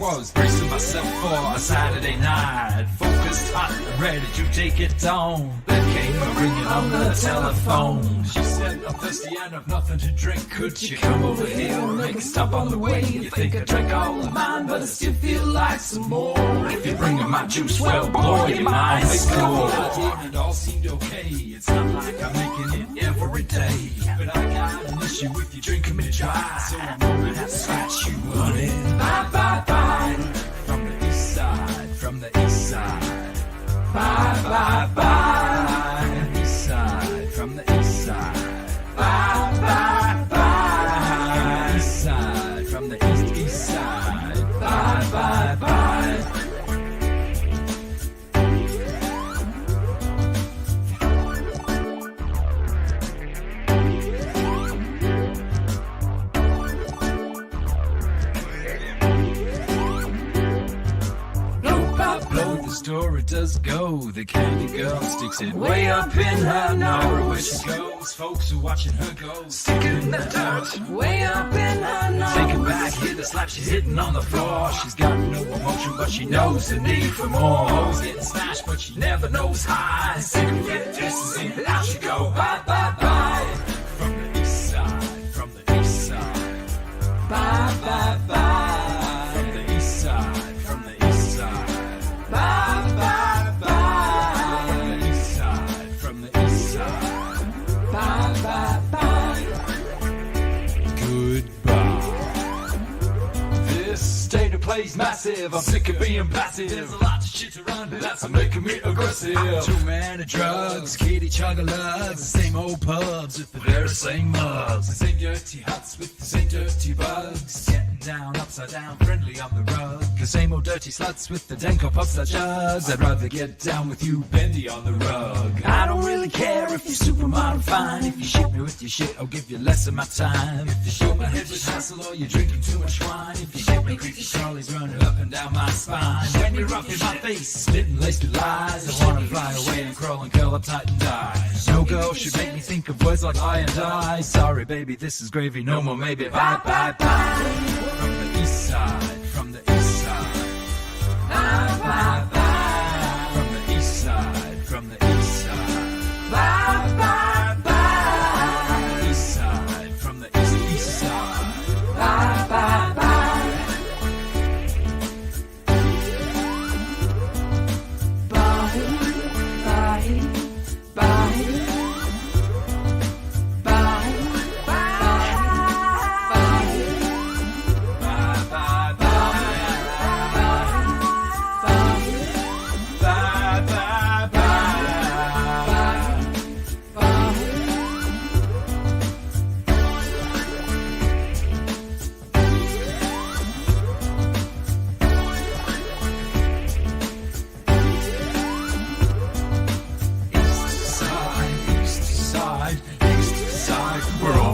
was bracing myself for a Saturday night. Focused, hot and ready to take it on. There came a ringing on the telephone. She said, I'm thirsty and I've nothing to drink. Could you come over here and make a stop on the way? You think I drank all of mine, but I still feel like some more. If you're bringing my juice, well, blow your mind. Make cool. And all seemed okay. It's not like I'm making it every day, but I got an issue with you drinking me dry, so I'm gonna have to scratch you, honey. Bye, bye, bye. From the east side, from the east side. Bye, bye, bye. East side, from the east side. Bye, bye, bye. East side, from the east side. Bye, bye, bye. The story does go. The candy girl sticks it way up in her nose. Where she goes, folks are watching her go. Sticking the dirt way up in her nose. Take it back, hear the slap, she's hitting on the floor. She's got no emotion, but she knows the need for more. Always getting smashed, but she never knows high. Cigarette kisses in, out she go. Bye, bye, bye. From the east side, from the east side. Bye, bye, bye. From the east side, from the east side. Bye, bye, bye. From the east side, from the east side. Bye, bye, bye. Goodbye. This state of play's massive. I'm sick of being passive. There's a lot of shit around it that's making me aggressive. Too many drugs, kitty chug-a-lugs, the same old pubs with the very same mugs, the same dirty huts with the same dirty bugs. Getting down, upside down, friendly on the rug. The same old dirty sluts with the dank up upside jugs. I'd rather get down with you, bendy on the rug. I don't really care if you're supermodel fine. If you ship me with your shit, I'll give you less of my time. If you show my head with hassle or you're drinking too much wine. If you ship me creepy Charlie's running up and down my spine. When you're up in my face, spitting laced with lies, I wanna fly away and crawl and curl up tight and die. No girl should make me think of words like I and I. Sorry baby, this is gravy, no more maybe. Bye, bye, bye. From the east side, from the east side. Bye, bye, bye. From the east side, from the east side. Bye, bye, bye. From the east side, from the east side. Bye, bye, bye.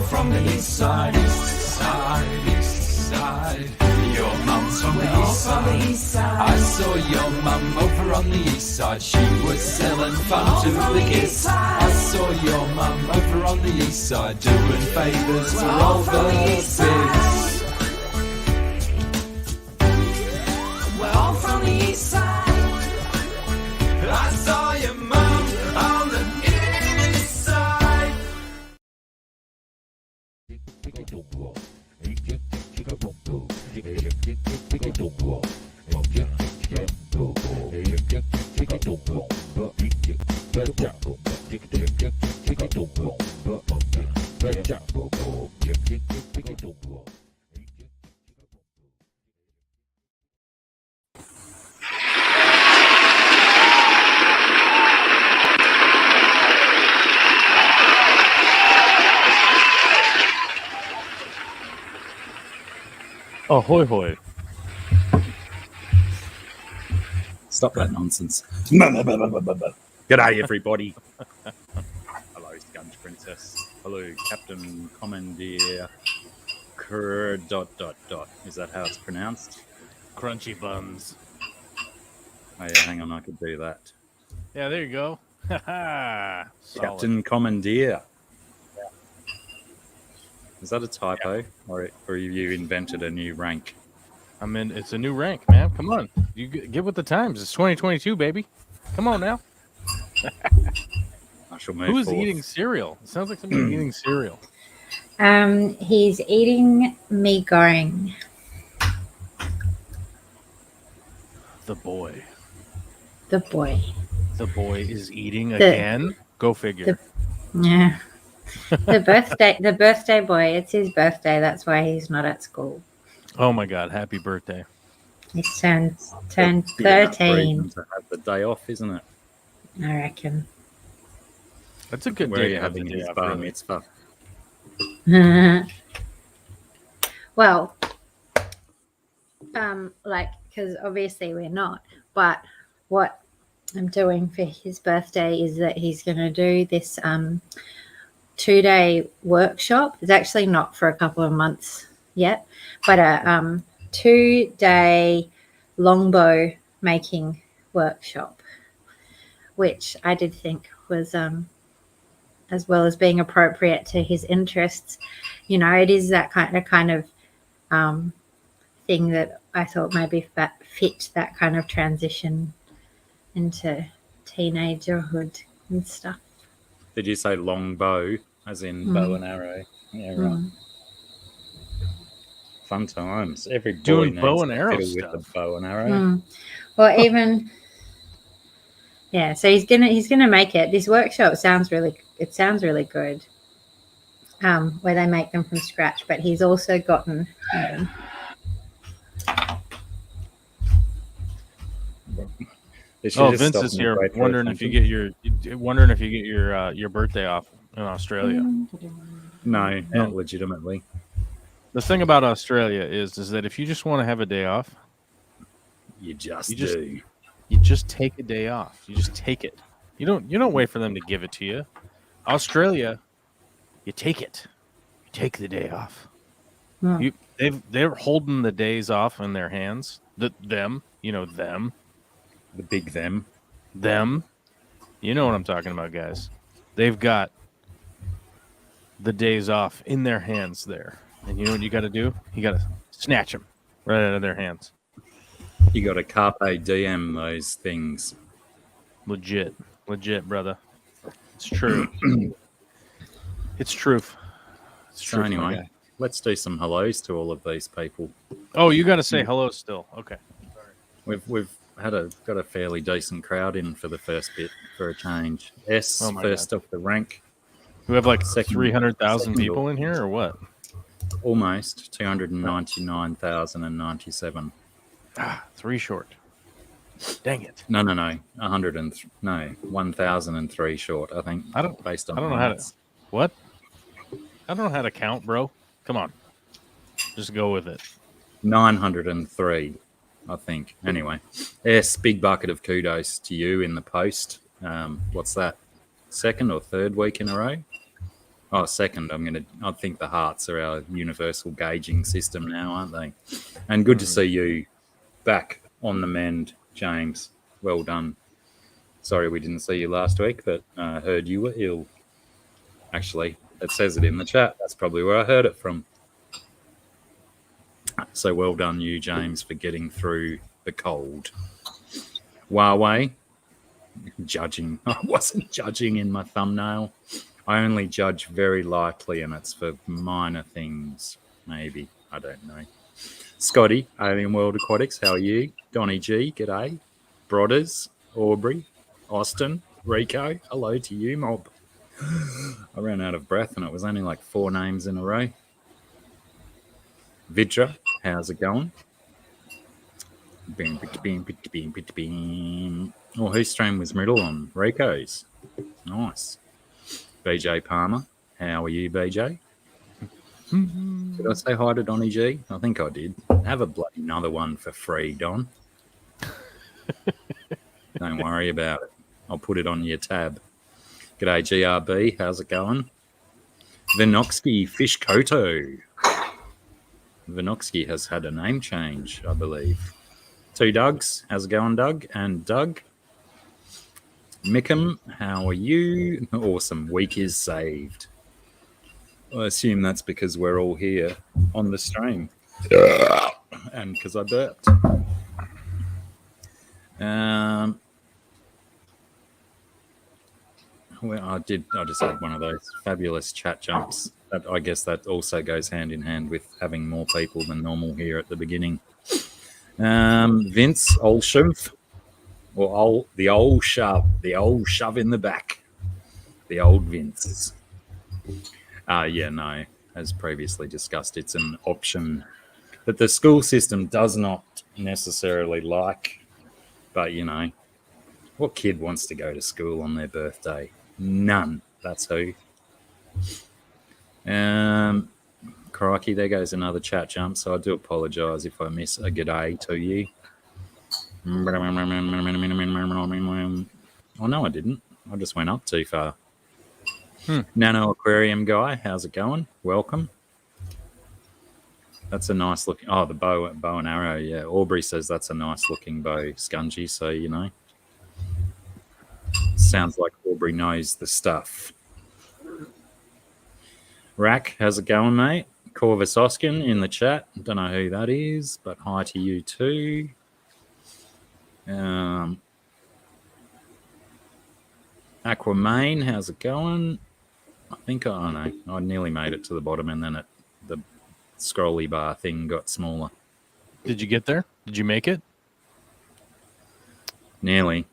From the east side, east side, east side. Your mum's from the east side. I saw your mum over on the east side. She was selling fun to the kids. I saw your mum over on the east side doing favors for all the kids. We're all from the east side. I saw your mum on the east side. Oh, hoy hoy. Stop that nonsense. G'day, everybody. Hello, Sponge Princess. Hello, Captain Commandeer. Is that how it's pronounced? Crunchy buns. Oh, yeah, hang on, I could do that. Yeah, there you go. Captain Commandeer. Is that a typo, or have you invented a new rank? I'm in. It's a new rank, man. Come on, you get with the times. It's 2022, baby. Come on now. I shall move Who's forth. eating cereal? It sounds like somebody eating cereal. He's eating mee goreng. The boy. The boy. The boy is eating again. Go figure. Yeah. The birthday boy. It's his birthday. That's why he's not at school. Oh my God! Happy birthday. He's turned Big enough for 13. him to have the day off, isn't it? I reckon. That's a good Where day are to you have the having day his off, bar really. mitzvah? Well, because obviously we're not, but what I'm doing for his birthday is that he's going to do this 2-day workshop. It's actually not for a couple of months yet, but a 2-day longbow making workshop, which I did think was as well as being appropriate to his interests. You know, it is that kind of thing that I thought maybe fit that kind of transition into teenagerhood and stuff. Did you say long bow, as in bow and arrow? Yeah, right. Fun times. Every boy Doing needs bow and a arrow fiddle with a stuff. bow and arrow. Well, even yeah. So he's gonna make it. This workshop sounds really good. Where they make them from scratch, but he's also gotten. They should Oh, just Vince stop is and here, wait for wondering if you get your birthday off in Australia. No, not legitimately. The thing about Australia is that if you just want to have a day off, You just You just- do. you just take a day off. You just take it. You don't wait for them to give it to you. Australia, you take it. You take the day off. Yeah. They're holding the days off in their hands. Them. The big them. Them. You know what I'm talking about, guys. They've got the days off in their hands there. And you know what you got to do? You got to snatch them right out of their hands. You got to carpe diem those things. Legit, brother. It's true. It's truth. It's So truth, my anyway, guy. let's do some hellos to all of these people. Oh, you got to say hello still. Okay. We've got a fairly decent crowd in for the first bit for a change. S Oh my first off the rank, We have like Second- 300,000 second people in here or what? almost 299,097. 3 short. Dang it. No, 1,003 short. I think. I don't based on know how to. maths. What? I don't know how to count, bro. Come on. Just go with it. 903, I think. Anyway, S, big bucket of kudos to you in the post. What's that? Second or third week in a row? Oh, second. I think the hearts are our universal gauging system now, aren't they? And good to see you back on the mend, James. Well done. Sorry we didn't see you last week, but I heard you were ill. Actually, it says it in the chat. That's probably where I heard it from. So well done you, James, for getting through the cold. Huawei, judging. I wasn't judging in my thumbnail. I only judge very lightly, and it's for minor things, maybe. I don't know. Scotty, Alien World Aquatics, how are you? Donny G, g'day. Brodders, Aubrey, Austin, Rico, hello to you, mob. I ran out of breath, and it was only like 4 names in a row. Vidra, how's it going? Oh, whose stream was Middle on? Rico's. Nice. BJ Palmer, how are you, BJ? Did I say hi to Donny G? I think I did. Have a bloody another one for free, Don. Don't worry about it. I'll put it on your tab. G'day, GRB. How's it going? Vinoxky Fish Koto. Vinoxky has had a name change, I believe. 2 Dougs. How's it going, Doug? And Doug. Mickham, how are you? Awesome. Week is saved. I assume that's because we're all here on the stream. And because I burped. Well, I just had one of those fabulous chat jumps. I guess that also goes hand in hand with having more people than normal here at the beginning. Vince, old shove, or the old shove in the back, the old Vince. Yeah, no, as previously discussed, it's an option that the school system does not necessarily like. But, what kid wants to go to school on their birthday? None. That's who. Crikey, there goes another chat jump. So I do apologise if I miss a g'day to you. Oh, no, I didn't. I just went up too far. Nano Aquarium guy, how's it going? Welcome. That's a nice looking. Oh, the bow and arrow. Yeah, Aubrey says that's a nice looking bow scungy. So sounds like Aubrey knows the stuff. Rack, how's it going, mate? Corvus Oskin in the chat. Don't know who that is, but hi to you too. Aquamain, how's it going? I think I nearly made it to the bottom, and then the scrolly bar thing got smaller. Did you get there? Did you make it? Nearly.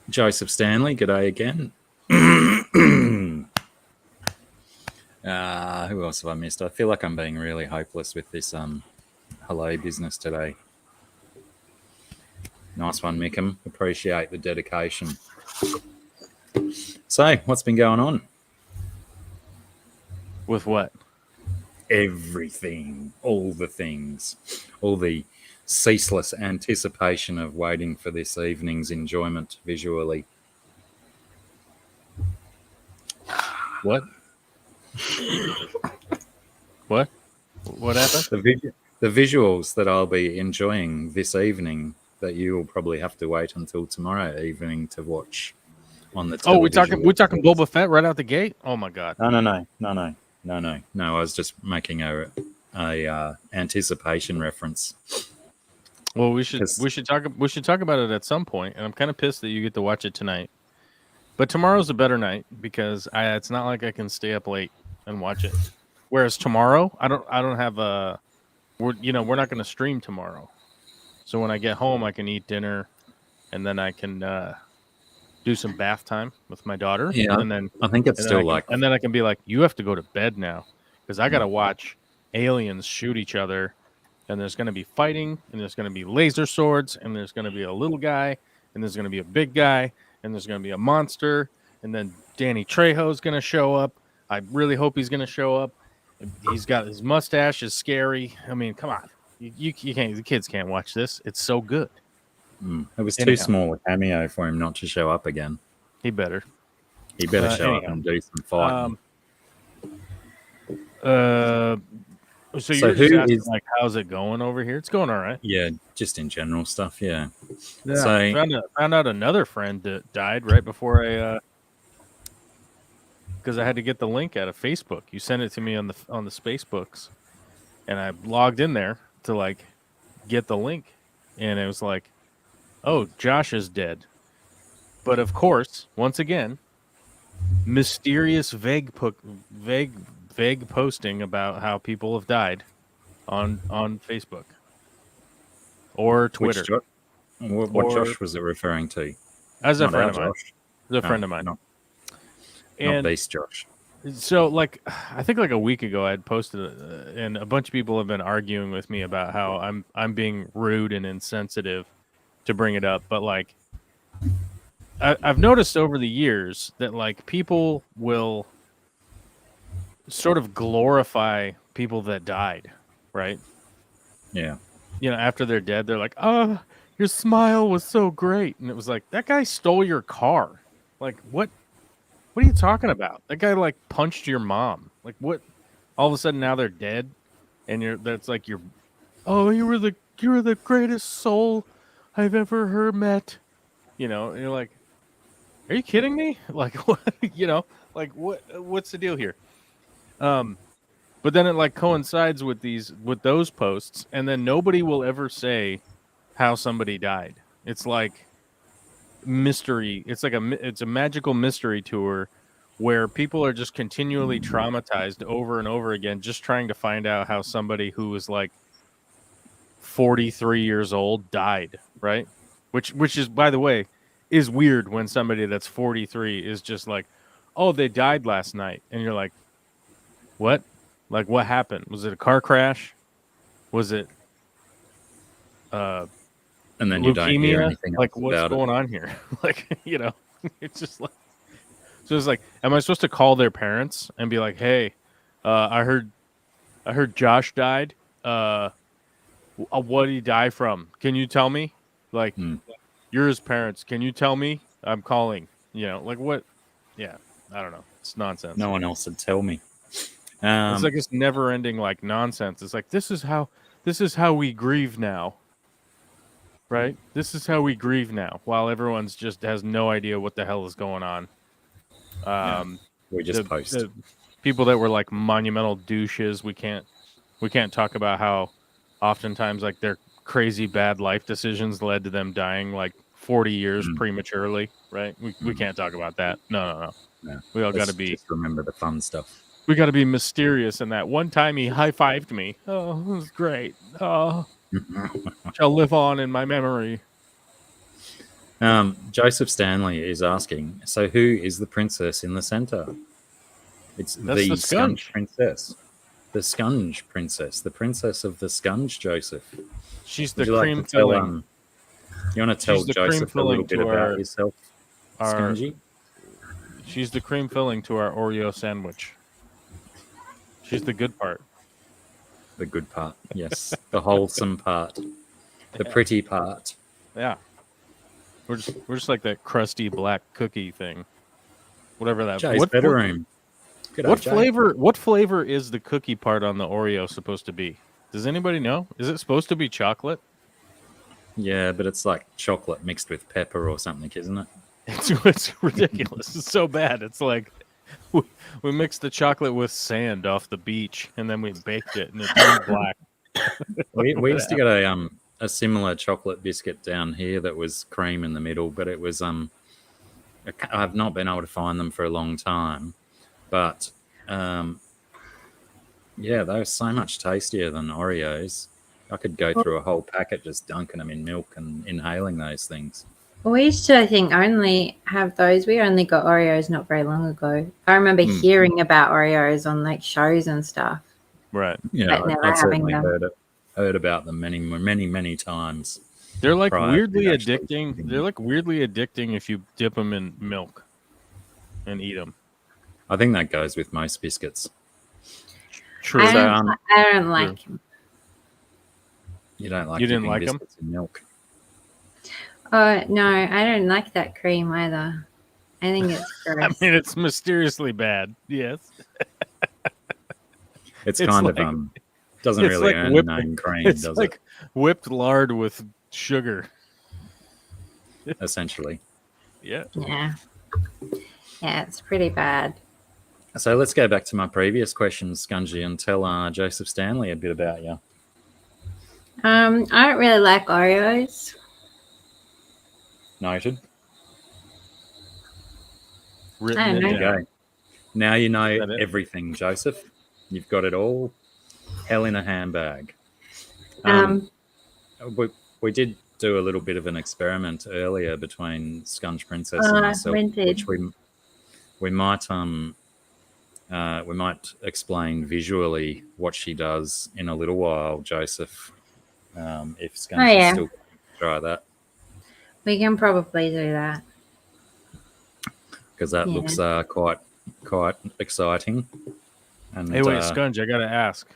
Joseph Stanley, g'day again. Who else have I missed? I feel like I'm being really hopeless with this hello business today. Nice one, Mickham. Appreciate the dedication. So, what's been going on? With what? Everything. All the things. All the ceaseless anticipation of waiting for this evening's enjoyment visually. What? What? What happened? The visuals that I'll be enjoying this evening that you will probably have to wait until tomorrow evening to watch on the television. we're talking Boba Fett right out the gate? Oh my god. No. I was just making a anticipation reference. Well, we should talk about it at some point, and I'm kind of pissed that you get to watch it tonight. But tomorrow's a better night because it's not like I can stay up late and watch it. Whereas tomorrow, I don't have a we're not going to stream tomorrow. So when I get home, I can eat dinner, and then I can do some bath time with my daughter. Yeah, and then I think it's still like, and then I can be like, you have to go to bed now because I got to watch aliens shoot each other, and there's going to be fighting, and there's going to be laser swords, and there's going to be a little guy, and there's going to be a big guy, and there's going to be a monster, and then Danny Trejo's going to show up. I really hope he's going to show up. He's got his mustache is scary. I mean, come on. You can't. The kids can't watch this. It's so good. It was too small a cameo for him not to show up again. He better show up and do some fighting. So you're just asking, like, how's it going over here? It's going all right. Yeah, just in general stuff. Yeah. So found out another friend that died right before because I had to get the link out of Facebook. You sent it to me on the Spacebooks, and I logged in there to like get the link, and it was like, oh, Josh is dead. But of course, once again, mysterious vague posting about how people have died on Facebook or Twitter. What Josh was it referring to? As a friend of mine. As a friend of mine. Not Beast Josh. So, like, I think like a week ago, I had posted, and a bunch of people have been arguing with me about how I'm being rude and insensitive to bring it up. But like, I've noticed over the years that like people will sort of glorify people that died, right? Yeah. After they're dead, they're like, "Oh, your smile was so great," and it was like, that guy stole your car. Like, what? What are you talking about? That guy like punched your mom. Like, what? All of a sudden now they're dead, and you were the greatest soul I've ever met. And you're like, are you kidding me? Like, what? Like, what's the deal here? But then it like coincides with those posts, and then nobody will ever say how somebody died. It's like mystery. It's like it's a magical mystery tour where people are just continually traumatized over and over again, just trying to find out how somebody who was like 43 years old died, right? Which is, by the way, is weird when somebody that's 43 is just like, oh, they died last night, and you're like, what? Like, what happened? Was it a car crash? Was it And then you don't hear leukemia? anything Like, else what's about going on here? Like, you know, it's just like, so it's like, am I supposed to call their parents and be like, hey, I heard Josh died. What did he die from? Can you tell me? Like, you're his parents. Can you tell me? I'm calling. You know, like what? Yeah, I don't know. It's nonsense. No one else would tell me. It's like this never-ending like nonsense. It's like this is how we grieve now, right? This is how we grieve now, while everyone's just has no idea what the hell is going on. We just post. The people that were like monumental douches. We can't talk about how oftentimes like their crazy bad life decisions led to them dying like 40 years prematurely, right? We can't talk about that. No. We all got to be. Just remember the fun stuff. We got to be mysterious in that. One time he high-fived me. Oh, it was great. Oh, shall live on in my memory. Joseph Stanley is asking, so who is the princess in the center? It's That's the Scunge Princess. The Scunge Princess. The princess of the Scunge, Joseph. She's Would the you like cream to tell, filling. you want to tell She's the cream Joseph a little filling bit to about yourself, Scungy? She's the cream filling to our Oreo sandwich. She's the good part. The good part, yes. The wholesome part. The pretty part. Yeah. We're just like that crusty black cookie thing. Whatever that. Jay's bedroom. What flavor is the cookie part on the Oreo supposed to be? Does anybody know? Is it supposed to be chocolate? Yeah, but it's like chocolate mixed with pepper or something, isn't it? It's ridiculous. It's so bad. It's like we mixed the chocolate with sand off the beach, and then we baked it, and it turned black. We used to get a similar chocolate biscuit down here that was cream in the middle, but it was I've not been able to find them for a long time, but yeah, they were so much tastier than Oreos. I could go through a whole packet just dunking them in milk and inhaling those things. We used to, I think, only have those. We only got Oreos not very long ago. I remember hearing about Oreos on like shows and stuff. Right. Yeah, but never I've having certainly them. heard about them many times. They're like prior to weirdly actually addicting. eating them. They're like weirdly addicting if you dip them in milk and eat them. I think that goes with most biscuits. True. I So, don't like them. you don't like You didn't dipping like 'em? biscuits in milk. Oh, no, I don't like that cream either. I think it's I gross. mean, it's mysteriously bad. Yes. It's It's kind like- of doesn't it's really like earn whipped- the name cream, It's does like whipped lard with sugar. it? Essentially. Yeah. Yeah. Yeah, it's pretty bad. So let's go back to my previous question, Scungy, and tell Joseph Stanley a bit about you. I don't really like Oreos. Noted. Written I don't it know. There you down. go. Now you know Is that it? everything, Joseph. You've got it all. Hell in a handbag. We did do a little bit of an experiment earlier between Scunge Princess and myself, when did? which we might explain visually what she does in a little while, Joseph. If Scunge yeah. is still try that, We can probably do that. because that Yeah. looks quite exciting. And Hey, wait, Scunge, I gotta ask,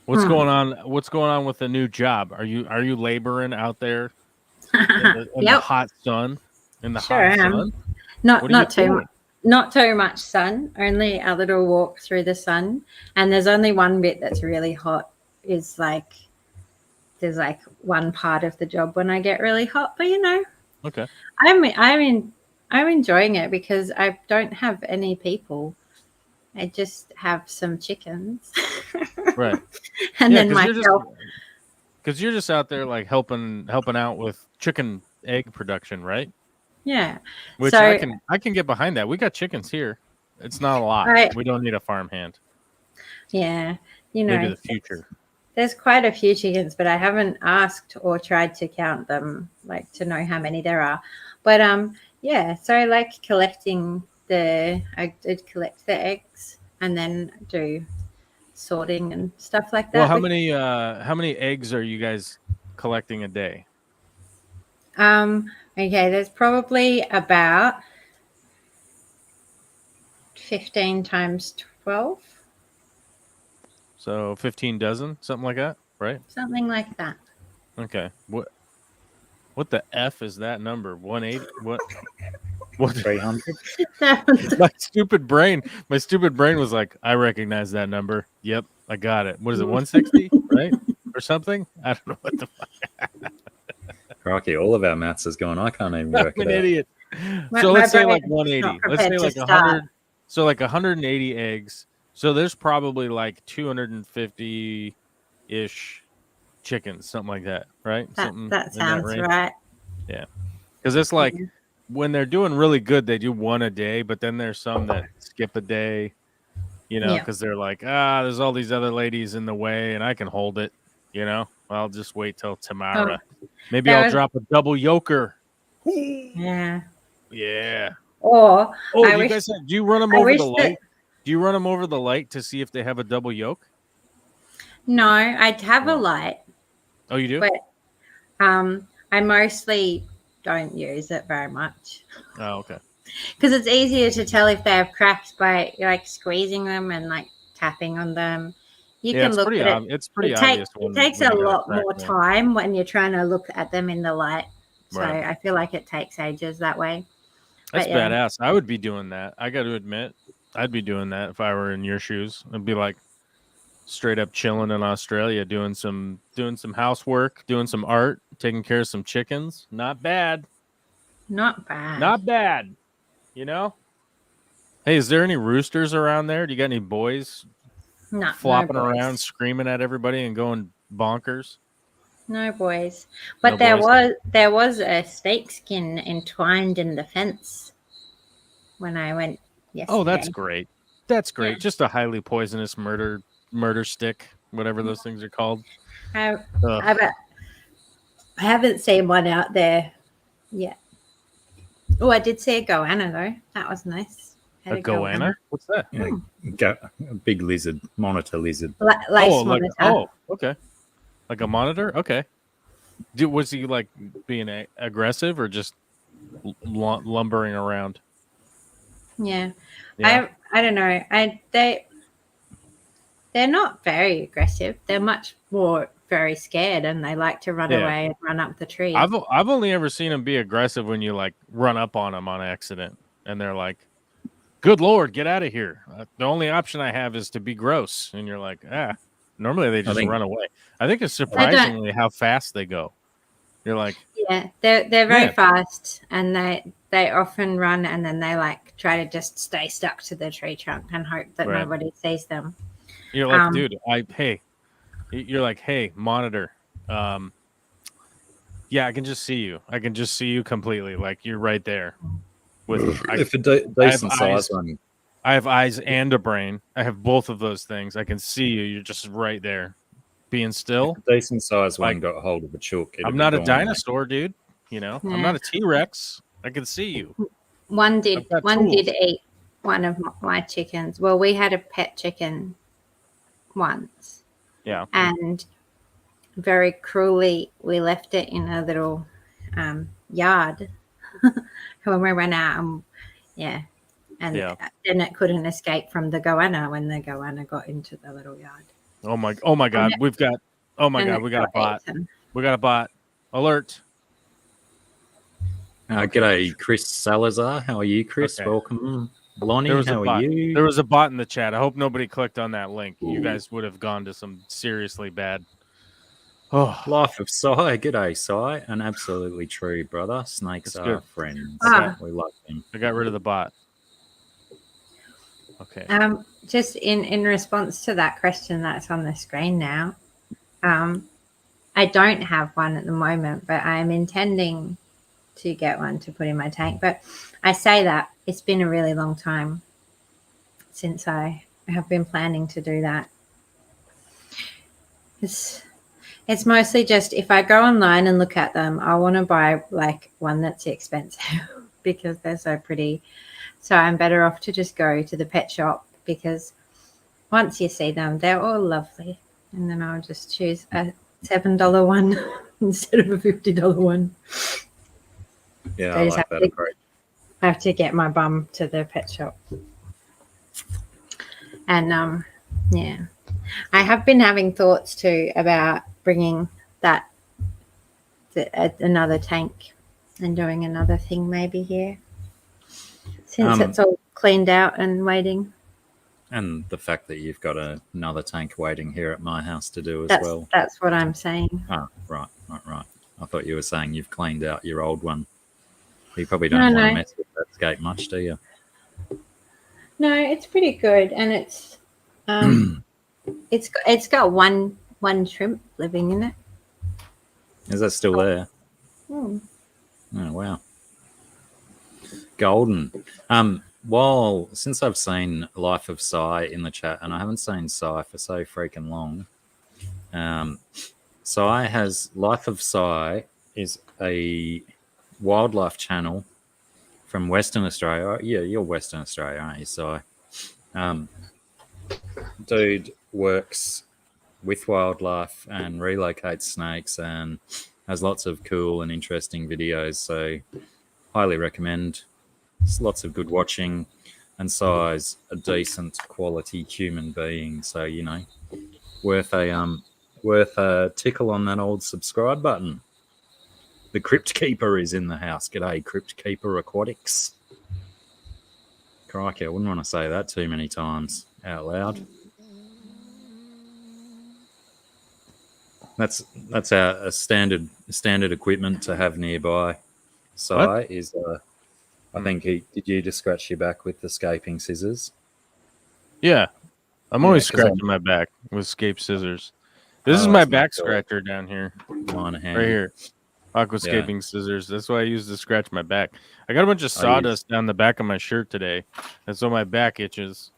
what's going on? What's going on with the new job? Are you laboring out there in the Yep. hot sun? In the Sure hot am. sun? Not What are you too doing? much. Not too much sun. Only a little walk through the sun, and there's only one bit that's really hot. Is like there's like one part of the job when I get really hot, but Okay. I'm enjoying it because I don't have any people. I just have some chickens. Right. And Yeah, then because myself. you're just out there like helping out with chicken egg production, right? Yeah. Which So I can get behind that. We got chickens here. It's not a lot. I, We don't need a farm hand. yeah, Maybe the future. there's quite a few chickens, but I haven't asked or tried to count them, like to know how many there are. But yeah, so I like I did collect the eggs and then do sorting and stuff like Well, that. how many eggs are you guys collecting a day? Okay, there's probably about 15 times 12, So 15 dozen, something like that, right? something like that. Okay. What the F is that number? 180? What 300. my stupid brain was like, I recognize that number. Yep, I got it. What is it, 160, right? Or something? I don't know what the fuck. Crikey, all of our maths is going. I can't even I'm work an it out. idiot. My Let's say brain like is 180. not Let's say prepared like to 100. So like 180 eggs. So there's probably like 250 ish chickens, something like that, right? Something That in that sounds range. right. Yeah. Because it's like when they're doing really good, they do one a day, but then there's some that skip a day, Yeah. because they're like, there's all these other ladies in the way and I can hold it, I'll just wait till tomorrow. Maybe I'll drop a double yoker. Yeah. Yeah. Or Oh, I you wish, guys, do you run them I over wish the light? that, Do you run them over the light to see if they have a double yoke? no, I'd have a Oh. light, Oh, you do? but I mostly don't use it very much Oh, okay. because it's easier to tell if they have cracks by like squeezing them and like tapping on them. You can it's look pretty at it. It's pretty It obvious. takes when a you got lot crack more there. time when you're trying to look at them in the light. So Right. I feel like it takes ages that way. That's But yeah. badass. I would be doing that. I got to admit, I'd be doing that if I were in your shoes. I'd be like straight up chilling in Australia, doing some housework, doing some art, taking care of some chickens. Not bad. Not bad. Not bad. Hey, is there any roosters around there? Do you got any boys flopping no boys. around, screaming at everybody and going bonkers? No boys. But No boys? there was a snake skin entwined in the fence when I went yesterday. Oh, that's great. That's great. Yeah. Just a highly poisonous murder stick, whatever those things are called. I haven't seen one out there yet. Oh, I did see a goanna though. That was nice. A goanna? What's that? A big lizard, monitor lizard. Monitor. Okay. Like a monitor? Okay. Was he like being aggressive or just lumbering around? Yeah. Yeah. I don't know. They're not very aggressive. They're much more very scared and they like to run away and run up the tree. I've only ever seen them be aggressive when you like run up on them on accident and they're like, "Good Lord, get out of here. The only option I have is to be gross." And you're like, normally they just run away. I think it's surprisingly how fast they go. You're like, yeah, they're very fast and they often run and then they like try to just stay stuck to the tree trunk and hope that nobody sees them. You're like, dude, you're like, hey, monitor. Yeah, I can just see you. I can just see you completely. Like you're right there. If a decent size one. I have eyes and a brain. I have both of those things. I can see you. You're just right there, being still. If a decent size one got hold of a chook. I'm not a dinosaur, dude. I'm not a T-Rex. I can see you. One did eat one of my chickens. Well, we had a pet chicken once. Yeah. And very cruelly, we left it in a little yard when we ran out. And then it couldn't escape from the goanna when the goanna got into the little yard. Oh my God. We got a bot. We got a bot. Alert. G'day, Chris Salazar. How are you, Chris? Okay. Welcome. Lonnie, how are you? There was a bot in the chat. I hope nobody clicked on that link. You guys would have gone to some seriously bad. Oh, Life of Sai. G'day, Sai. And absolutely true, brother. Snakes are friends. We love them. I got rid of the bot. Okay. Just in response to that question that's on the screen now, I don't have one at the moment, but I'm intending to get one to put in my tank. But I say that it's been a really long time since I have been planning to do that. It's mostly just if I go online and look at them, I want to buy like one that's expensive because they're so pretty. So I'm better off to just go to the pet shop because once you see them, they're all lovely. And then I'll just choose a $7 one instead of a $50 one. Yeah, So I just like that approach. I have to get my bum to the pet shop. And yeah, I have been having thoughts too about bringing that another tank and doing another thing maybe here since it's all cleaned out and waiting. And the fact that you've got another tank waiting here at my house to do as well. That's what I'm saying. Oh, right. I thought you were saying you've cleaned out your old one. You probably don't want to mess with that skate much, do you? No, it's pretty good, and it's got one shrimp living in it. Is that still there? Hmm. Oh, wow. Golden. Since I've seen Life of Psy in the chat, and I haven't seen Psy for so freaking long, Psy has Life of Psy is a wildlife channel from Western Australia. Yeah, you're Western Australia, aren't you, Psy? Dude works with wildlife and relocates snakes and has lots of cool and interesting videos. So highly recommend. It's lots of good watching, and Psy's a decent quality human being. So worth a tickle on that old subscribe button. The Crypt Keeper is in the house. G'day, Crypt Keeper Aquatics. Crikey, I wouldn't want to say that too many times out loud. That's our standard equipment to have nearby. Psy is I think did you just scratch your back with the scaping scissors? Yeah. I'm always scratching my back with scape scissors. This is my back scratcher down here. Mine right here. Aquascaping scissors. That's why I use to scratch my back. I got a bunch of sawdust down the back of my shirt today, and so my back itches.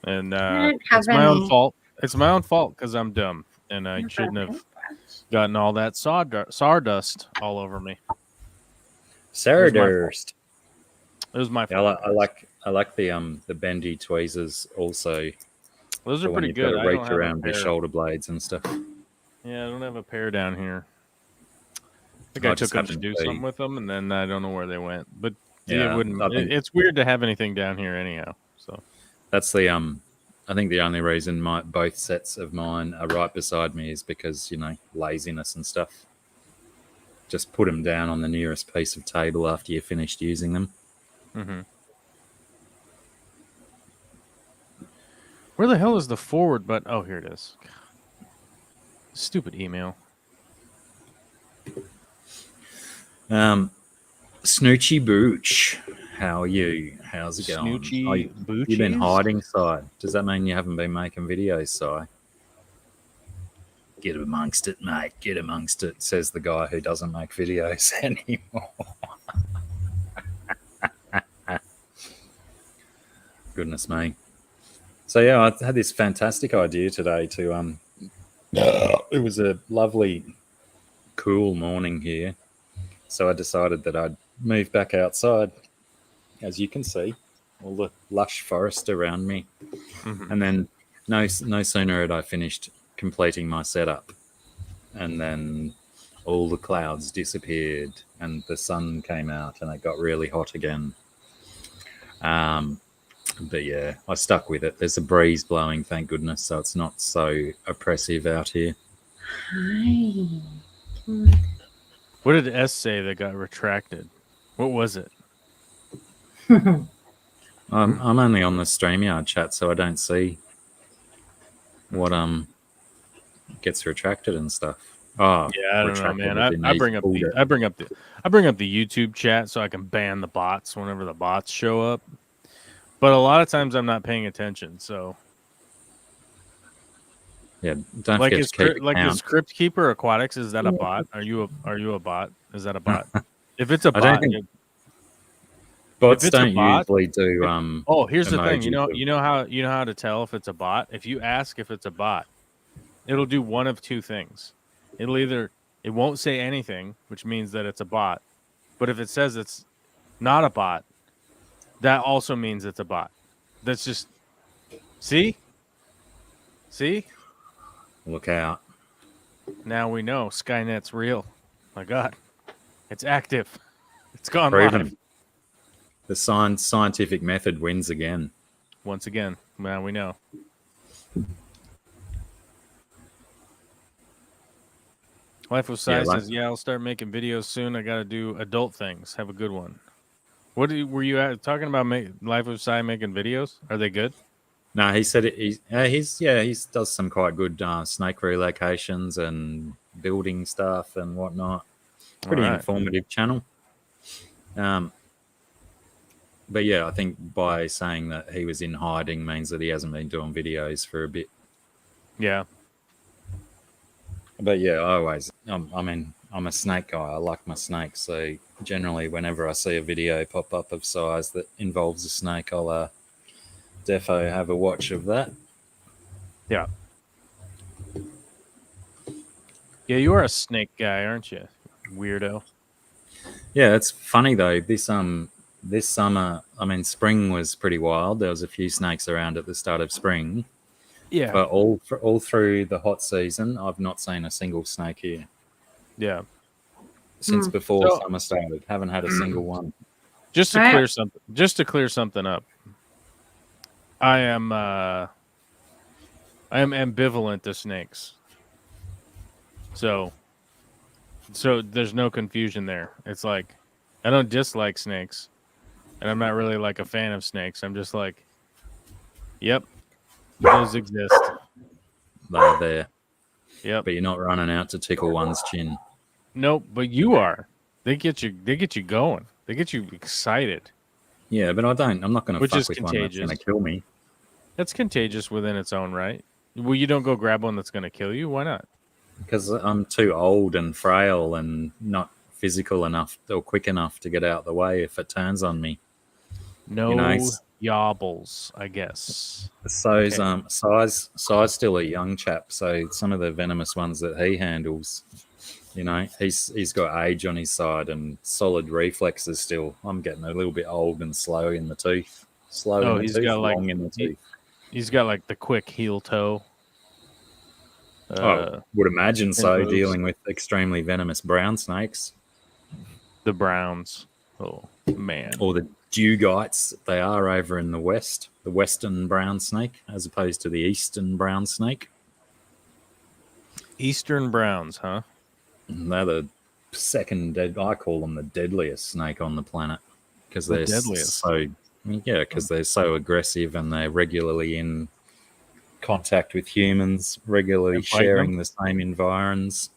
And it's my own fault. It's my own fault because I'm dumb, and I shouldn't have gotten all that sawdust all over me. Sawdust. It was my fault. Yeah, I like the bendy tweezers also. Those are pretty good. I reach around your shoulder blades and stuff. Yeah, I don't have a pair down here. I think I took them to do something with them, and then I don't know where they went. But yeah, it's weird to have anything down here anyhow. So that's I think the only reason both sets of mine are right beside me is because laziness and stuff. Just put them down on the nearest piece of table after you're finished using them. Mm-hmm. Where the hell is the forward button? Oh, here it is. Stupid email. Snoochie Booch, how are you? How's it going? Snoochie Booch. You've been hiding, Si. Does that mean you haven't been making videos, Si? Get amongst it, mate. Get amongst it, says the guy who doesn't make videos anymore. Goodness me. So yeah, I had this fantastic idea today to it was a lovely cool morning here. So I decided that I'd move back outside. As you can see, all the lush forest around me. Mm-hmm. And then no sooner had I finished completing my setup, and then all the clouds disappeared and the sun came out and it got really hot again. But yeah, I stuck with it. There's a breeze blowing, thank goodness, so it's not so oppressive out here. Hi. What did S say that got retracted? What was it? I'm only on the StreamYard chat, so I don't see what gets retracted and stuff. Oh yeah, I don't know, man. I bring up the YouTube chat so I can ban the bots whenever the bots show up. But a lot of times I'm not paying attention. So Yeah, don't like forget is to keep like count. is Crypt Keeper Aquatics, is that a bot? Are you a bot? Is that a bot? If it's a I don't bot, think if bots it's a don't bot, usually do oh, here's the thing. emojis. You know how to tell if it's a bot? If you ask if it's a bot, it'll do one of two things. It'll either it won't say anything, which means that it's a bot. But if it says it's not a bot, that also means it's a bot. That's just see? Look out. Now we know Skynet's real. My God. It's active. It's gone Proven. live. The scientific method wins again. Once again, now we know. Life of Size says, "Yeah, I'll start making videos soon. I got to do adult things. Have a good one." Were you talking about? Life of Size making videos? Are they good? No, he said he does some quite good snake relocations and building stuff and whatnot. Pretty All right. informative channel. But yeah, I think by saying that he was in hiding means that he hasn't been doing videos for a bit. Yeah. But yeah, I'm a snake guy. I like my snakes. So generally, whenever I see a video pop up of Size that involves a snake, I'll defo have a watch of that. Yeah. Yeah, you are a snake guy, aren't you? Weirdo. Yeah, it's funny though. This summer, spring was pretty wild. There was a few snakes around at the start of spring. Yeah. But all through the hot season, I've not seen a single snake here. Yeah. Since before So- summer started. Haven't had a single one. Just to Right. clear something up. I am ambivalent to snakes. So there's no confusion there. It's like I don't dislike snakes, and I'm not really like a fan of snakes. I'm just like, yep, those exist. They're there. Yep. But you're not running out to tickle one's chin. Nope, but you are. They get you going. They get you excited. Yeah, but I'm not going to Which fuck is with one that's going to contagious. kill me. That's contagious within its own right. Well, you don't go grab one that's going to kill you. Why not? Because I'm too old and frail and not physical enough or quick enough to get out of the way if it turns on me. No You know, yobbles, I guess. So's Okay. Size still a young chap, so some of the venomous ones that he handles, he's got age on his side and solid reflexes still. I'm getting a little bit old and slow in the tooth. He's got long in the tooth. He's got like the quick heel toe. Would imagine so, moves. dealing with extremely venomous brown snakes. The Browns. Oh man. Or the Dewgites, they are over in the west, the western brown snake, as opposed to the eastern brown snake. Eastern Browns, huh? And they're the second, I call them the deadliest snake on the planet because they're deadliest. because they're so aggressive and they're regularly in contact with humans, regularly And biting sharing them? the same environs.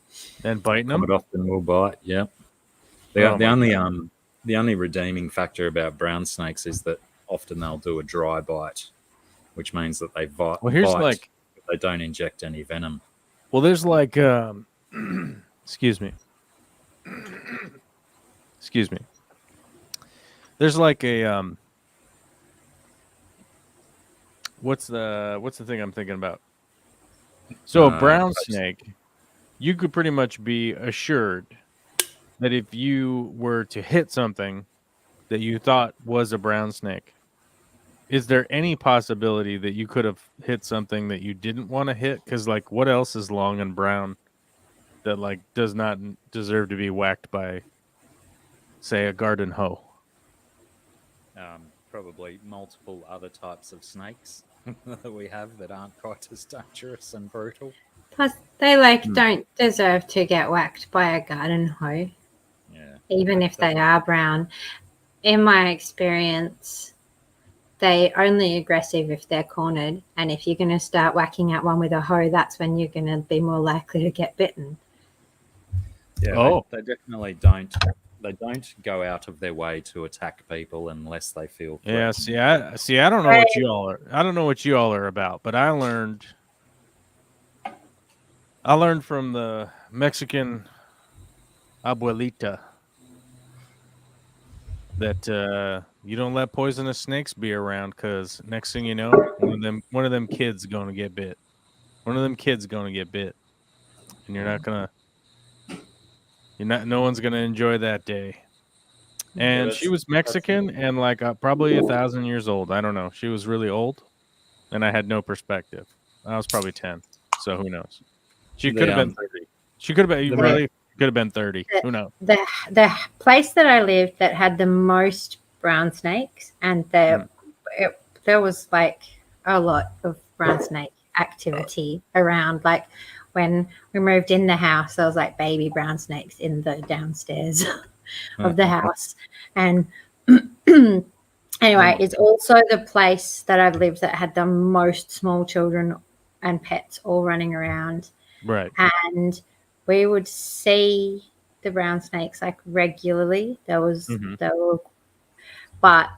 And biting them. Quite often will bite. Yeah. Oh The my only redeeming factor about brown snakes is that often they'll do a dry bite, which means that they bite. Well, here's bite, like. but they don't inject any venom. Well, there's like. Excuse me. Excuse me. There's like a What's the thing I'm thinking about? So a brown snake, you could pretty much be assured that if you were to hit something that you thought was a brown snake, is there any possibility that you could have hit something that you didn't want to hit? Because like, what else is long and brown that like does not deserve to be whacked by, say, a garden hoe? Probably multiple other types of snakes that we have that aren't quite as dangerous and brutal. Plus, they don't deserve to get whacked by a garden hoe, Yeah. even if they are brown. In my experience, they're only aggressive if they're cornered, and if you're going to start whacking at one with a hoe, that's when you're going to be more likely to get bitten. Yeah, Oh. they definitely don't They don't go out of their way to attack people unless they feel Yeah, threatened. I don't know what you all are. I don't know what you all are about, but I learned from the Mexican abuelita that you don't let poisonous snakes be around, because next thing you know, one of them kids going to get bit. One of them kids going to get bit, and no one's gonna enjoy that day. Yeah, And she was Mexican and like probably 1,000 years old. I don't know. She was really old, and I had no perspective. I was probably 10, so who knows? She could have been 30. She could have been really could have been 30. Who knows? The place that I lived that had the most brown snakes, and there was like a lot of brown snake activity around. Like when we moved in the house, there was like baby brown snakes in the downstairs of the house. And anyway, it's also the place that I've lived that had the most small children and pets all running around. Right. And we would see the brown snakes like regularly. But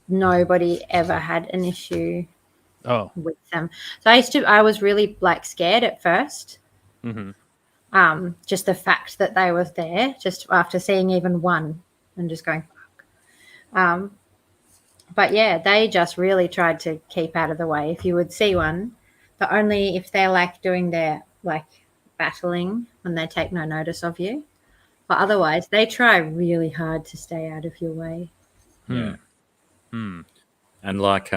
nobody ever had an issue with them. So I was really like scared at first. Just the fact that they was there, just after seeing even one and just going, fuck. But yeah, they just really tried to keep out of the way. If you would see one, but only if they're like doing their like battling, when they take no notice of you. But otherwise, they try really hard to stay out of your way. Yeah. And like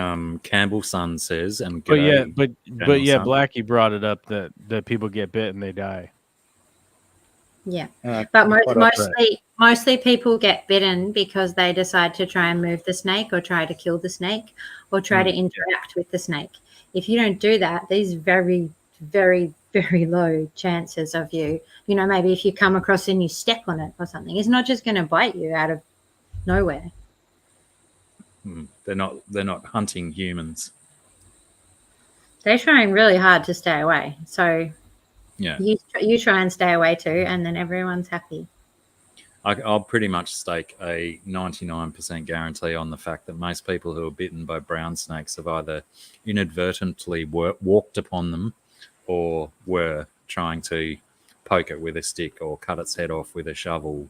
Campbell's son says, and But yeah, General Son. Blacky brought it up that people get bit and they die. Yeah, but mostly people get bitten because they decide to try and move the snake, or try to kill the snake, or try to interact with the snake. If you don't do that, there's very, very, very low chances of you. Maybe if you come across and you step on it or something, it's not just going to bite you out of nowhere. They're not hunting humans. They're trying really hard to stay away. So yeah, you try and stay away too, and then everyone's happy. I'll pretty much stake a 99% guarantee on the fact that most people who are bitten by brown snakes have either inadvertently walked upon them, or were trying to poke it with a stick, or cut its head off with a shovel,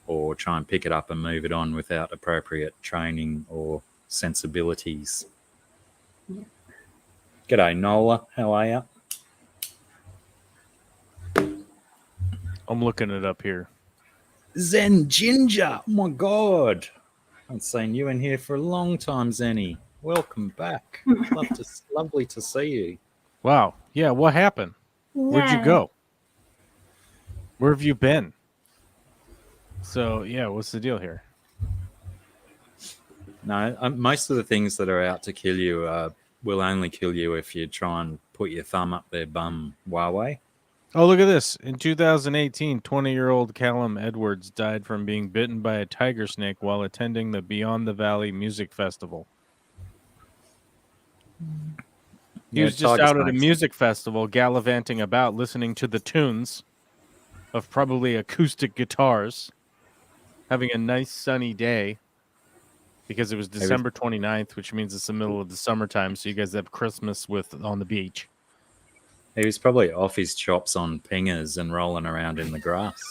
or try and pick it up and move it on without appropriate training or sensibilities. Yeah. G'day, Nola. How are you? I'm looking it up here. Zen Ginger. Oh, my God. I haven't seen you in here for a long time, Zenny. Welcome back. Lovely to see you. Wow. Yeah, what happened? Where'd you go? Where have you been? So, yeah, what's the deal here? No, most of the things that are out to kill you will only kill you if you try and put your thumb up their bum, Huawei. Oh, look at this. In 2018, 20-year-old Callum Edwards died from being bitten by a tiger snake while attending the Beyond the Valley Music Festival. He was just out at a music festival, gallivanting about, listening to the tunes of probably acoustic guitars, having a nice sunny day, because it was December 29th, which means it's the middle of the summertime, so you guys have Christmas on the beach. He was probably off his chops on pingers and rolling around in the grass.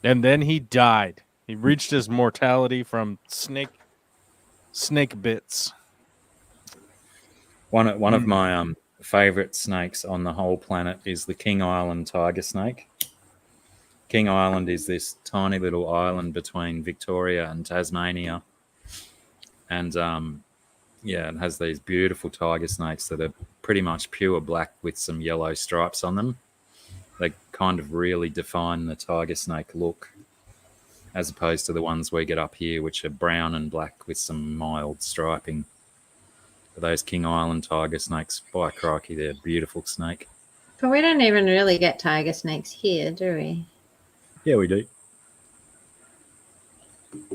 And then he died. He reached his mortality from snake bits. One of my favorite snakes on the whole planet is the King Island tiger snake. King Island is this tiny little island between Victoria and Tasmania. And it has these beautiful tiger snakes that are pretty much pure black with some yellow stripes on them. They kind of really define the tiger snake look, as opposed to the ones we get up here, which are brown and black with some mild striping. But those King Island tiger snakes, by crikey, they're a beautiful snake. But we don't even really get tiger snakes here, do we? Yeah, we do.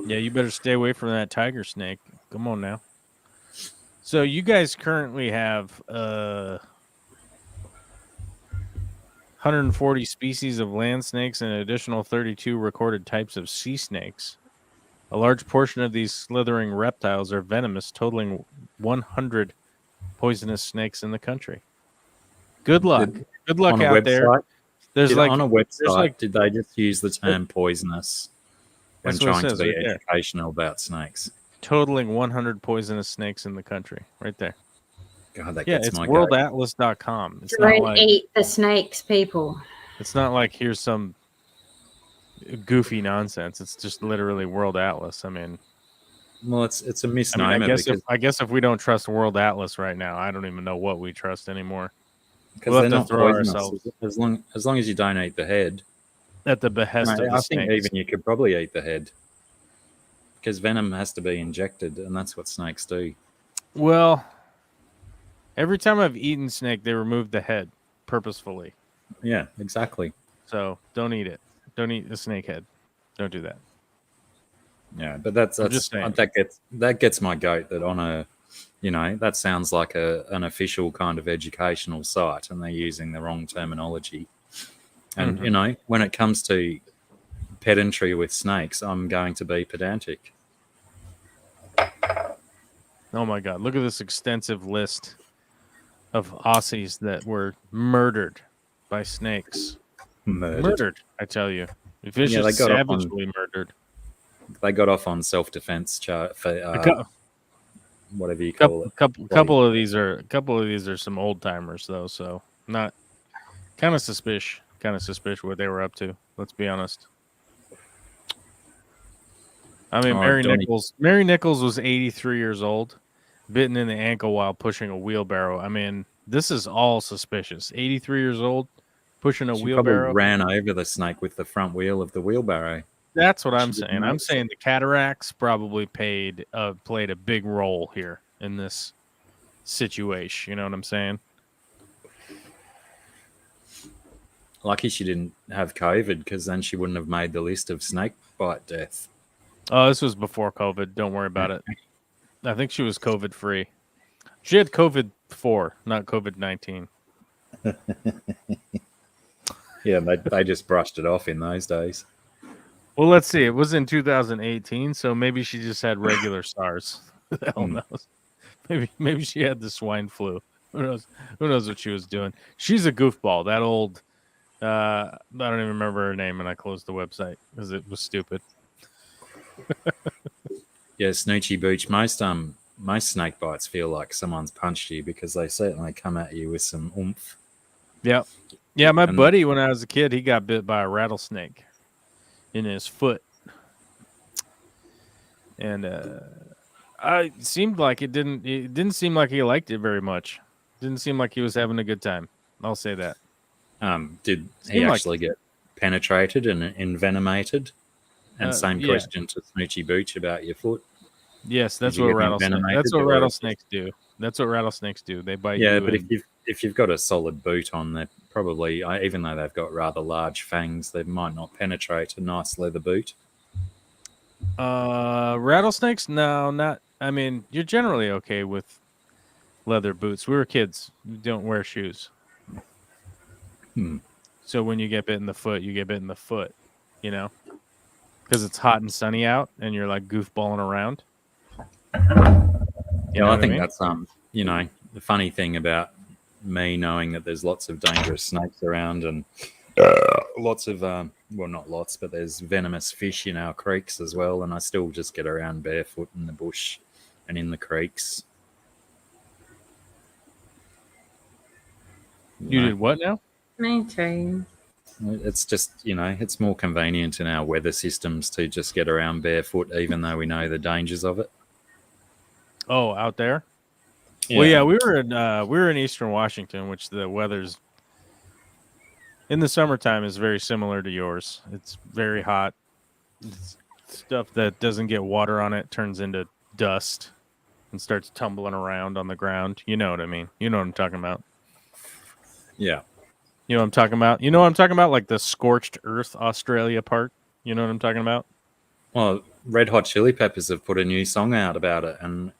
Yeah, you better stay away from that tiger snake. Come on now. So you guys currently have 140 species of land snakes and an additional 32 recorded types of sea snakes. A large portion of these slithering reptiles are venomous, totaling 100 poisonous snakes in the country. Good luck. Good luck On a out there. website, There's like on a website, like- did they just use the term poisonous when That's what it trying to says be right there. educational about snakes? totaling 100 poisonous snakes in the country, right there. God, that Yeah, gets it's my goat. worldatlas.com. It's not Don't like eat the snakes, people. it's not like here's some goofy nonsense. It's just literally World Atlas. I mean, Well, it's a I misnomer guess if we don't trust World Atlas right now, I don't even know what we trust anymore. because we'll they're have not to throw poisonous ourselves as long as you don't eat the head. at the behest No, of the I think snakes. even you could probably eat the head because venom has to be injected, and that's what snakes do. Well, every time I've eaten snake, they remove the head purposefully. Yeah, exactly. So don't eat it. Don't eat the snake head. Don't do that. Yeah, but that's just saying. that gets my goat that on a, that sounds like an official kind of educational site, and they're using the wrong terminology. And when it comes to pedantry with snakes, I'm going to be pedantic. Oh my God! Look at this extensive list of Aussies that were murdered by snakes. Murdered, I tell you. Vicious, they got off on- savagely murdered. They got off on self-defense chart for whatever you call it. Couple of these are some old timers though, so not kind of suspicious what they were up to. Let's be honest. I mean, Mary Nichols was 83 years old, bitten in the ankle while pushing a wheelbarrow. I mean, this is all suspicious. 83 years old, pushing a She wheelbarrow. probably ran over the snake with the front wheel of the wheelbarrow. That's what I'm She didn't saying. I'm notice saying the cataracts probably played a big role here in this situation. You know what I'm saying? Lucky she didn't have COVID, because then she wouldn't have made the list of snake bite death. Oh, this was before COVID. Don't worry about it. I think she was COVID free. She had COVID 4, not COVID 19. Yeah, they just brushed it off in those days. Well, let's see. It was in 2018, so maybe she just had regular SARS. Who the hell knows? Maybe she had the swine flu. Who knows? Who knows what she was doing? She's a goofball. That old. I don't even remember her name, and I closed the website because it was stupid. Yeah, Snoochie Booch. Most snake bites feel like someone's punched you, because they certainly come at you with some oomph. Yep. Yeah, my buddy, when I was a kid, he got bit by a rattlesnake in his foot. And it seemed like it didn't seem like he liked it very much. Didn't seem like he was having a good time. I'll say that. Did he actually get penetrated and envenomated? And same question to Snoochie Booch about your foot. Yes, that's what rattlesnakes do. That's what rattlesnakes do. They bite you. Yeah, but if you've got a solid boot on, they're probably, even though they've got rather large fangs, they might not penetrate a nice leather boot. Rattlesnakes? No, not. I mean, you're generally okay with leather boots. We were kids. We don't wear shoes. So when you get bit in the foot, you get bit in the foot, because it's hot and sunny out and you're like goofballing around. I think that's the funny thing about me knowing that there's lots of dangerous snakes around, and lots of not lots, but there's venomous fish in our creeks as well, and I still just get around barefoot in the bush and in the creeks. You did what now? Me too. It's just, it's more convenient in our weather systems to just get around barefoot, even though we know the dangers of it. Oh, out there? Yeah. Well, yeah, we were in Eastern Washington, which the weather's in the summertime is very similar to yours. It's very hot. It's stuff that doesn't get water on it turns into dust and starts tumbling around on the ground. You know what I mean? You know what I'm talking about. Yeah. You know what I'm talking about? You know what I'm talking about? Like the scorched earth Australia part. You know what I'm talking about? Well, Red Hot Chili Peppers have put a new song out about it, and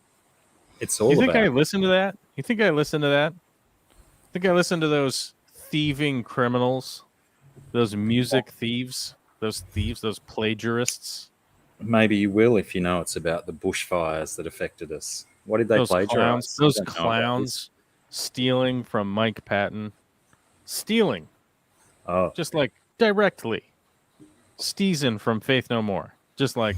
it's all You think about I listened to that? You think I listened to that? I think I listened to those thieving criminals, those music thieves, those plagiarists, Maybe you will if you know it's about the bushfires that affected us. What did they those plagiarize? clowns, I don't know about this. stealing from Mike Patton, stealing Oh, just like directly, steezing from Faith No More, just like,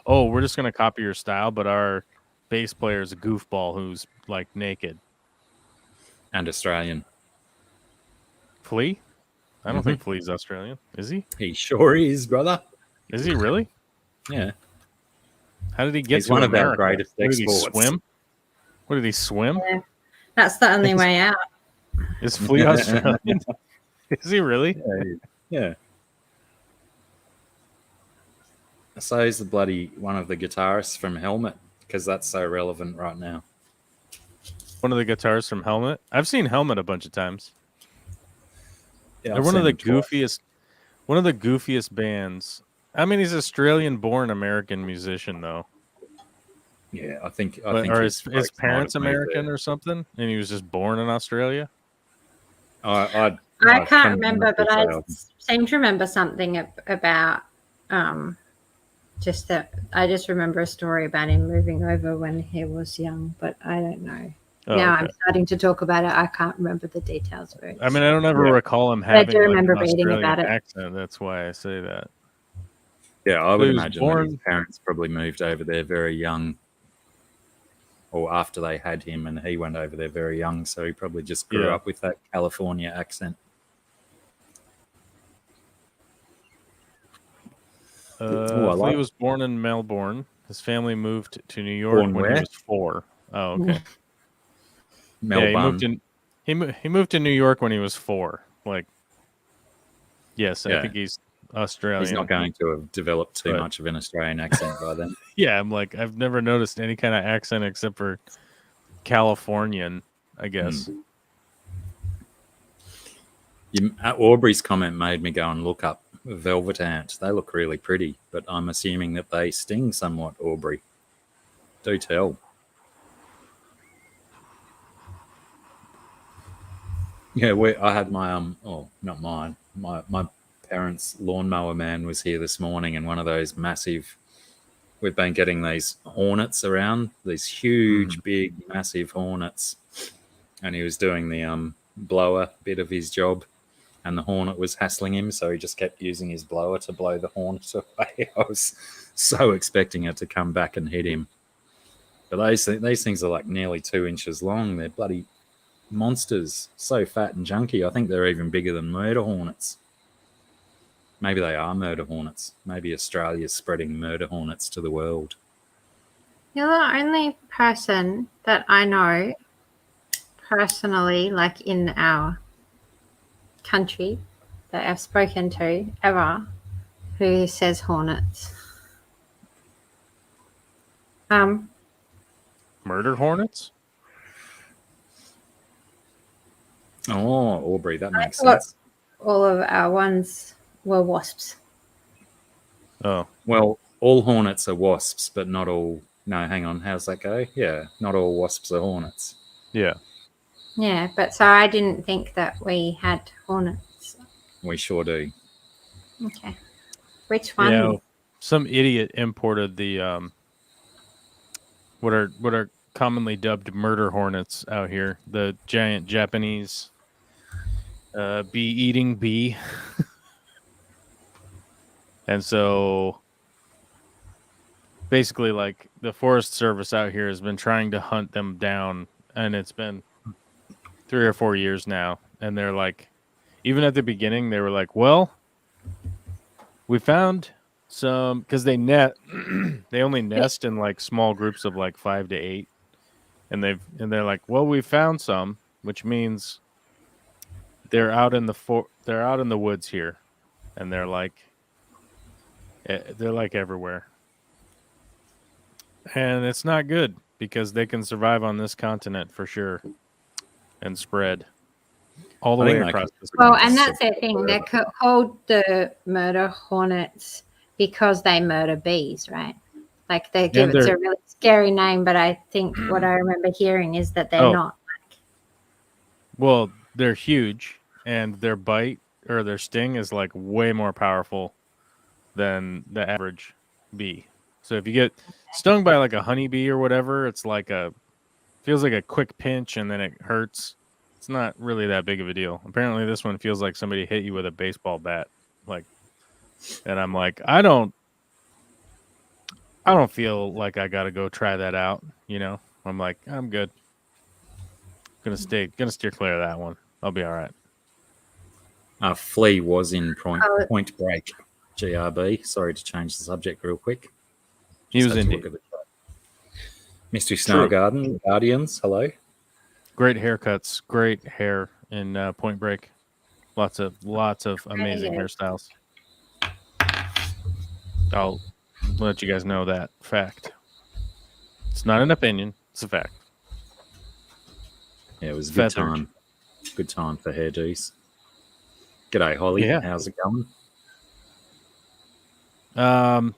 oh, we're just gonna copy your style, but our bass player is a goofball who's like naked. and Australian. Flea? I don't Mhm. think Flea's Australian. Is he? He sure is, brother. Is he really? Yeah. How did he get He's to one of our America? greatest What did he exports. swim? What did he swim? Yeah. That's the only way out. Is Flea Australian? Is he really? Yeah. So he's the bloody one of the guitarists from Helmet because that's so relevant right now. One of the guitarists from Helmet. I've seen Helmet a bunch of times. Yeah, They're I've one of seen the him twice. goofiest bands. I mean, he's Australian-born American musician, though. Yeah, I think Or his his folks might parents have moved American or something, and he was just born in Australia. there. I can't couldn't remember, but I say. seem to remember something about just that. I just remember a story about him moving over when he was young, but I don't know. Oh, Now okay. I'm starting to talk about it. I can't remember the details very. I mean, I don't ever Yeah. recall him I having do like, remember an reading Australian about it. accent. That's why I say that. Yeah, I So would he was imagine that his born- parents probably moved over there very young, or after they had him, and he went over there very young. So he probably just grew Yeah. up with that California accent. I Flea like was born in Melbourne. His family moved to New York Born when where? he was 4. Oh, okay. Melbourne. Yeah, he moved to New York when he was 4. Like, yes, I Yeah. think he's Australian. He's not going to have developed too But- much of an Australian accent by then. Yeah, I'm like, I've never noticed any kind of accent except for Californian, I guess. Aubrey's comment made me go and look up Velvet Ant. They look really pretty, but I'm assuming that they sting somewhat, Aubrey. Do tell. Yeah, I had my not mine. My parents' lawnmower man was here this morning, and one of those massive. We've been getting these hornets around, these huge, big, massive hornets, and he was doing the blower bit of his job, and the hornet was hassling him, so he just kept using his blower to blow the hornet away. I was so expecting it to come back and hit him, but these things are like nearly 2 inches long. They're bloody monsters, so fat and junky. I think they're even bigger than murder hornets. Maybe they are murder hornets. Maybe Australia's spreading murder hornets to the world. You're the only person that I know personally, like in our country, that I've spoken to ever, who says hornets. Murder hornets? Oh, Aubrey, that makes thought- sense. All of our ones were wasps. Oh, Well, all hornets are wasps, but not all. No, hang on. How's that go? Yeah, not all wasps are hornets. yeah. Yeah, but so I didn't think that we had hornets. We sure do. Okay. Which one? Yeah, some idiot imported the what are commonly dubbed murder hornets out here. The giant Japanese bee-eating bee. And so basically, like, the Forest Service out here has been trying to hunt them down, and it's been 3 or 4 years now. And they're like, even at the beginning, they were like, well, we found some, because they only nest in like small groups of like 5 to 8, and they're like, well, we found some, which means they're out in the woods here, and they're like everywhere, and it's not good because they can survive on this continent for sure and spread all the I way think they across can- the Well, continent. and that's the thing. They're called the murder hornets because they murder bees, right? Like they give And it they're- a really scary name, but I think what I remember hearing is that they're Oh. not. Well, they're huge, and their bite or their sting is like way more powerful than the average bee. So if you get stung by like a honeybee or whatever, it's like feels like a quick pinch and then it hurts. It's not really that big of a deal. Apparently this one feels like somebody hit you with a baseball bat. Like, and I'm like, I don't feel like I got to go try that out. You know, I'm like, I'm good. Gonna steer clear of that one. I'll be all right. Flea was in Point Break, GRB. Sorry to change the subject real quick. He was Had to in look at the chat. Mystery Snow Garden, Guardians, hello. Great haircuts, great hair in Point Break. Lots of amazing hairstyles. I'll let you guys know that fact. It's not an opinion; it's a fact. Yeah, it was a good time. Good time for hairdos. G'day, Holly. Yeah. How's it going? Have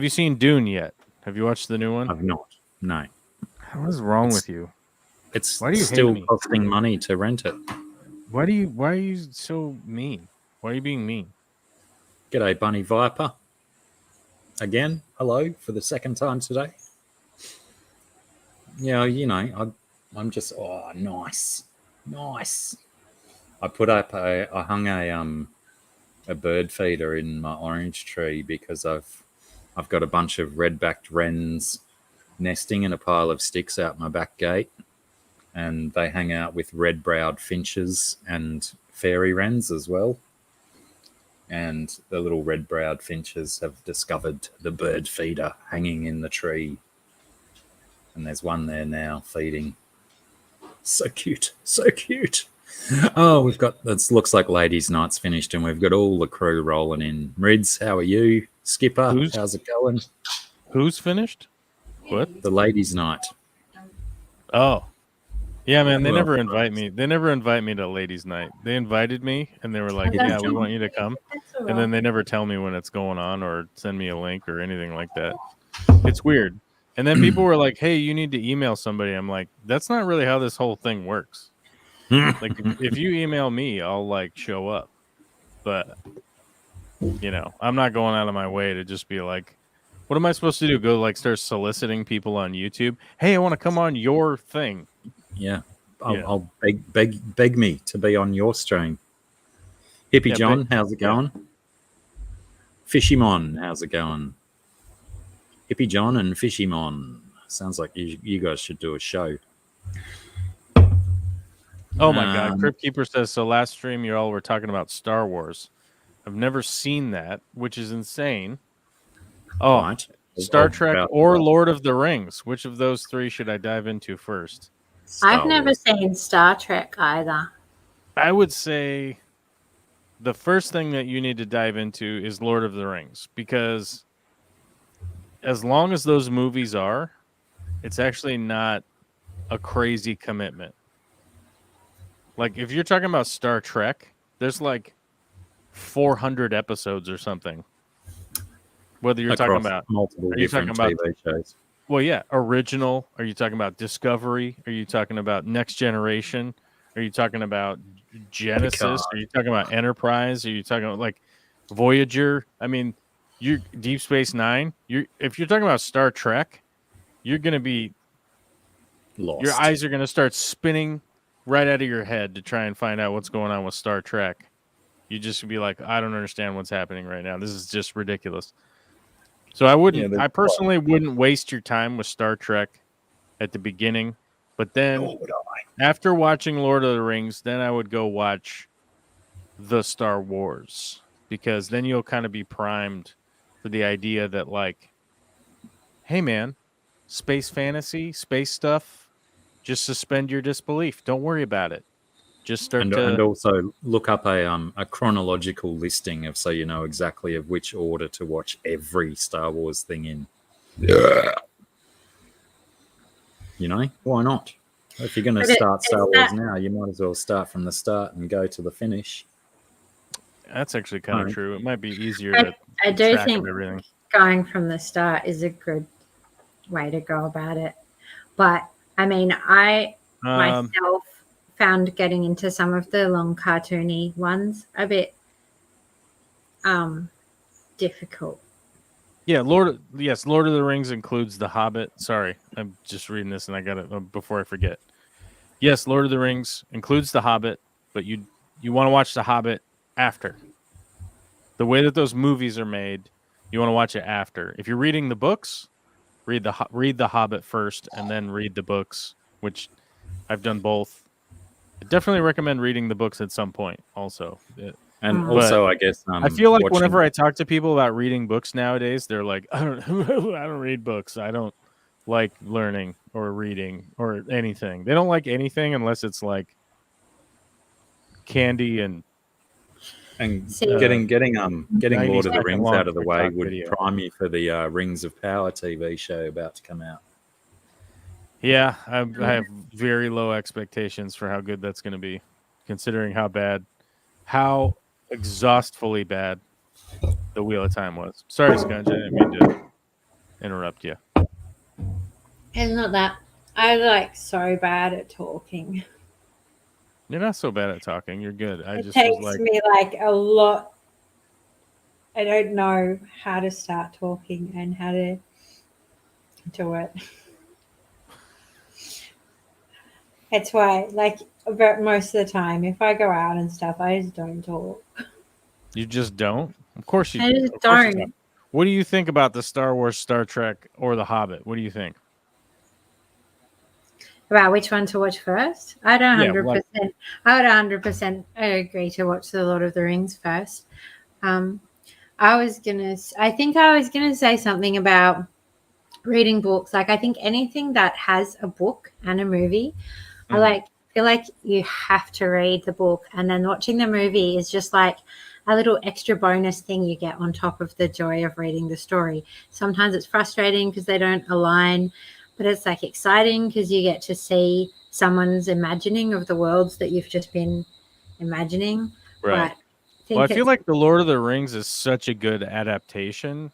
you seen Dune yet? Have you watched the new one? I've not. No. What is wrong with you? It's Why do you still hate me? costing money to rent it. Why are you so mean? Why are you being mean? G'day, Bunny Viper. Again, hello for the second time today. Yeah, you know, I'm just nice. I hung a bird feeder in my orange tree because I've got a bunch of red-backed wrens nesting in a pile of sticks out my back gate, and they hang out with red-browed finches and fairy wrens as well. And the little red-browed finches have discovered the bird feeder hanging in the tree, and there's one there now feeding. So cute. Oh, it looks like ladies' night's finished, and we've got all the crew rolling in. Rids, how are you? Skipper, how's it going? Who's finished? What? The ladies' night. Oh, yeah, man. They never invite me. They never invite me to ladies' night. They invited me, and they were like, "Yeah, we want you to come," and then they never tell me when it's going on or send me a link or anything like that. It's weird. And then people were like, "Hey, you need to email somebody." I'm like, "That's not really how this whole thing works." Like, if you email me, I'll like show up. But you know, I'm not going out of my way to just be like, what am I supposed to do? Go like start soliciting people on YouTube? Hey, I want to come on your thing. Yeah, I'll beg me to be on your stream. Hippie John, how's it going? Fishymon, how's it going? Hippie John and Fishymon. Sounds like you guys should do a show. Oh my God. Crypt Keeper says, so last stream you all were talking about Star Wars. I've never seen that, which is insane. Oh, right. Star Trek or Lord of the Rings. Which of those three should I dive into first? I've never seen Star Trek either. I would say the first thing that you need to dive into is Lord of the Rings, because as long as those movies are, it's actually not a crazy commitment. Like, if you're talking about Star Trek, there's like 400 episodes or something. Whether you're talking about multiple different TV shows. Well, yeah, original. Are you talking about Discovery? Are you talking about Next Generation? Are you talking about Genesis? Picard. Are you talking about Enterprise? Are you talking about like Voyager? I mean, you Deep Space Nine. If you're talking about Star Trek, you're going to be lost. Your eyes are going to start spinning right out of your head to try and find out what's going on with Star Trek. You just be like, I don't understand what's happening right now. This is just ridiculous. So I personally wouldn't waste your time with Star Trek at the beginning, but then after watching Lord of the Rings, then I would go watch the Star Wars, because then you'll kind of be primed for the idea that, like, hey man, space fantasy, space stuff, just suspend your disbelief. Don't worry about it. Just start and also look up a chronological listing of, so you know exactly of which order to watch every Star Wars thing in. Yeah. You know, why not? If you're going to start Star Wars now, you might as well start from the start and go to the finish. That's actually kind of true. It might be easier to I do think going from the start is a good way to go about it. But I mean, I myself found getting into some of the long cartoony ones a bit difficult. Yeah, Lord of the Rings includes The Hobbit. Sorry, I'm just reading this and I got it before I forget. Yes, Lord of the Rings includes The Hobbit, but you want to watch The Hobbit after. The way that those movies are made, you want to watch it after. If you're reading the books, read the Hobbit first and then read the books, which I've done both. I definitely recommend reading the books at some point also. And also, I guess I feel like watching- whenever I talk to people about reading books nowadays, they're like, I don't read books. I don't like learning or reading or anything. They don't like anything unless it's like candy and getting Lord of the 90-second Rings long out of the way TikTok would video. prime you for the Rings of Power TV show about to come out. Yeah, I have very low expectations for how good that's going to be, considering how exhaustively bad the Wheel of Time was. Sorry, Scunge, I didn't mean to interrupt you. It's not that. I like so bad at talking. You're not so bad at talking. You're good. I It just takes was like, me like a lot. I don't know how to start talking and how to do it. That's why, like, about most of the time, if I go out and stuff, I just don't talk. you just don't. Of course you. I do. just Of course you don't. What do you think about the Star Wars, Star Trek, or The Hobbit? What do you think? About which one to watch first? I'd 100%. like- I would 100% agree to watch the Lord of the Rings first. I think I was gonna say something about reading books. Like, I think anything that has a book and a movie, I feel like you have to read the book, and then watching the movie is just like a little extra bonus thing you get on top of the joy of reading the story. Sometimes it's frustrating because they don't align, but it's like exciting because you get to see someone's imagining of the worlds that you've just been imagining. Right. But I feel like The Lord of the Rings is such a good adaptation.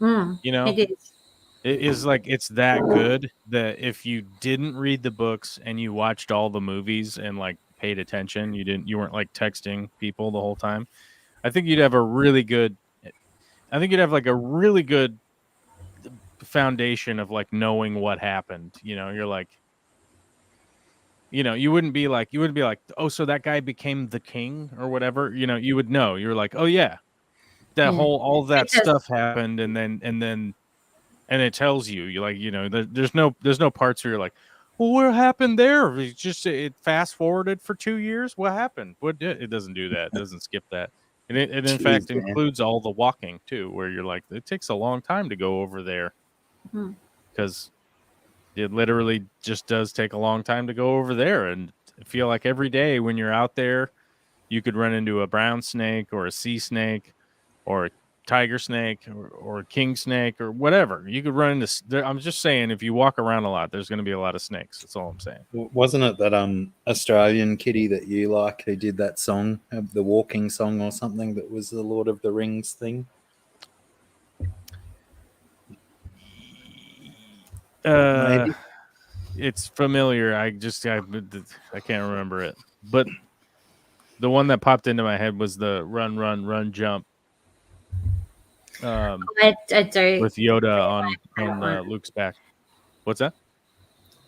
You know, it is. it is like it's that good that if you didn't read the books and you watched all the movies and like paid attention, you weren't like texting people the whole time. I think you'd have a really good foundation of like knowing what happened. You know, you're like, you wouldn't be like, oh, so that guy became the king or whatever. You know, you would know. You're like, oh yeah, all that stuff happened, and it tells you, you like, there's no parts where you're like, well, what happened there? It fast forwarded for 2 years. What happened? It doesn't do that. It doesn't skip that. And it in Jeez, fact man. includes all the walking too, where you're like, it takes a long time to go over there because it literally just does take a long time to go over there. And I feel like every day when you're out there, you could run into a brown snake or a sea snake or a tiger snake or a king snake or whatever. You could run into. I'm just saying, if you walk around a lot, there's going to be a lot of snakes. That's all I'm saying. Wasn't it that Australian kitty that you like who did that song, the walking song or something, that was the Lord of the Rings thing? Maybe. It's familiar. I can't remember it, but the one that popped into my head was the run, run, run, jump. I do. With Yoda on Luke's back. What's that?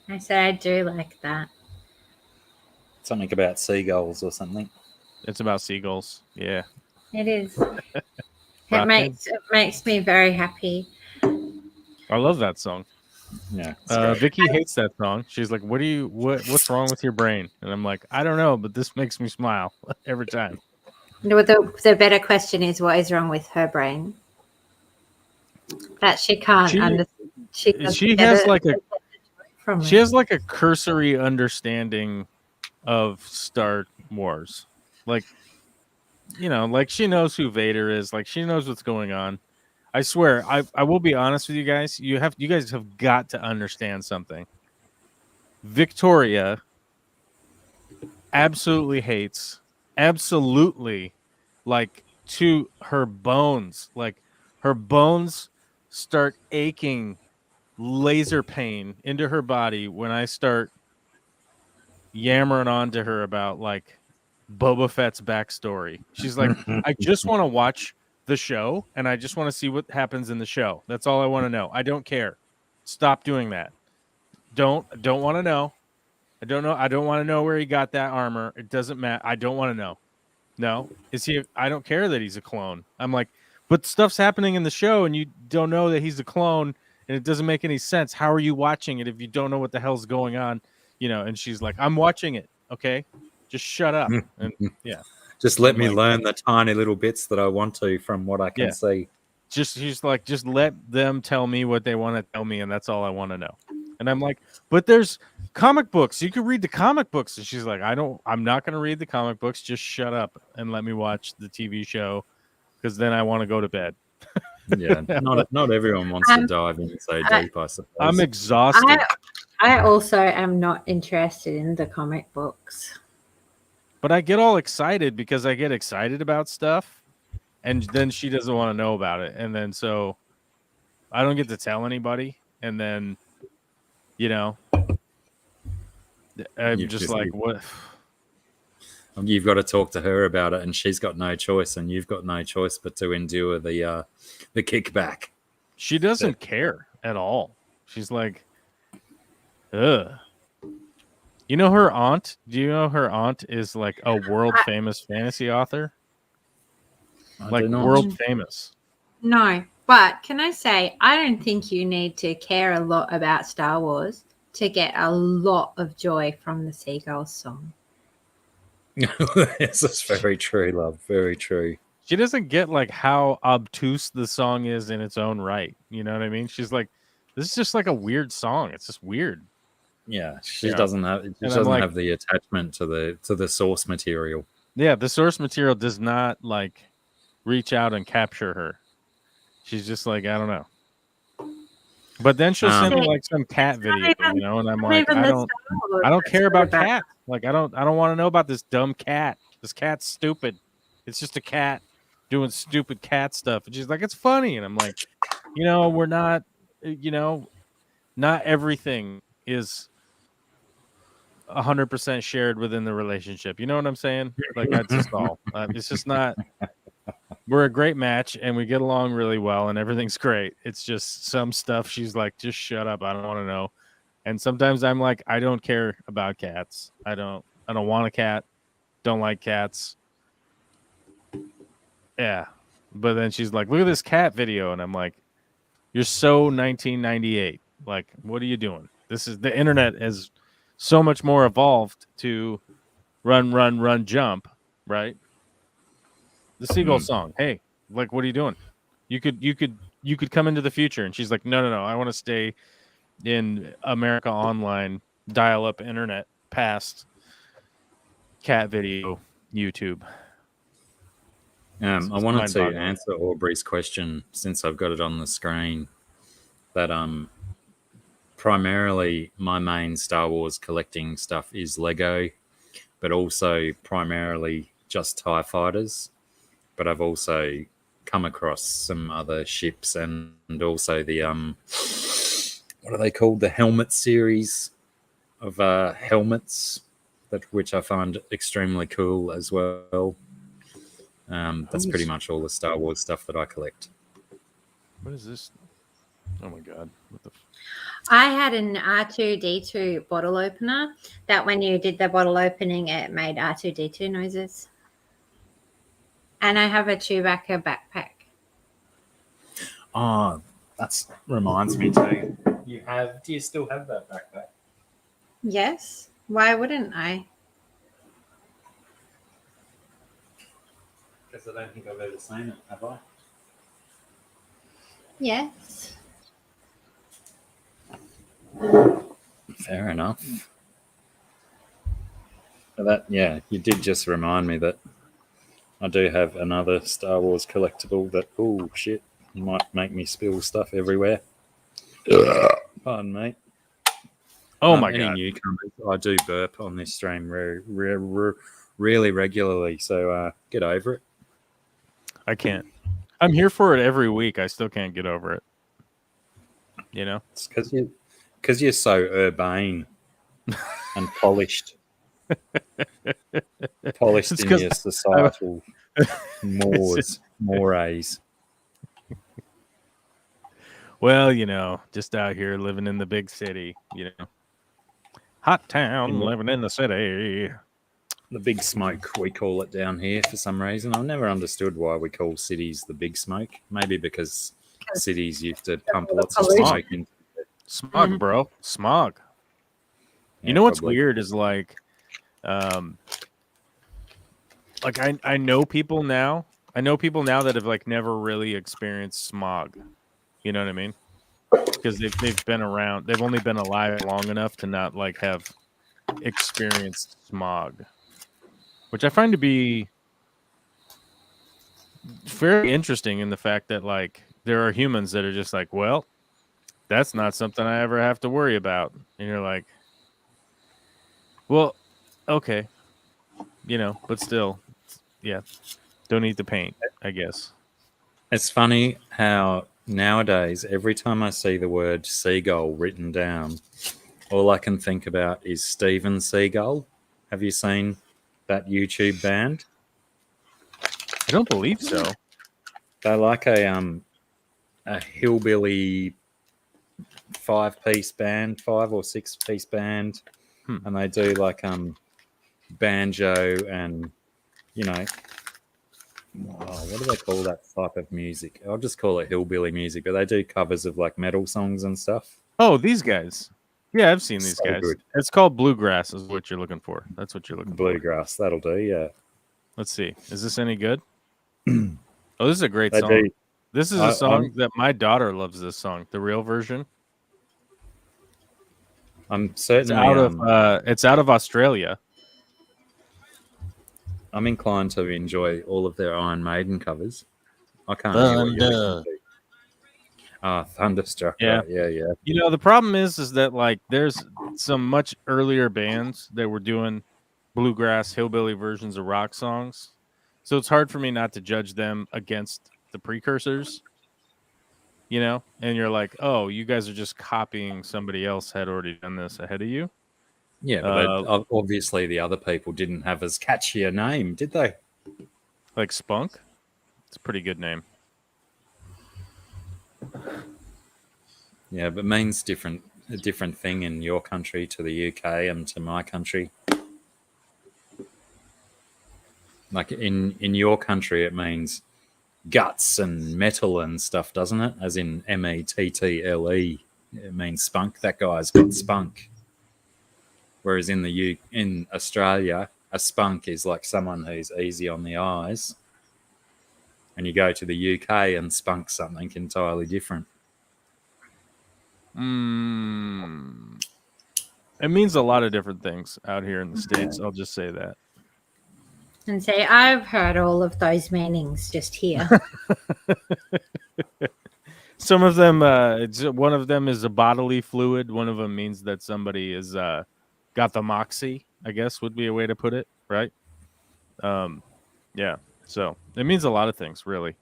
I said I do like that. Something about seagulls or something. It's about seagulls. Yeah. It is. It makes me very happy. I love that song. Yeah. Vicky hates that song. She's like, what's wrong with your brain? And I'm like, I don't know, but this makes me smile every time. The better question is, what is wrong with her brain? That she can't understand. She has like a cursory understanding of Star Wars. Like, like she knows who Vader is. Like she knows what's going on. I swear, I will be honest with you guys. You guys have got to understand something. Victoria absolutely hates, like to her bones. Like her bones start aching, laser pain into her body when I start yammering on to her about like Boba Fett's backstory. She's like, I just want to watch the show and I just want to see what happens in the show. That's all I want to know. I don't care. Stop doing that. Don't want to know. I don't know. I don't want to know where he got that armor. It doesn't matter. I don't want to know. No. Is he? I don't care that he's a clone. I'm like, but stuff's happening in the show and you don't know that he's a clone and it doesn't make any sense. How are you watching it if you don't know what the hell's going on? You know, and she's like, I'm watching it. Okay. Just shut up. And yeah. Just let me like- learn the tiny little bits that I want to from what I can Yeah. see. She's like, just let them tell me what they want to tell me, and that's all I want to know. And I'm like, but there's comic books. You can read the comic books. And she's like, I'm not going to read the comic books. Just shut up and let me watch the TV show because then I want to go to bed. Yeah, not everyone wants to dive in so deep, I suppose. I'm exhausted. I also am not interested in the comic books. But I get all excited because I get excited about stuff. And then she doesn't want to know about it. And then so I don't get to tell anybody. And then, you know, I'm just like, what? You've got to talk to her about it, and she's got no choice, and you've got no choice but to endure the kickback. She doesn't care at all. She's like, ugh. You know her aunt? Do you know her aunt is like a world famous fantasy author? Like world famous. No, but can I say, I don't think you need to care a lot about Star Wars to get a lot of joy from the Seagulls song. This is very true, love. Very true. She doesn't get like how obtuse the song is in its own right. You know what I mean? She's like, this is just like a weird song. It's just weird. Yeah, she Yeah. doesn't have. She I'm doesn't like- have the attachment to the source material. Yeah, the source material does not like reach out and capture her. She's just like, I don't know. But then she'll send me like some cat video, you know, and I'm like, I don't care about cats. Like, I don't want to know about this dumb cat. This cat's stupid. It's just a cat doing stupid cat stuff. And she's like, it's funny. And I'm like, you know, we're not, you know, not everything is 100% shared within the relationship. You know what I'm saying? Like, that's just all. It's just not. We're a great match and we get along really well and everything's great. It's just some stuff she's like, just shut up. I don't want to know. And sometimes I'm like, I don't care about cats. I don't want a cat. Don't like cats. Yeah. But then she's like, look at this cat video. And I'm like, you're so 1998. Like, what are you doing? This is the internet is so much more evolved to run, jump, right? The Seagull song. Hey, like, what are you doing? You could come into the future. And she's like, no. I want to stay in America Online, dial up internet past cat video, YouTube. I It's wanted to mind-boggling. answer Aubrey's question since I've got it on the screen. That primarily my main Star Wars collecting stuff is Lego, but also primarily just TIE fighters. But I've also come across some other ships and also the what are they called? The helmet series of helmets which I find extremely cool as well. That's pretty much all the Star Wars stuff that I collect. What is this? Oh my god! What the? I had an R2D2 bottle opener that when you did the bottle opening, it made R2D2 noises. And I have a Chewbacca backpack. Oh, that reminds me too. Do you still have that backpack? Yes. Why wouldn't I? Because I don't think I've ever seen it, have I? Yes. Fair enough. But you did just remind me that I do have another Star Wars collectible that, oh shit, might make me spill stuff everywhere. Pardon me. Oh my Any god! newcomers, I do burp on this stream really regularly, so get over it. I can't. I'm here for it every week. I still can't get over it. You know? It's because you're so urbane and polished. Polished It's in 'cause your societal mores. Well, you know, just out here living in the big city, you know. Hot town, In the- living in the city. The big smoke, we call it down here for some reason. I've never understood why we call cities the big smoke. Maybe because cities used to pump lots of pollution. smoke into Smog, bro. Smog. Yeah, You know what's probably. weird is like I know people now. I know people now that have like never really experienced smog. You know what I mean? Because they've been around. They've only been alive long enough to not like have experienced smog, which I find to be very interesting in the fact that like there are humans that are just like, well, that's not something I ever have to worry about. And you're like, well, okay, you know, but still, yeah, don't eat the paint, I guess. It's funny how nowadays, every time I see the word seagull written down, all I can think about is Steven Seagull. Have you seen that YouTube band? I don't believe so. They're like a hillbilly 5-piece band, 5 or 6 piece band, and they do like banjo and you know, what do they call that type of music? I'll just call it hillbilly music, but they do covers of like metal songs and stuff. Oh, these guys. Yeah, I've seen these So guys. good. It's called bluegrass, is what you're looking for. That's what you're looking for. Bluegrass, that'll do. Yeah, Let's see. Is this any good? Oh, this is a great they song. do. This is a song that my daughter loves. This song, the real version. I'm It's certainly out of Australia. I'm inclined to enjoy all of their Iron Maiden covers. I can't hear what you're listening to. Ah, Thunderstruck. Yeah. Right. Yeah, yeah. You know, the problem is that like there's some much earlier bands that were doing bluegrass hillbilly versions of rock songs. So it's hard for me not to judge them against the precursors. You know, and you're like, "Oh, you guys are just copying somebody else had already done this ahead of you." Yeah, but obviously the other people didn't have as catchy a name, did they? Like Spunk. It's a pretty good name. Yeah, but means a different thing in your country to the UK and to my country. Like in your country, it means guts and metal and stuff, doesn't it? As in mettle. It means spunk. That guy's got spunk. Whereas in Australia, a spunk is like someone who's easy on the eyes. And you go to the UK and spunk's something entirely different. It means a lot of different things out here in the States. I'll just say that. And say, I've heard all of those meanings just here. Some of them, one of them is a bodily fluid. One of them means that somebody is got the moxie, I guess would be a way to put it, right? Yeah. So it means a lot of things, really.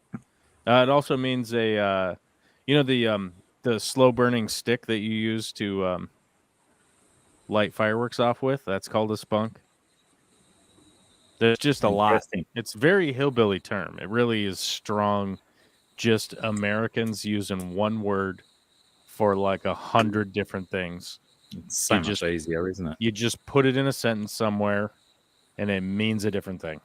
It also means the slow burning stick that you use to light fireworks off with. That's called a spunk. There's just a lot. It's very hillbilly term. It really is strong. Just Americans using one word for like 100 different things. It's so much easier, isn't it? You just put it in a sentence somewhere, and it means a different thing.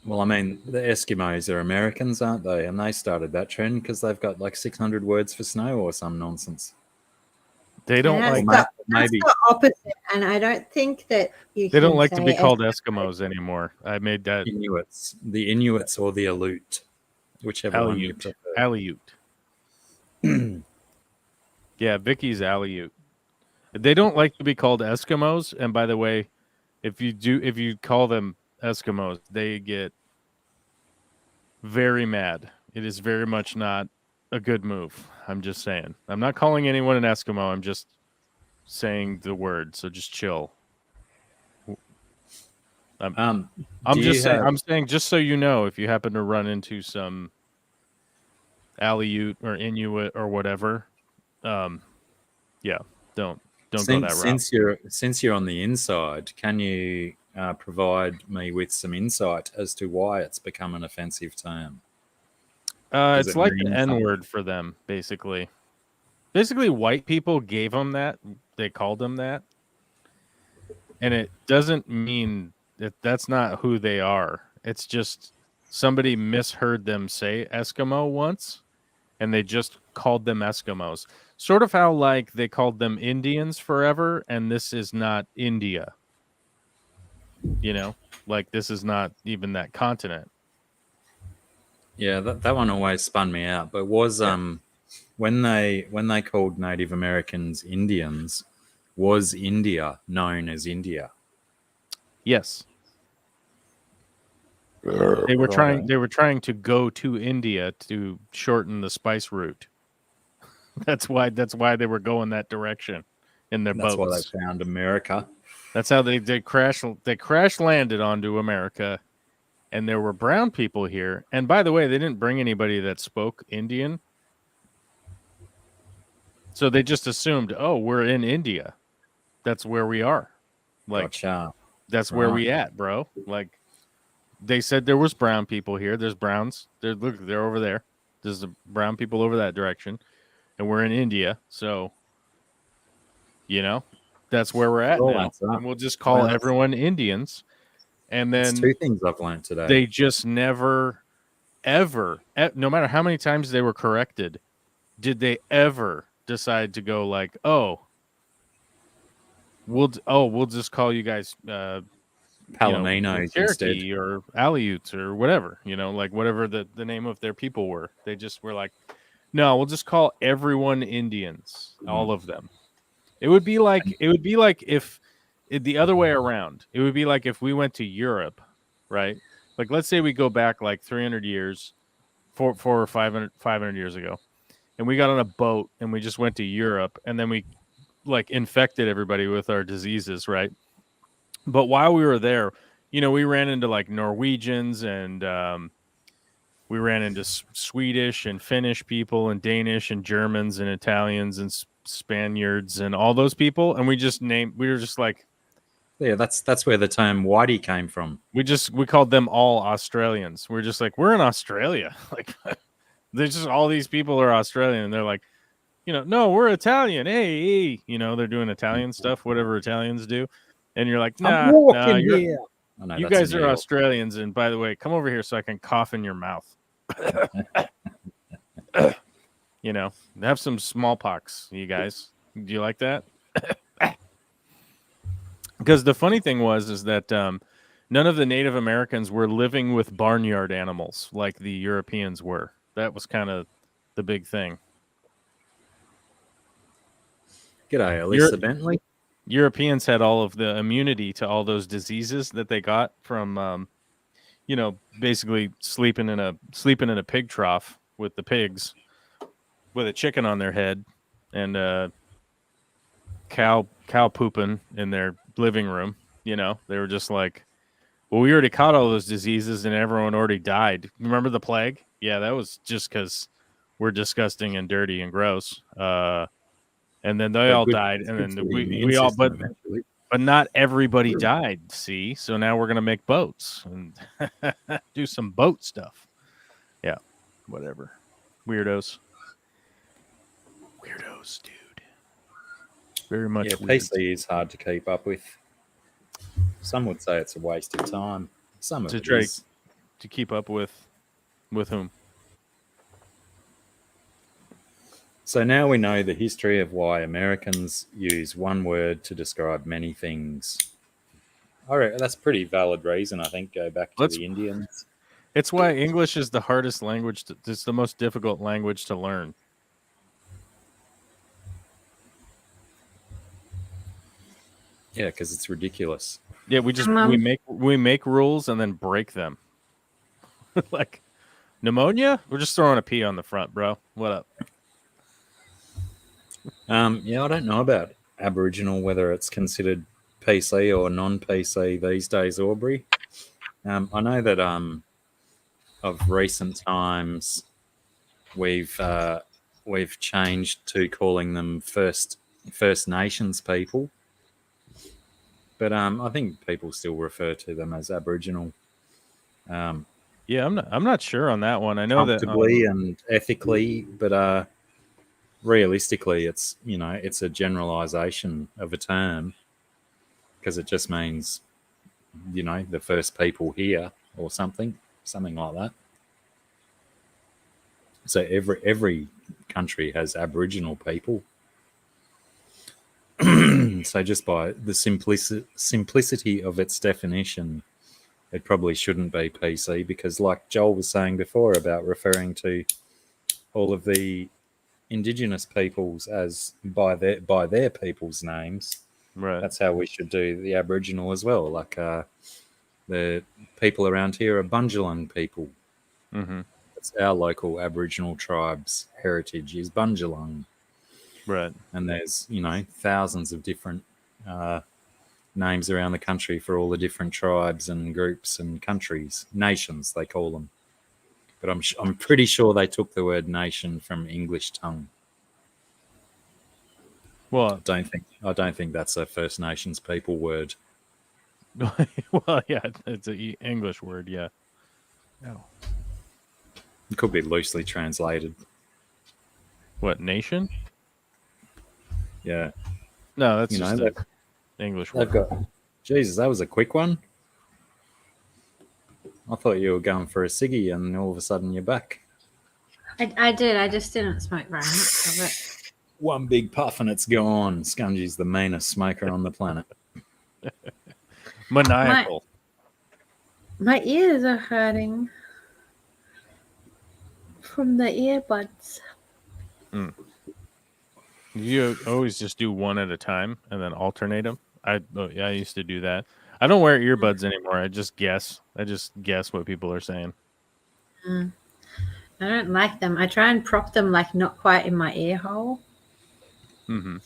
Well, I mean, the Eskimos are Americans, aren't they? And they started that trend because they've got like 600 words for snow or some nonsense. They don't like maybe the opposite, and I don't think that they don't like to be called Eskimos anymore. I made that the Inuits or the Aleut, whichever one you prefer. Aleut. Yeah, Vicky's Aleut. They don't like to be called Eskimos, and by the way, if you call them Eskimos, they get very mad. It is very much not a good move. I'm just saying. I'm not calling anyone an Eskimo. I'm just saying the word. So just chill. I'm saying just so you know, if you happen to run into some Aleut or Inuit or whatever, yeah, don't Don't go that route. Since you're on the inside, can you provide me with some insight as to why it's become an offensive term? Does It's it like an mean N something? word for them, basically. Basically, white people gave them that. They called them that. And it doesn't mean that that's not who they are. It's just somebody misheard them say Eskimo once, and they just called them Eskimos. Sort of how, like, they called them Indians forever, and this is not India. You know? Like, this is not even that continent. Yeah, that one always spun me out. But was when they called Native Americans Indians, was India known as India? Yes. They were Righto. trying to go to India to shorten the spice route. That's why they were going that direction in their That's why boats. they found America. That's how they crash landed onto America, and there were brown people here. And by the way, they didn't bring anybody that spoke Indian. So they just assumed, "Oh, we're in India. That's where we are." Like Gotcha. that's where Right. we at, bro. Like they said there was brown people here. There's browns. Look, they're over there. There's the brown people over that direction. And we're in India, so that's where we're at All now. adds up. And we'll just call Well, that's- everyone Indians. And That's then two things I've learned today. they just never, ever, no matter how many times they were corrected, did they ever decide to go like, we'll just call you guys Palominos instead. Cherokee or Aleuts or whatever, like whatever the name of their people were. They just were like, no, we'll just call everyone Indians, all of them. It would be like if the other way around. It would be like if we went to Europe, right? Like let's say we go back like 300 years, 400 or 500 years ago, and we got on a boat and we just went to Europe, and then we like infected everybody with our diseases, right? But while we were there, we ran into like Norwegians and we ran into Swedish and Finnish people and Danish and Germans and Italians and Spaniards and all those people. And we were just like, Yeah, that's where the term whitey came from. we called them all Australians. We're just like, we're in Australia. Like there's just all these people are Australian. And they're like, no, we're Italian. Hey, they're doing Italian stuff, whatever Italians do. And you're like, nah, Here. Oh, no, you that's guys in are New York. Australians. And by the way, come over here so I can cough in your mouth. Have some smallpox, you guys. Do you like that? Because the funny thing is that none of the Native Americans were living with barnyard animals like the Europeans were. That was kind of the big thing. G'day, Alyssa Bentley. Europeans had all of the immunity to all those diseases that they got from, basically sleeping in a pig trough with the pigs, with a chicken on their head, and cow pooping in their living room. They were just like, well, we already caught all those diseases and everyone already died. Remember the plague? Yeah, that was just because we're disgusting and dirty and gross. And then they all died, and then we all, but not everybody died. See, so now we're gonna make boats and do some boat stuff. Yeah, whatever. Weirdos, dude. Very much. Yeah, weird. PC is hard to keep up with. Some would say it's a waste of time. Some of it is. To keep up with whom? So now we know the history of why Americans use one word to describe many things. All right, that's a pretty valid reason, I think. Go back to the Indians. It's why English is the hardest language. It's the most difficult language to learn. Yeah, because it's ridiculous. Yeah, we make rules and then break them. Like pneumonia, we're just throwing a P on the front, bro. What up? Yeah, I don't know about Aboriginal, whether it's considered PC or non-PC these days, Aubrey. I know that of recent times we've changed to calling them First First Nations people, but I think people still refer to them as Aboriginal. Yeah, I'm not sure on that one. I know that Comfortably and ethically, but realistically, it's it's a generalization of a term because it just means the first people here or something like that. So every country has Aboriginal people. So just by the simplicity of its definition, it probably shouldn't be PC because, like Joel was saying before about referring to all of the Indigenous peoples as by their people's names, right. that's how we should do the Aboriginal as well. Like the people around here are Bunjalung people. Mm-hmm. It's our local Aboriginal tribe's heritage is Bunjalung. Right. And there's thousands of different names around the country for all the different tribes and groups and countries, nations they call them. But I'm pretty sure they took the word nation from English tongue. Well, I don't think that's a First Nations people word. well, yeah, it's an English word. Yeah. Oh. It could be loosely translated. What, nation? Yeah. No, that's just an English word. They've got. Jesus, that was a quick one. I thought you were going for a ciggy, and all of a sudden you're back. I did. I just didn't smoke very much of it. One big puff and it's gone. Scungy's the meanest smoker on the planet. Maniacal. My ears are hurting from the earbuds. You always just do one at a time and then alternate them. I used to do that. I don't wear earbuds anymore. I just guess what people are saying. I don't like them. I try and prop them like not quite in my ear hole. Mm-hmm.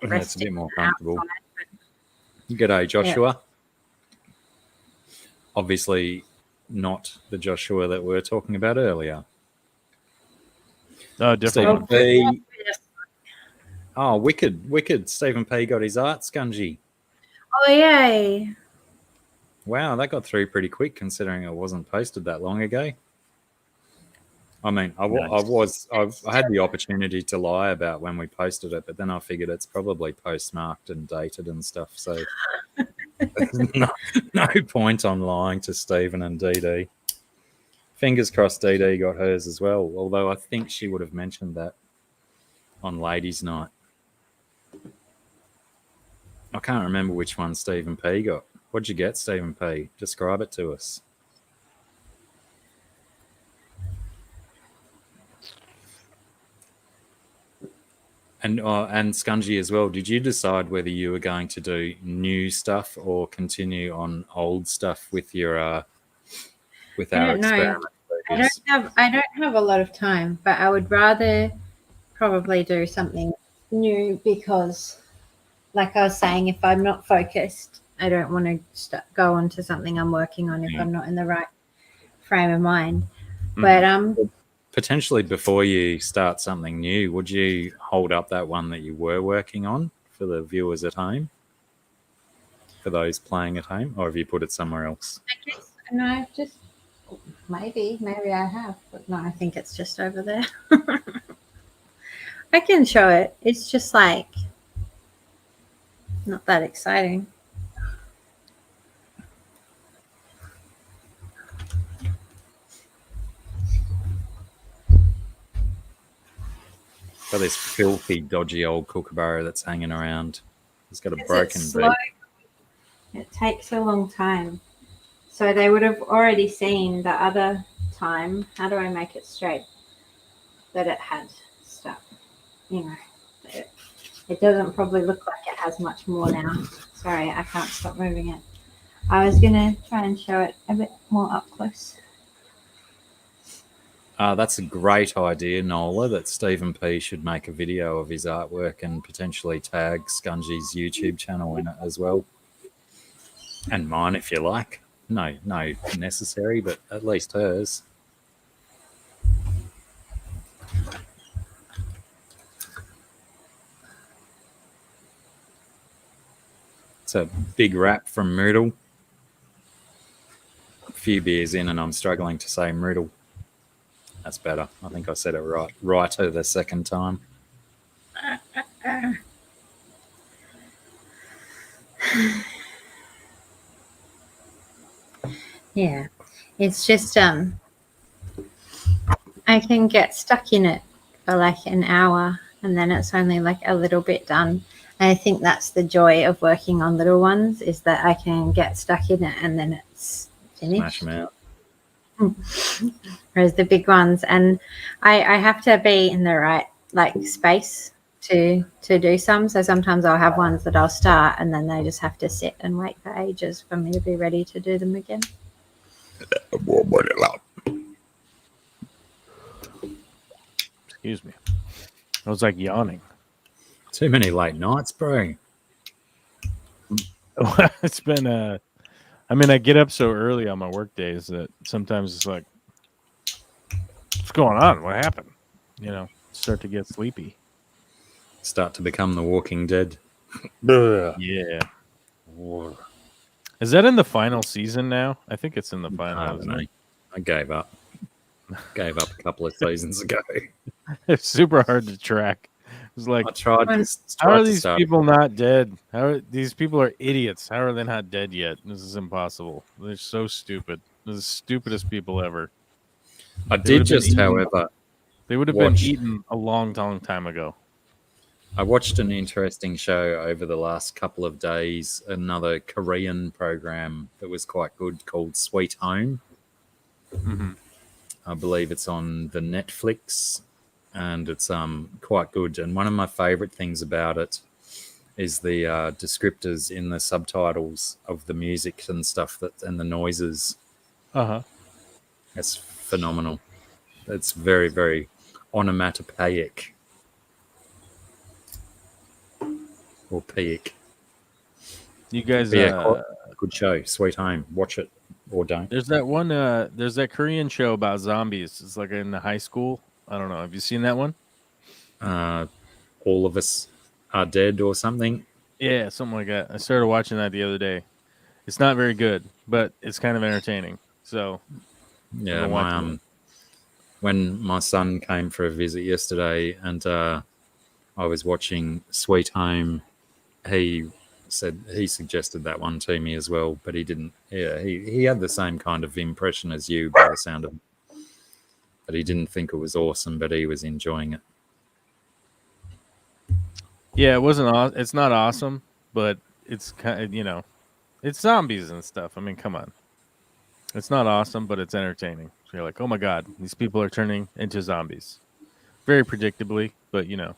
That's a bit more comfortable. G'day, Joshua. Yeah. Obviously, not the Joshua that we were talking about earlier. Oh, different. Stephen P. Oh, wicked. Stephen P. got his art, Scungy. Oh, yay. Wow, that got through pretty quick considering it wasn't posted that long ago. I mean, I had the opportunity to lie about when we posted it, but then I figured it's probably postmarked and dated and stuff. So there's no point on lying to Stephen and DD. Fingers crossed DD got hers as well, although I think she would have mentioned that on Ladies' Night. I can't remember which one Stephen P got. What'd you get, Stephen P? Describe it to us. And Scungy as well. Did you decide whether you were going to do new stuff or continue on old stuff with your with our experiment? I don't have a lot of time, but I would rather probably do something new because, like I was saying, if I'm not focused, I don't want to go on to something I'm working on if I'm not in the right frame of mind. But potentially before you start something new, would you hold up that one that you were working on for the viewers at home? For those playing at home? Or have you put it somewhere else? I guess, no, just maybe I have. But no, I think it's just over there. I can show it. It's just like not that exciting. Got this filthy, dodgy old kookaburra that's hanging around. He's got a broken beak. It takes a long time. So they would have already seen the other time. How do I make it straight? That it had stuff. It doesn't probably look like it has much more now. Sorry, I can't stop moving it. I was going to try and show it a bit more up close. That's a great idea, Nola, that Stephen P should make a video of his artwork and potentially tag Scungy's YouTube channel in it as well. And mine, if you like. No necessary, but at least hers. It's a big rap from Moodle. A few beers in, and I'm struggling to say Moodle. That's better. I think I said it right. Righter the second time. Yeah, it's just I can get stuck in it for like an hour, and then it's only like a little bit done. And I think that's the joy of working on little ones, is that I can get stuck in it and then it's Smash finished. them out. Whereas the big ones, and I have to be in the right like space to do some. So sometimes I'll have ones that I'll start and then they just have to sit and wait for ages for me to be ready to do them again. Excuse me. I was like yawning. Too many late nights, bro. It's been I mean, I get up so early on my work days that sometimes it's like, what's going on? What happened? You know, start to get sleepy. Start to become the Walking Dead. Yeah. Is that in the final season now? I think it's in the I final. don't Isn't know. it? I gave up. Gave up a couple of seasons ago. It's super hard to track. It's like, I tried How how are to these start. people not dead? These people are idiots? How are they not dead yet? This is impossible. They're so stupid. They're the stupidest people ever. I They did would've been just, eaten. however, They would have been watch- eaten a long time ago. I watched an interesting show over the last couple of days, another Korean program that was quite good called Sweet Home. Mm-hmm. I believe it's on the Netflix, and it's quite good. And one of my favorite things about it is the descriptors in the subtitles of the music and stuff and the noises. Uh-huh. It's phenomenal. It's very, very onomatopoeic. Or peic. You guys, But yeah, good show. Sweet Home. Watch it or don't. there's that one, there's that Korean show about zombies. It's like in the high school. I don't know. Have you seen that one? All of Us Are Dead or something. Yeah, something like that. I started watching that the other day. It's not very good, but it's kind of entertaining. So Yeah, been watching it. When my son came for a visit yesterday and I was watching Sweet Home, he suggested that one to me as well, but he didn't. Yeah, he had the same kind of impression as you by the sound of it. But he didn't think it was awesome, but he was enjoying it. Yeah, it wasn't. It's not awesome, but it's kind of, it's zombies and stuff. I mean, come on. It's not awesome, but it's entertaining. So you're like, oh my god, these people are turning into zombies, very predictably. But you're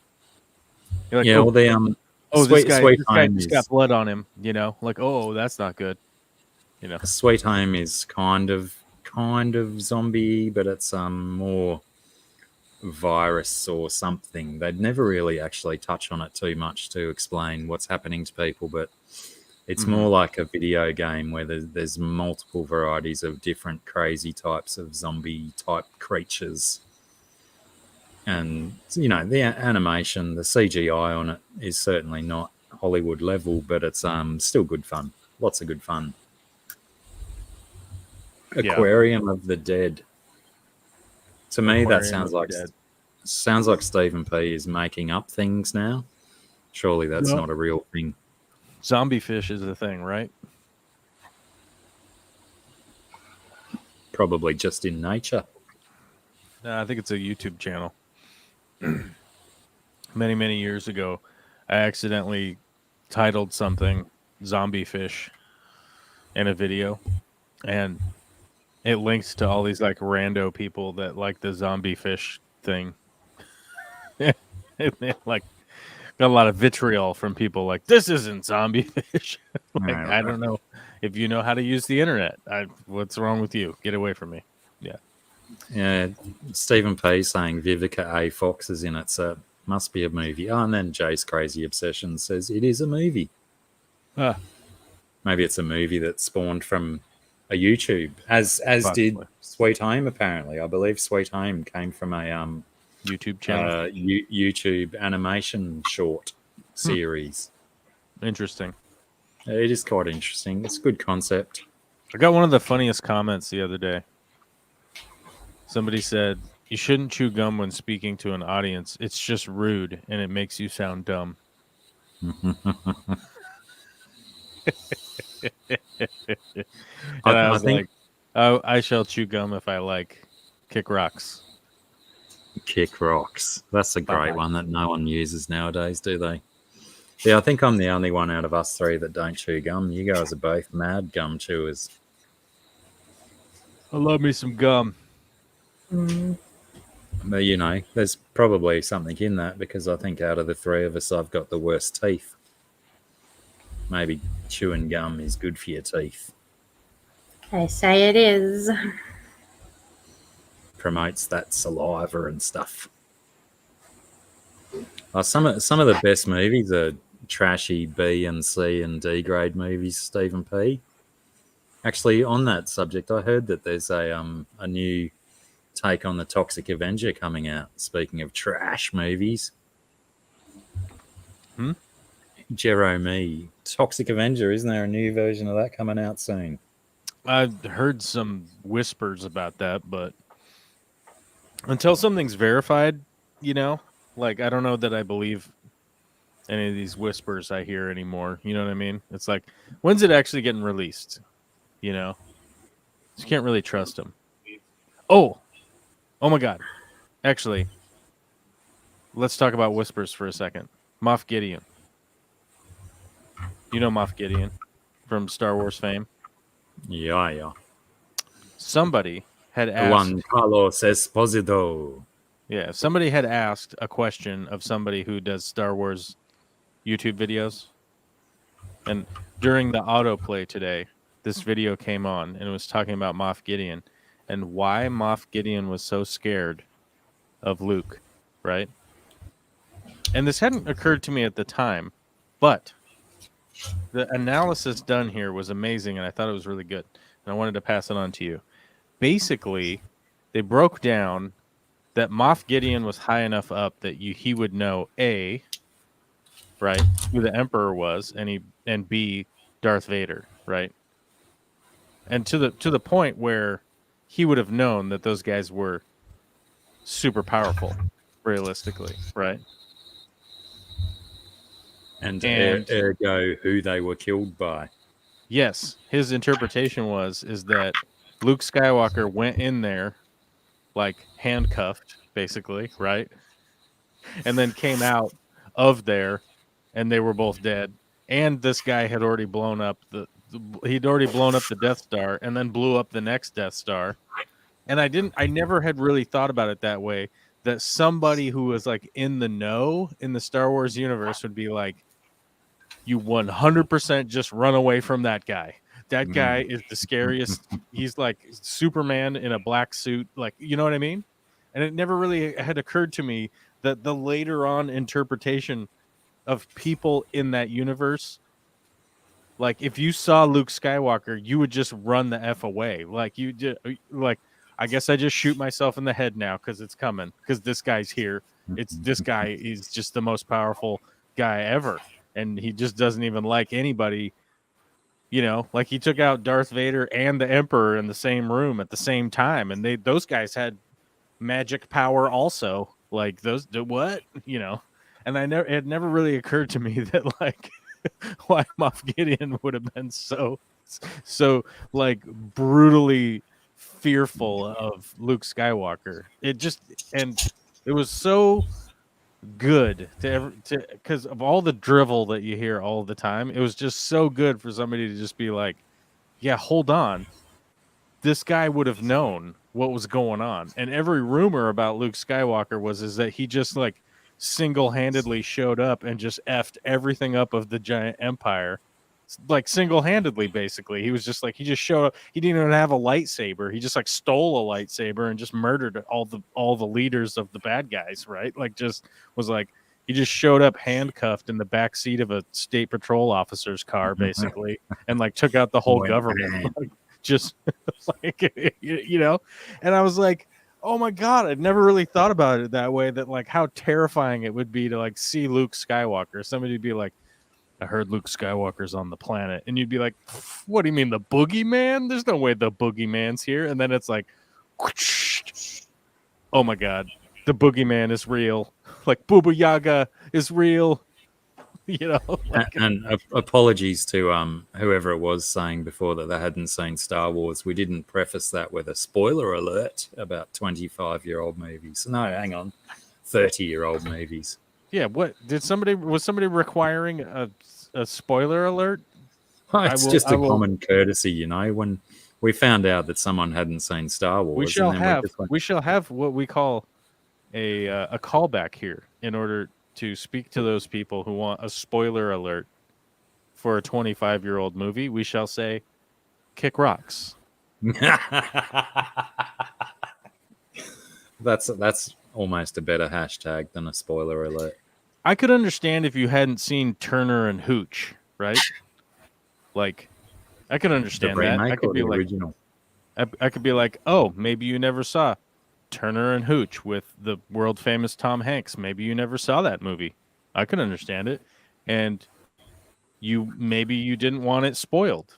like, Yeah, well, the this Sweet guy Home just is got blood on him. Like, oh, that's not good. Sweet Home is kind of zombie, but it's more virus or something. They'd never really actually touch on it too much to explain what's happening to people, but it's more like a video game where there's multiple varieties of different crazy types of zombie type creatures. And, the animation, the CGI on it is certainly not Hollywood level, but it's still good fun. Lots of good fun. Yeah. Aquarium of the Dead. To me, that Aquarium of the Dead. sounds like Stephen P is making up things now. Surely that's No. not a real thing. Zombie fish is a thing, right? Probably just in nature. I think it's a YouTube channel. Many years ago, I accidentally titled something "zombie fish" in a video, and it links to all these like rando people that like the zombie fish thing. Like, got a lot of vitriol from people like, this isn't zombie fish. Like, Right. I don't know if you know how to use the internet. What's wrong with you? Get away from me. Yeah, Stephen P saying Vivica A. Fox is in it, so must be a movie. Oh, and then Jay's Crazy Obsession says it is a movie. Maybe it's a movie that spawned from a YouTube, as Possibly. did Sweet Home. Apparently, I believe Sweet Home came from a YouTube channel. YouTube animation short series. Interesting. It is quite interesting. It's a good concept. I got one of the funniest comments the other day. Somebody said, "You shouldn't chew gum when speaking to an audience. It's just rude and it makes you sound dumb." And I was think like, "Oh, I shall chew gum if I like. Kick rocks." kick rocks. That's a great Bye-bye. one that no one uses nowadays, do they? Yeah, I think I'm the only one out of us three that don't chew gum. You guys are both mad gum chewers. I love me some gum. But, you know, there's probably something in that because I think out of the three of us, I've got the worst teeth. Maybe chewing gum is good for your teeth. They say it is. Promotes that saliva and stuff. Some of the best movies are trashy B and C and D grade movies, Stephen P. Actually, on that subject, I heard that there's a new take on the Toxic Avenger coming out. Speaking of trash movies. Jerome, Toxic Avenger, isn't there a new version of that coming out soon? I've heard some whispers about that, but until something's verified, you know, like I don't know that I believe any of these whispers I hear anymore. You know what I mean? It's like, when's it actually getting released? You know, you can't really trust them. Oh my God! Actually, let's talk about whispers for a second. Moff Gideon. You know Moff Gideon from Star Wars fame. Yeah. Somebody had asked. Juan Carlos Esposito. Yeah, somebody had asked a question of somebody who does Star Wars YouTube videos. And during the autoplay today, this video came on and it was talking about Moff Gideon and why Moff Gideon was so scared of Luke, right? And this hadn't occurred to me at the time, but the analysis done here was amazing and I thought it was really good. And I wanted to pass it on to you. Basically, they broke down that Moff Gideon was high enough up that he would know A, right, who the Emperor was, and B, Darth Vader, right? And to the point where he would have known that those guys were super powerful, realistically, right? And ergo who they were killed by. Yes, his interpretation is that Luke Skywalker went in there like handcuffed, basically, right? And then came out of there, and they were both dead. And this guy had already blown up the Death Star, and then blew up the next Death Star. And I never had really thought about it that way. That somebody who was like in the know in the Star Wars universe would be like, you 100% just run away from that guy. That guy is the scariest. He's like Superman in a black suit. Like, you know what I mean? And it never really had occurred to me that the later on interpretation of people in that universe, like if you saw Luke Skywalker, you would just run the F away. Like I guess I just shoot myself in the head now because it's coming. Because this guy's here. This guy is just the most powerful guy ever. And he just doesn't even like anybody. You know, like he took out Darth Vader and the Emperor in the same room at the same time, and those guys had magic power also. Like what? You know, and it had never really occurred to me that like why Moff Gideon would have been so like brutally fearful of Luke Skywalker. It was so good because of all the drivel that you hear all the time. It was just so good for somebody to just be like, yeah, hold on, this guy would have known what was going on. And every rumor about Luke Skywalker is that he just like single-handedly showed up and just effed everything up of the giant empire, like single-handedly. Basically, he was just like, he just showed up. He didn't even have a lightsaber. He just like stole a lightsaber and just murdered all the leaders of the bad guys, right? Like just was like, he just showed up handcuffed in the back seat of a state patrol officer's car, basically, and like took out the whole government. Like, just like, you know. And I was like, oh my God, I'd never really thought about it that way, that like how terrifying it would be to like see Luke Skywalker. Somebody would be like, I heard Luke Skywalker's on the planet. And you'd be like, what do you mean, the boogeyman? There's no way the boogeyman's here. And then it's like, whoosh, oh my God, the boogeyman is real. Like, Booba Yaga is real. You know? Like, And apologies to whoever it was saying before that they hadn't seen Star Wars. We didn't preface that with a spoiler alert about 25-year-old movies. No, hang on, 30-year-old movies. yeah, what was somebody requiring a spoiler alert? It's just a common courtesy, you know. When we found out that someone hadn't seen Star Wars, we shall and then we shall have what we call a callback here in order to speak to those people who want a spoiler alert for a 25-year-old movie. We shall say, kick rocks. That's almost a better hashtag than a spoiler alert. I could understand if you hadn't seen Turner and Hooch, right? Like, I could understand that. I could be like, original. I could be like, oh, maybe you never saw Turner and Hooch with the world famous Tom Hanks. Maybe you never saw that movie. I could understand it. And maybe you didn't want it spoiled.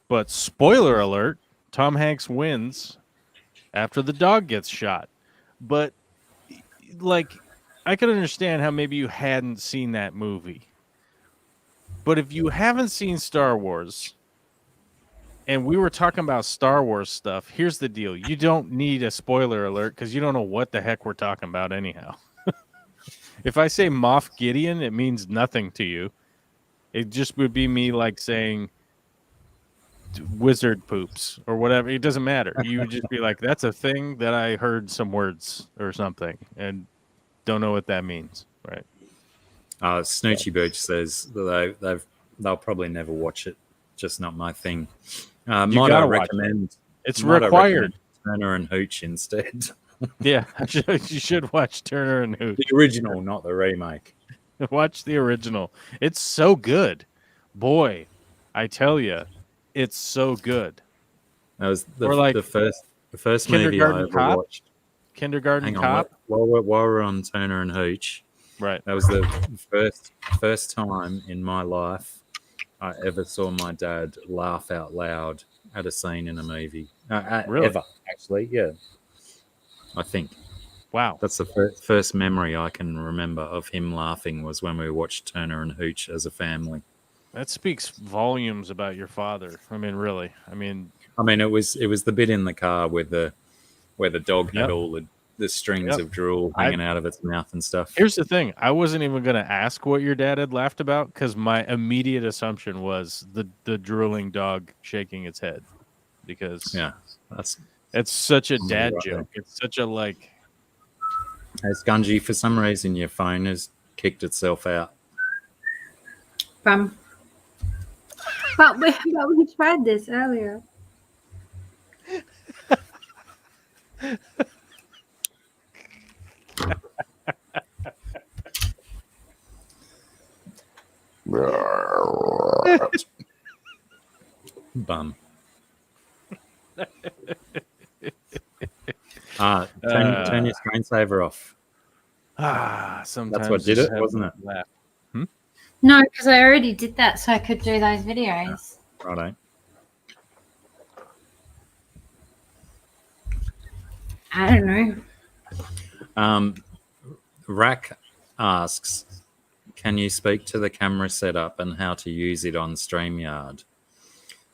But spoiler alert, Tom Hanks wins after the dog gets shot. But like, I could understand how maybe you hadn't seen that movie. But if you haven't seen Star Wars, and we were talking about Star Wars stuff, here's the deal. You don't need a spoiler alert because you don't know what the heck we're talking about anyhow. If I say Moff Gideon, it means nothing to you. It just would be me like saying wizard poops or whatever. It doesn't matter. You would just be like, that's a thing that I heard some words or something and don't know what that means. Right. Snoochie Birch says that they'll probably never watch it. Just not my thing. Might I recommend? It's required. Turner and Hooch instead. Yeah, you should watch Turner and Hooch. The original, not the remake. Watch the original. It's so good. Boy, I tell you, it's so good. That was the first movie I ever watched. Kindergarten Cop. While we're on Turner and Hooch, right? That was the first time in my life I ever saw my dad laugh out loud at a scene in a movie. Really? Ever, actually, yeah. I think. Wow. That's the first memory I can remember of him laughing was when we watched Turner and Hooch as a family. That speaks volumes about your father. I mean, really. I mean, it was the bit in the car where the dog had all the strings of drool hanging out of its mouth and stuff. Here's the thing. I wasn't even going to ask what your dad had laughed about because my immediate assumption was the drooling dog shaking its head. Because it's such a dad joke. It's such a like... Hey, Scungy, for some reason your phone has kicked itself out. But we tried this earlier. Bum. Turn your screensaver off. Sometimes that's what did it, wasn't it? No, because I already did that, so I could do those videos. Righto. I don't know. Rack asks, can you speak to the camera setup and how to use it on StreamYard?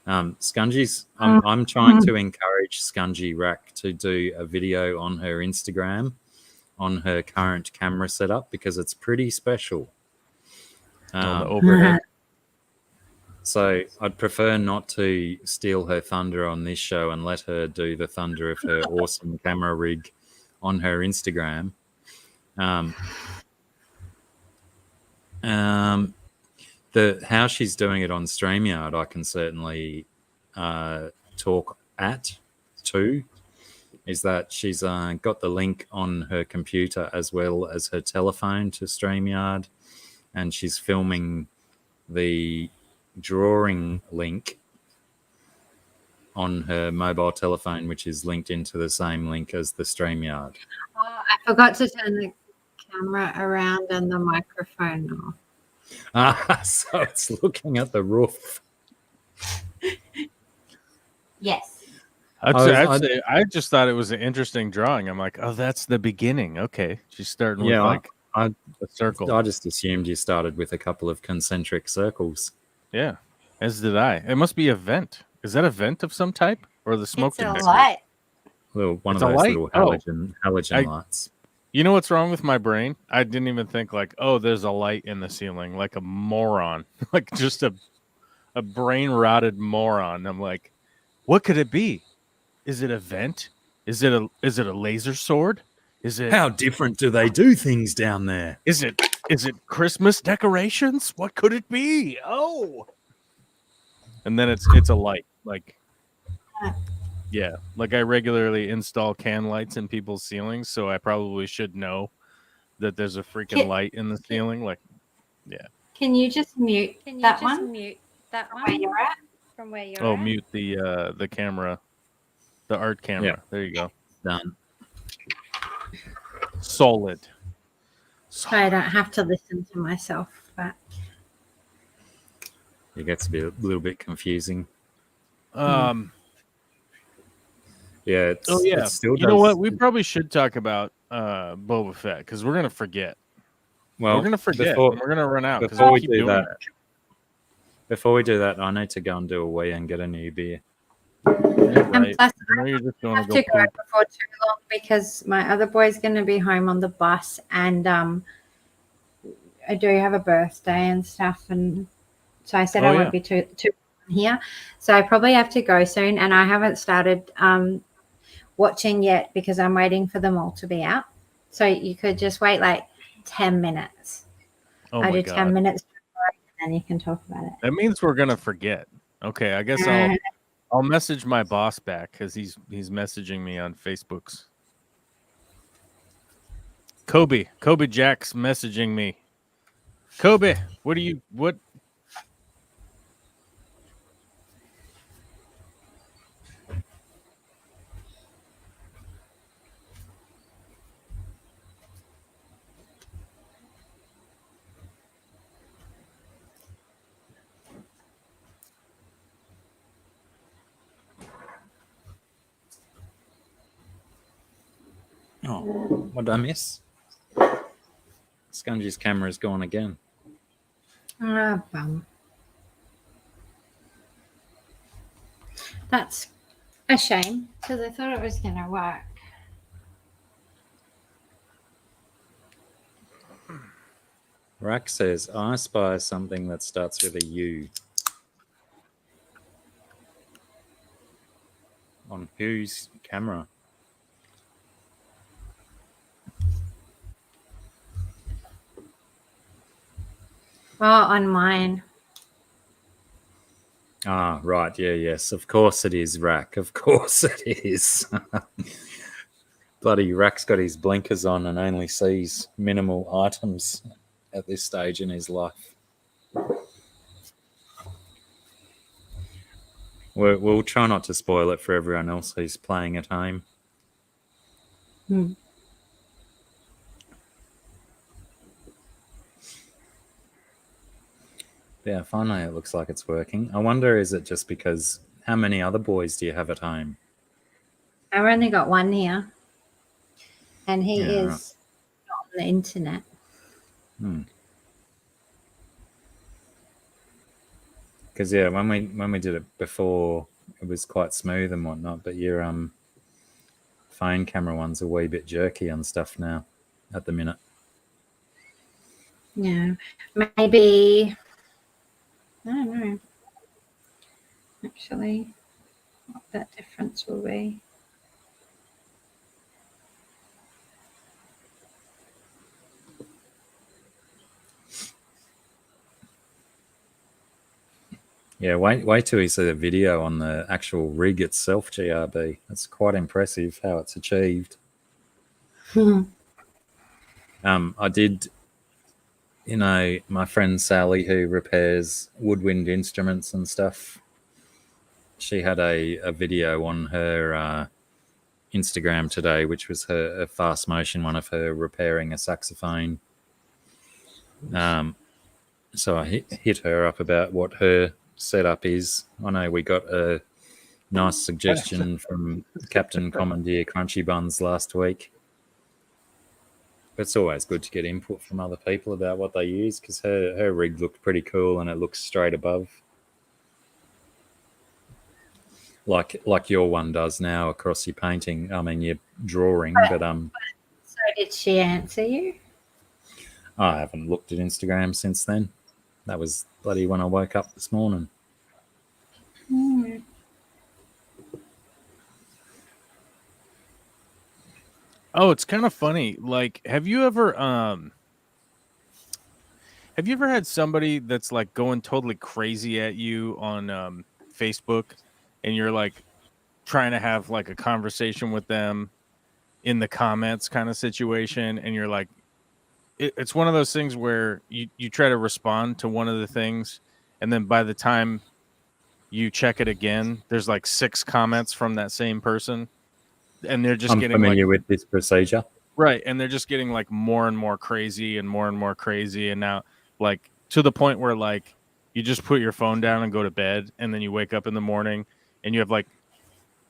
Scungy's, I'm trying to encourage Scungy Rack to do a video on her Instagram on her current camera setup because it's pretty special. On the overhead. So I'd prefer not to steal her thunder on this show and let her do the thunder of her awesome camera rig on her Instagram. How she's doing it on StreamYard, I can certainly talk to, is that she's got the link on her computer as well as her telephone to StreamYard, and she's filming the drawing link on her mobile telephone, which is linked into the same link as the StreamYard. Oh, I forgot to turn the camera around and the microphone off. So it's looking at the roof. Yes. I just thought it was an interesting drawing. I'm like, oh, that's the beginning. Okay, she's starting with Yeah, like I a circle. I just assumed you started with a couple of concentric circles. Yeah, as did I. It must be a vent. Is that a vent of some type, or the smoke It's a detector? light. One It's of a those light? little Oh. halogen lights. You know what's wrong with my brain? I didn't even think like, oh, there's a light in the ceiling, like a moron, like just a brain rotted moron. I'm like, what could it be? Is it a vent? Is it a laser sword? Is it How different do they do things down there? is it Christmas decorations? What could it be? Oh. And then it's a light. Like yeah, like I regularly install can lights in people's ceilings, so I probably should know that there's a freaking light in the ceiling. Like, yeah. Can you just mute that one Mute that from where you're at? from where you're Oh, at? mute the camera, the art camera. Yeah. There you go. Done. Solid. So I don't have to listen to myself back. It gets a little bit confusing. Yeah. Yeah. It still You know does- what? We probably should talk about Boba Fett because we're gonna forget. Well, We're gonna forget. before- And we're gonna run out because Before we we keep do doing that, it. I need to go and do a wee and get a new beer. Yeah, And right. plus, I know you're just I going have to to go go poop. before too long because my other boy's going to be home on the bus, and I do have a birthday and stuff, and so I said Oh, I yeah. won't be too long here, so I probably have to go soon, and I haven't started watching yet because I'm waiting for them all to be out. So you could just wait like 10 minutes. Oh I my do 10 god. minutes, and then you can talk about it. That means we're gonna forget. Okay, I guess I'll message my boss back because he's messaging me on Facebook's. Kobe Jack's messaging me. Kobe, what? Oh, what did I miss? Scungy's camera's gone again. Ah, bum. That's a shame because I thought it was going to work. Rack says, I spy something that starts with a U. On whose camera? Oh, on mine. Ah, right. Yeah, yes. Of course it is, Rack. Of course it is. Bloody Rack's got his blinkers on and only sees minimal items at this stage in his life. We'll try not to spoil it for everyone else who's playing at home. Hmm. Yeah, finally it looks like it's working. I wonder, is it just because how many other boys do you have at home? I've only got one here, and he Yeah, is right. not on the internet. Because yeah, when we did it before, it was quite smooth and whatnot. But your phone camera one's a wee bit jerky and stuff now, at the minute. Yeah, maybe. I don't know. Actually, what that difference will be. Yeah, wait till you see the video on the actual rig itself, GRB. It's quite impressive how it's achieved. I did, my friend Sally, who repairs woodwind instruments and stuff, she had a video on her Instagram today, which was a fast motion one of her repairing a saxophone. So I hit her up about what her setup is. I know we got a nice suggestion from Captain Commandeer Crunchy Buns last week. But it's always good to get input from other people about what they use, because her rig looked pretty cool and it looks straight above. Like your one does now across your painting. I mean, your drawing, but So did she answer you? I haven't looked at Instagram since then. That was bloody when I woke up this morning. Oh, it's kind of funny. Like, have you ever had somebody that's like going totally crazy at you on Facebook, and you're like trying to have like a conversation with them in the comments kind of situation, and you're like, it's one of those things where you try to respond to one of the things, and then by the time you check it again, there's like 6 comments from that same person, and they're just I'm getting familiar like with this procedure. right, and they're just getting like more and more crazy and more crazy, and now like to the point where like you just put your phone down and go to bed, and then you wake up in the morning and you have like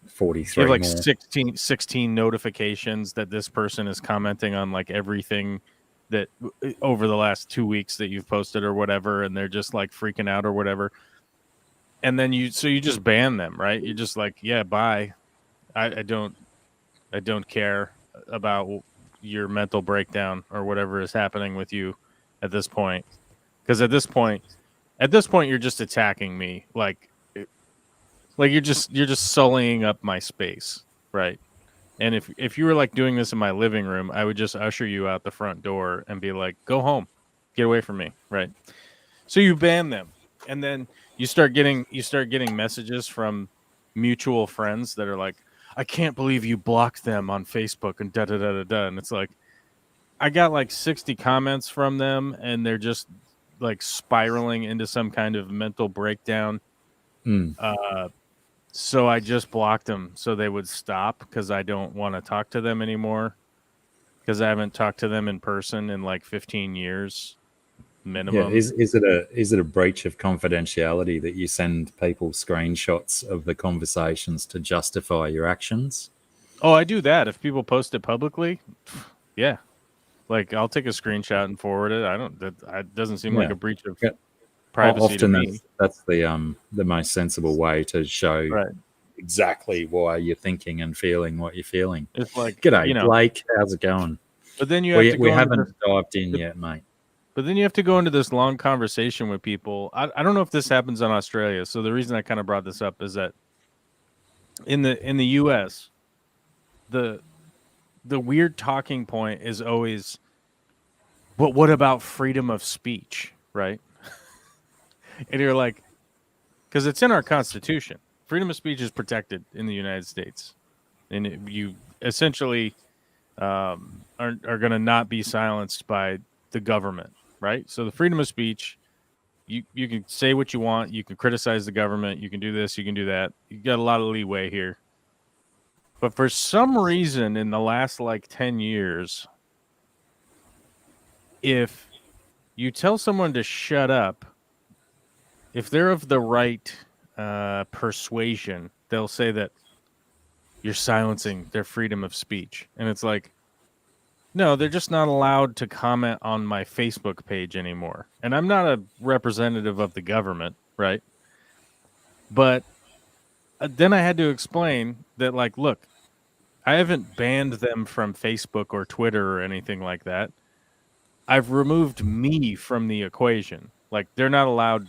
43 like more. 16 notifications that this person is commenting on like everything that over the last 2 weeks that you've posted or whatever, and they're just like freaking out or whatever. And then you just ban them, right? You're just like, yeah, bye. I don't care about your mental breakdown or whatever is happening with you at this point. Because at this point you're just attacking me, like you're just sullying up my space, right? And if you were like doing this in my living room, I would just usher you out the front door and be like, go home, get away from me, right? So you ban them, and then you start getting messages from mutual friends that are like, I can't believe you blocked them on Facebook and da da da da da. And it's like, I got like 60 comments from them, and they're just like spiraling into some kind of mental breakdown. So I just blocked them so they would stop, because I don't want to talk to them anymore, because I haven't talked to them in person in like 15 years minimum. Yeah, is it a breach of confidentiality that you send people screenshots of the conversations to justify your actions? Oh, I do that. If people post it publicly, yeah. Like, I'll take a screenshot and forward it. That doesn't seem like a breach of privacy to Often me. that's the most sensible way to show exactly why you're thinking and feeling what you're feeling. It's like, g'day, Blake, how's it going? But then you have to go. We haven't dived in yet, mate. But then you have to go into this long conversation with people. I don't know if this happens in Australia. So the reason I kind of brought this up is that in the US, the weird talking point is always, but what about freedom of speech, right? And you're like, because it's in our Constitution. Freedom of speech is protected in the United States, and you essentially are going to not be silenced by the government, right? So the freedom of speech, you can say what you want, you can criticize the government, you can do this, you can do that. You got a lot of leeway here. But for some reason, in the last like 10 years, if you tell someone to shut up, if they're of the right persuasion, they'll say that you're silencing their freedom of speech. And it's like, no, they're just not allowed to comment on my Facebook page anymore. And I'm not a representative of the government, right? But then I had to explain that, like, look, I haven't banned them from Facebook or Twitter or anything like that. I've removed me from the equation. Like, they're not allowed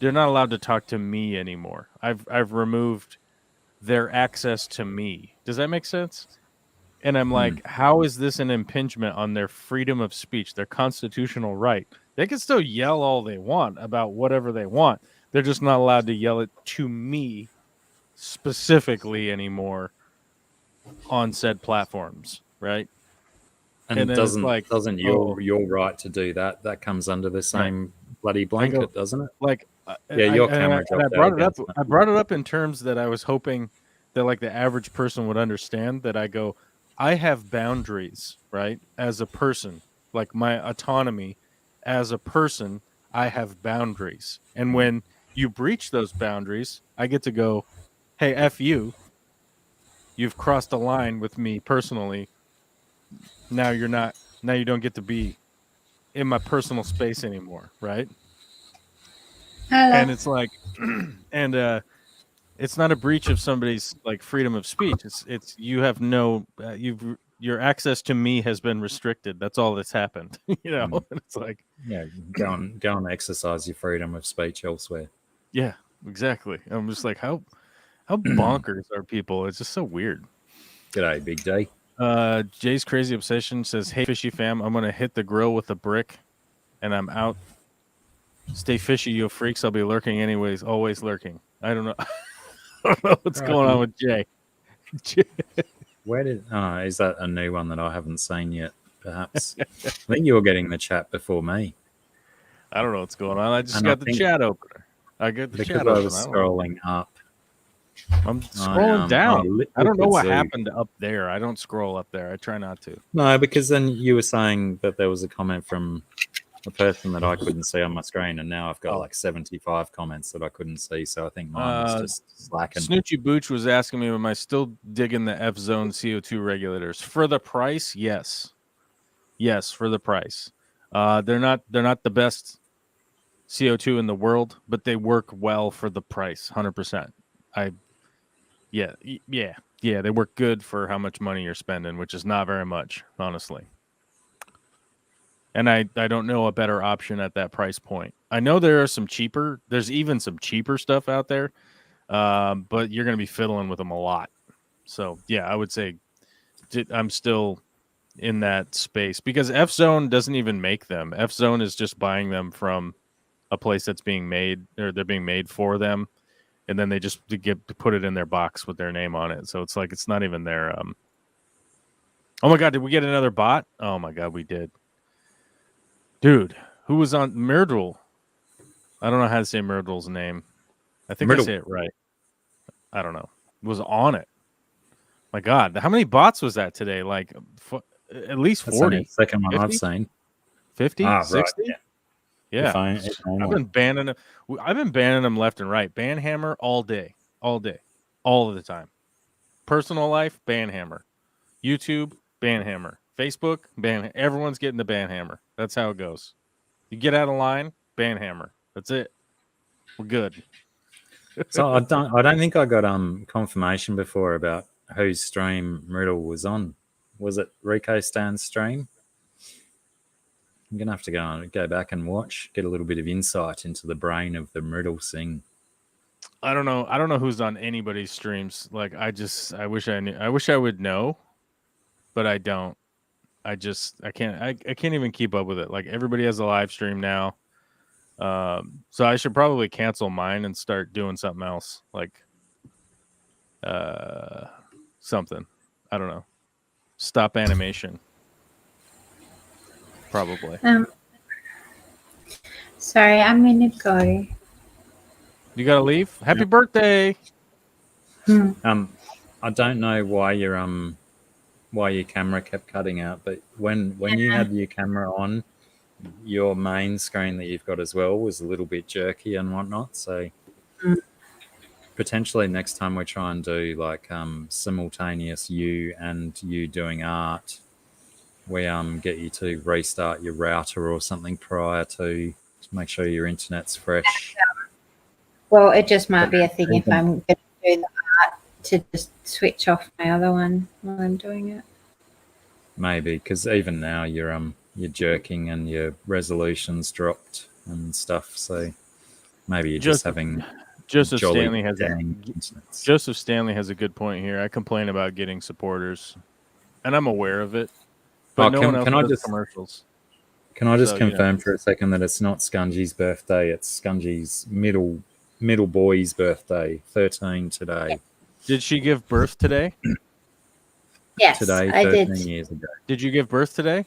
to talk to me anymore. I've removed their access to me. Does that make sense? And I'm like, how is this an impingement on their freedom of speech, their constitutional right? They can still yell all they want about whatever they want. They're just not allowed to yell it to me specifically anymore on said platforms, right? And then doesn't your right to do that? That comes under the same bloody blanket, doesn't it? Like, your camera dropped out. I brought it up in terms that I was hoping that like the average person would understand. That I go, I have boundaries, right? As a person, like my autonomy as a person, I have boundaries. And when you breach those boundaries, I get to go, hey, F you. You've crossed a line with me personally. Now you're not, now you don't get to be in my personal space anymore. Right. Hello. And it's like, and it's not a breach of somebody's like freedom of speech. It's you have no, your access to me has been restricted. That's all that's happened. You know, and it's like, Yeah, go and exercise your freedom of speech elsewhere. yeah, exactly. I'm just like, how bonkers are people? It's just so weird. G'day, Big D. Jay's crazy obsession says, "Hey, fishy fam, I'm gonna hit the grill with a brick, and I'm out. Stay fishy, you freaks. I'll be lurking anyways. Always lurking. I don't know. I don't know what's going on with Jay. Where did? Oh, is that a new one that I haven't seen yet? Perhaps. I think you're getting the chat before me. I don't know what's going on. I just And got I the chat opener. I got the because chat I open. was I don't know. scrolling up. I'm scrolling I down. I don't know what Zoo. happened up there. I don't scroll up there. I try not to. No, because then you were saying that there was a comment from a person that I couldn't see on my screen, and now I've got like 75 comments that I couldn't see. So I think mine was just slacking. Snoochie Booch was asking me, am I still digging the F zone CO2 regulators for the price? Yes, for the price. They're not the best CO2 in the world, but they work well for the price. 100%. Yeah. They work good for how much money you're spending, which is not very much, honestly. And I don't know a better option at that price point. I know there are some cheaper. There's even some cheaper stuff out there, but you're going to be fiddling with them a lot. So, yeah, I would say I'm still in that space because F Zone doesn't even make them. F Zone is just buying them from a place that's being made, or they're being made for them, and then they just put it in their box with their name on it. So it's like it's not even their. Oh my God! Did we get another bot? Oh my God, we did. Dude, who was on Myrdle? I don't know how to say Myrdle's name. I think I say it right. I don't know. Was on it. My God, how many bots was that today? Like at least 40. Second one 50? I've seen. 50? 60? Right, yeah. I've been banning them left and right. Banhammer all day, all of the time. Personal life, banhammer. YouTube, banhammer. Facebook, ban. Everyone's getting the banhammer. That's how it goes. You get out of line, banhammer. That's it. We're good. So I don't think I got confirmation before about whose stream Riddle was on. Was it Rico Stan's stream? I'm gonna have to go back and watch, get a little bit of insight into the brain of the Riddle Singh. I don't know who's on anybody's streams. Like I wish I knew. I wish I would know, but I don't. I can't even keep up with it. Like everybody has a live stream now. So I should probably cancel mine and start doing something else, like something. I don't know. Stop animation. Probably. Sorry, I'm gonna go. You gotta leave. Happy birthday. I don't know why your camera kept cutting out, but when you had your camera on, your main screen that you've got as well was a little bit jerky and whatnot. So potentially next time we try and do like simultaneous you doing art, we get you to restart your router or something prior to make sure your internet's fresh. Well, it just might be a thing if I'm going to do the art to just switch off my other one while I'm doing it. Maybe because even now you're jerking and your resolution's dropped and stuff. So maybe you're just having Joseph Stanley has a good point here. I complain about getting supporters, and I'm aware of it. But no one else does commercials. Can I just confirm for a second that it's not Scungy's birthday? It's Scungy's middle boy's birthday, 13 today. Did she give birth today? Yes, today, 13 years ago. Did you give birth Then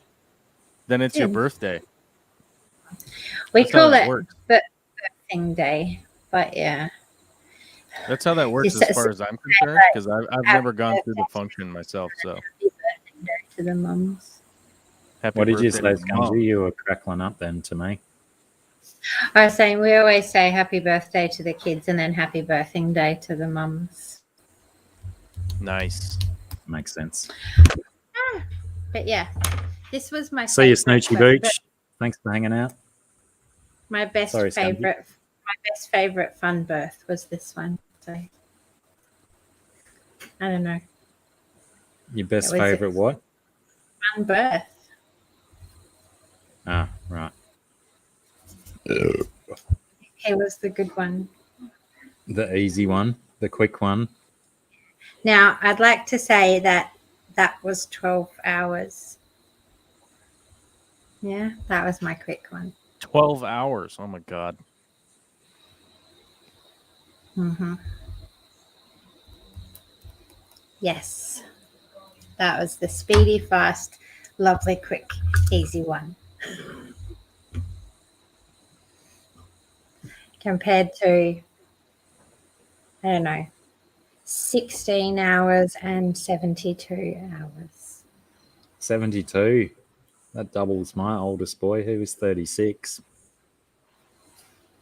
it's your birthday. We call it birthing day, but yeah. That's how that works as far as I'm concerned, because I've never gone through the function myself. So happy birthing day to the mums. Happy What did you birthday say, to Mom. Scungy? You were crackling up then to me. I was saying we always say happy birthday to the kids and then happy birthing day to the mums. Nice. Makes sense. But yeah, this was my See you, favorite. Snoochie Booch. Thanks for hanging out. My best Sorry, Sandy. favorite fun birth was this one. So I don't know. Your best It was favourite what? Fun birth. Ah, right. It was the good one. The easy one, the quick one. Now I'd like to say that was 12 hours. Yeah, that was my quick one. 12 hours. Oh my God. Mm-hmm. Yes, that was the speedy, fast, lovely, quick, easy one. Compared to, I don't know, 16 hours and 72 hours. 72. That doubles my oldest boy, who was 36.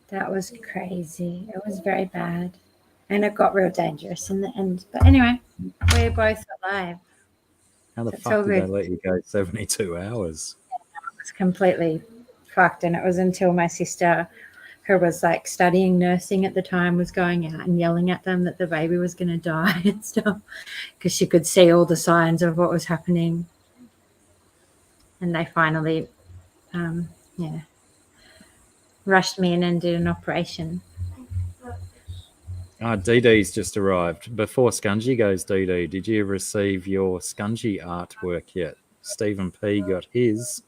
That was crazy. It was very bad. And it got real dangerous in the end. But anyway, we're both alive. How the It's fuck all did they good. let you go 72 hours? It was completely fucked. And it was until my sister, who was like studying nursing at the time, was going out and yelling at them that the baby was going to die and stuff because she could see all the signs of what was happening. And they finally, rushed me in and did an operation. Dee Dee's just arrived. Before Scungy goes, Dee Dee, did you receive your Scungy artwork yet? Stephen P got his.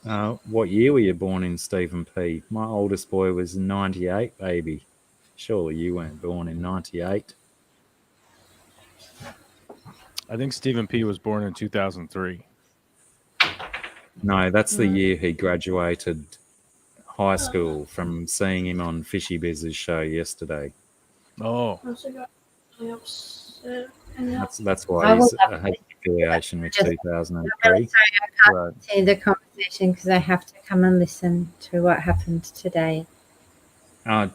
What year were you born in, Stephen P? My oldest boy was 98, baby. Surely you weren't born in 98. I think Stephen P was born in 2003. No, that's the year he graduated high school from seeing him on Fishy Biz's show yesterday. Oh, That's why he's love has affiliation with Just- 2003. Sorry, I can't Right. see the conversation because I have to come and listen to what happened today.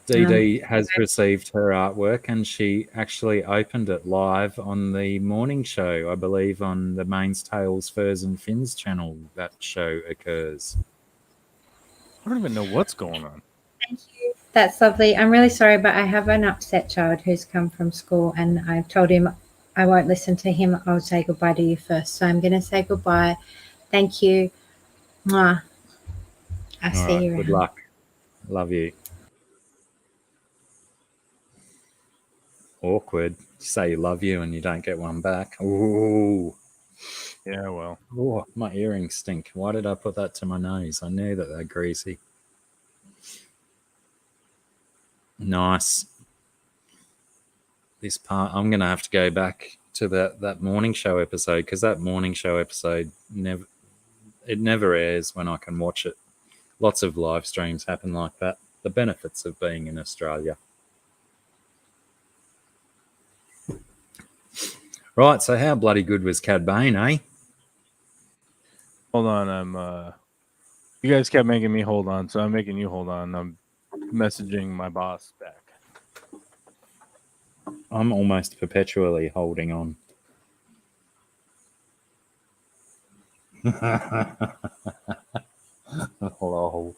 Dee Dee has received her artwork and she actually opened it live on the morning show, I believe, on the Mains, Tails, Furs and Fins channel. That show occurs. I don't even know what's going on. Thank you. That's lovely. I'm really sorry, but I have an upset child who's come from school, and I've told him I won't listen to him. I'll say goodbye to you first. So I'm going to say goodbye. Thank you. Mwah. I'll All see right, you good around. luck. Love you. Awkward. You say you love you and you don't get one back. Ooh. Yeah, well. Oh, my earrings stink. Why did I put that to my nose? I knew that they're greasy. Nice. This part, I'm going to have to go back to that morning show episode because that morning show episode never airs when I can watch it. Lots of live streams happen like that. The benefits of being in Australia. Right, so how bloody good was Cad Bane, eh? Hold on. You guys kept making me hold on, so I'm making you hold on. I'm messaging my boss back. I'm almost perpetually holding on. Lol.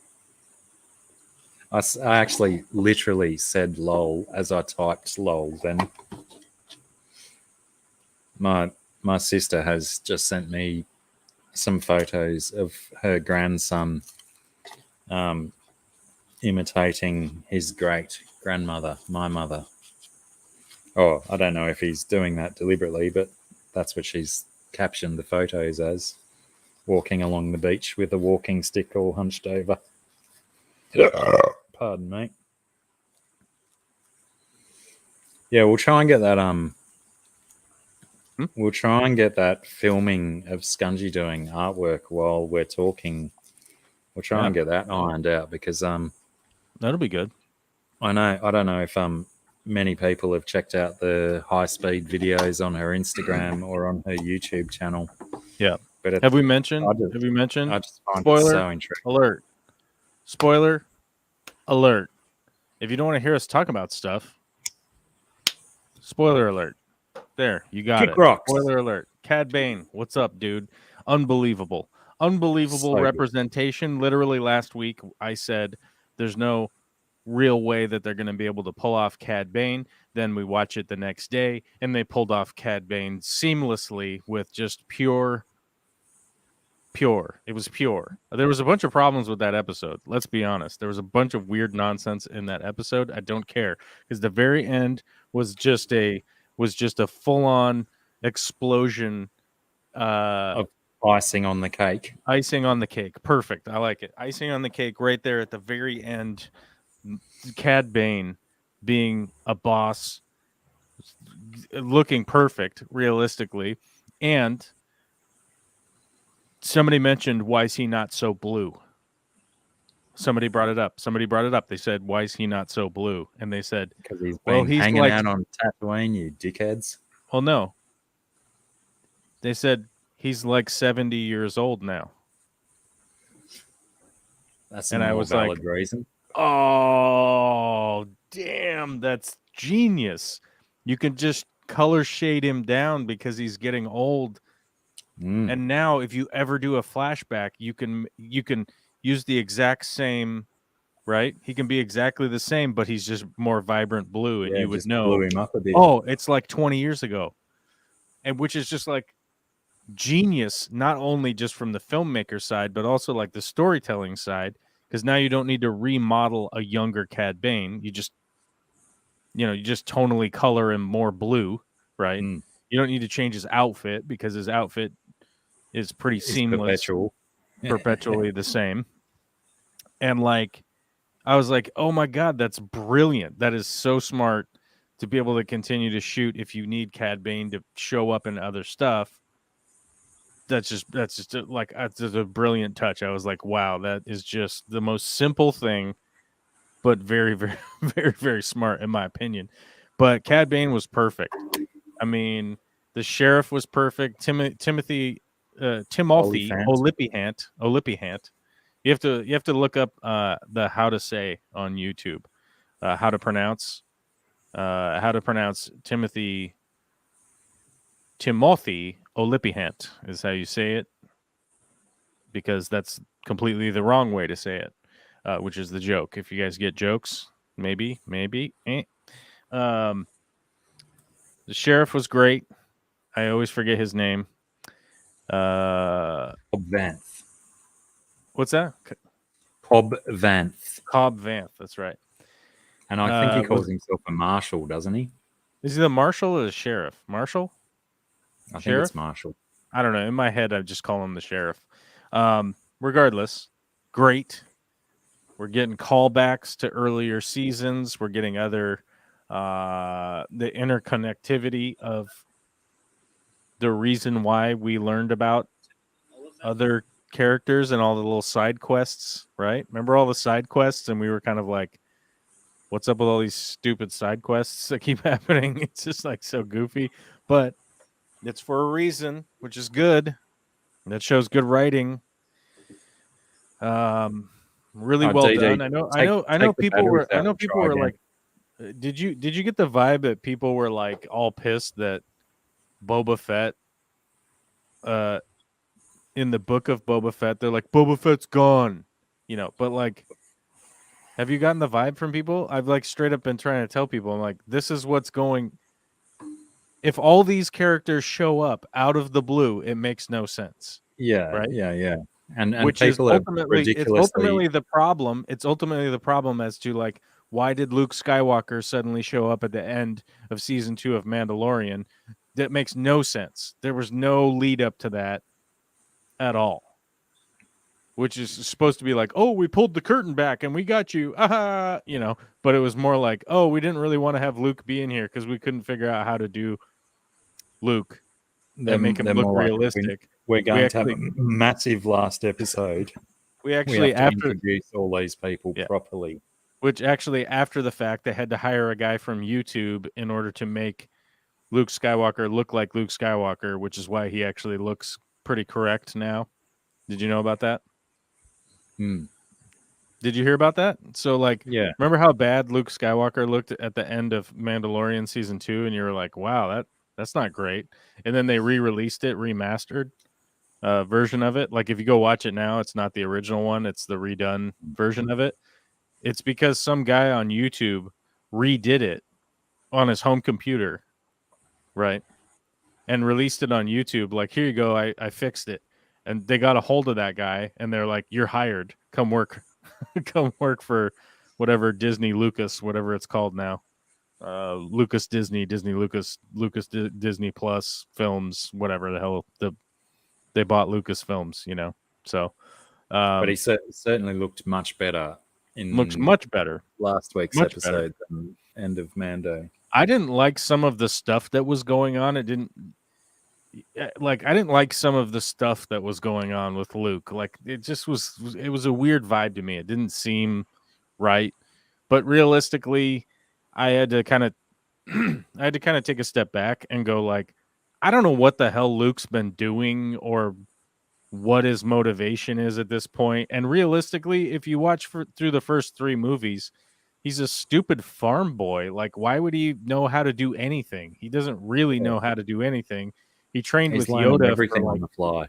I actually literally said lol as I typed lol then. My sister has just sent me some photos of her grandson imitating his great grandmother, my mother. Oh, I don't know if he's doing that deliberately, but that's what she's captioned the photos as. Walking along the beach with a walking stick all hunched over. Pardon me. Yeah, we'll try and get that we'll try and get that filming of Scungy doing artwork while we're talking. We'll try and get that ironed out because That'll be good. I don't know if many people have checked out the high-speed videos on her Instagram or on her YouTube channel. Yeah. But Have we mentioned? I just find Spoiler it so intriguing. alert. Spoiler alert. If you don't want to hear us talk about stuff, spoiler alert. There, you got Kick it. rocks. Spoiler alert. Cad Bane, what's up, dude? Unbelievable. Unbelievable So good. representation. Literally last week, I said there's no real way that they're going to be able to pull off Cad Bane. Then we watch it the next day, and they pulled off Cad Bane seamlessly with just pure. It was pure. There was a bunch of problems with that episode. Let's be honest. There was a bunch of weird nonsense in that episode. I don't care because the very end was just a full-on explosion. Of icing on the cake. Icing on the cake. Perfect. I like it. Icing on the cake right there at the very end. Cad Bane being a boss, looking perfect, realistically. And somebody mentioned, why is he not so blue? Somebody brought it up. They said, why is he not so blue? And they said, Because he's well, been he's hanging like- out on Tatooine, you dickheads. well, no. They said he's like 70 years old now. That's And a I more was valid like- reason. Oh, damn. That's genius. You can just color shade him down because he's getting old. Mm. And now if you ever do a flashback, you can use the exact same, right? He can be exactly the same, but he's just more vibrant blue, and Yeah, you would just know, blew him up a bit. oh, it's like 20 years ago. And which is just like genius, not only just from the filmmaker side, but also like the storytelling side, because now you don't need to remodel a younger Cad Bane. You just tonally color him more blue, right? Mm. You don't need to change his outfit because his outfit is pretty It's seamless, perpetually the same. And like, I was like, oh my God, that's brilliant. That is so smart to be able to continue to shoot if you need Cad Bane to show up in other stuff. That's just a brilliant touch. I was like, wow, that is just the most simple thing, but very, very, very, very smart in my opinion. But Cad Bane was perfect. I mean, the sheriff was perfect. Timothy Oliphant. You have to look up the how to say on YouTube, how to pronounce Timothy Oliphant is how you say it, because that's completely the wrong way to say it, which is the joke. If you guys get jokes, maybe. The sheriff was great. I always forget his name. Cobb Vanth. What's that? Cobb Vanth. Cobb Vanth. That's right. And I think he calls himself a marshal, doesn't he? Is he the marshal or the sheriff? Marshal? I think Sheriff? it's marshal. I don't know. In my head, I just call him the sheriff. Regardless, great. We're getting callbacks to earlier seasons. We're getting other the interconnectivity of the reason why we learned about other characters and all the little side quests, right? Remember all the side quests? And we were kind of like, what's up with all these stupid side quests that keep happening? It's just like so goofy, but it's for a reason, which is good. That shows good writing. Really well DD, done. I know take the people were batteries out and try again. like, did you get the vibe that people were like all pissed that Boba Fett in the book of Boba Fett, they're like, Boba Fett's gone, but like, have you gotten the vibe from people? I've like straight up been trying to tell people, I'm like, this is what's going. If all these characters show up out of the blue, it makes no sense. Yeah, right? yeah. And Which is people are ultimately, ridiculously... the problem. It's ultimately the problem as to like, why did Luke Skywalker suddenly show up at the end of season 2 of Mandalorian? That makes no sense. There was no lead up to that at all. Which is supposed to be like, oh, we pulled the curtain back and we got you, but it was more like, oh, we didn't really want to have Luke be in here because we couldn't figure out how to do Luke and make him look realistic. We're going to have a massive last episode. We actually have to introduce all these people properly. Which actually, after the fact, they had to hire a guy from YouTube in order to make Luke Skywalker look like Luke Skywalker, which is why he actually looks pretty correct now. Did you know about that? Did you hear about that? So, like, Yeah. remember how bad Luke Skywalker looked at the end of Mandalorian season 2, and you were like, "Wow, that's not great." And then they re-released it, remastered version of it. Like, if you go watch it now, it's not the original one; it's the redone version of it. It's because some guy on YouTube redid it on his home computer, right? And released it on YouTube. Like, here you go, I fixed it. And they got a hold of that guy, and they're like, "You're hired. Come work." Come work for whatever Disney Lucas, whatever it's called now. Lucas Disney, Disney Lucas, Disney Plus Films, whatever the hell they bought Lucas Films, you know. So, But he certainly looked much better in looks much better. last week's Much episode than End of Mando. I didn't like some of the stuff that was going on. I didn't like some of the stuff that was going on with Luke. Like, it just it was a weird vibe to me. It didn't seem right. But realistically, I had to kind of take a step back and go, like, I don't know what the hell Luke's been doing or what his motivation is at this point. And realistically, if you watch through the first 3 movies, he's a stupid farm boy. Like, why would he know how to do anything? He doesn't really know how to do anything. He trained He's with learning Yoda everything for, on the fly.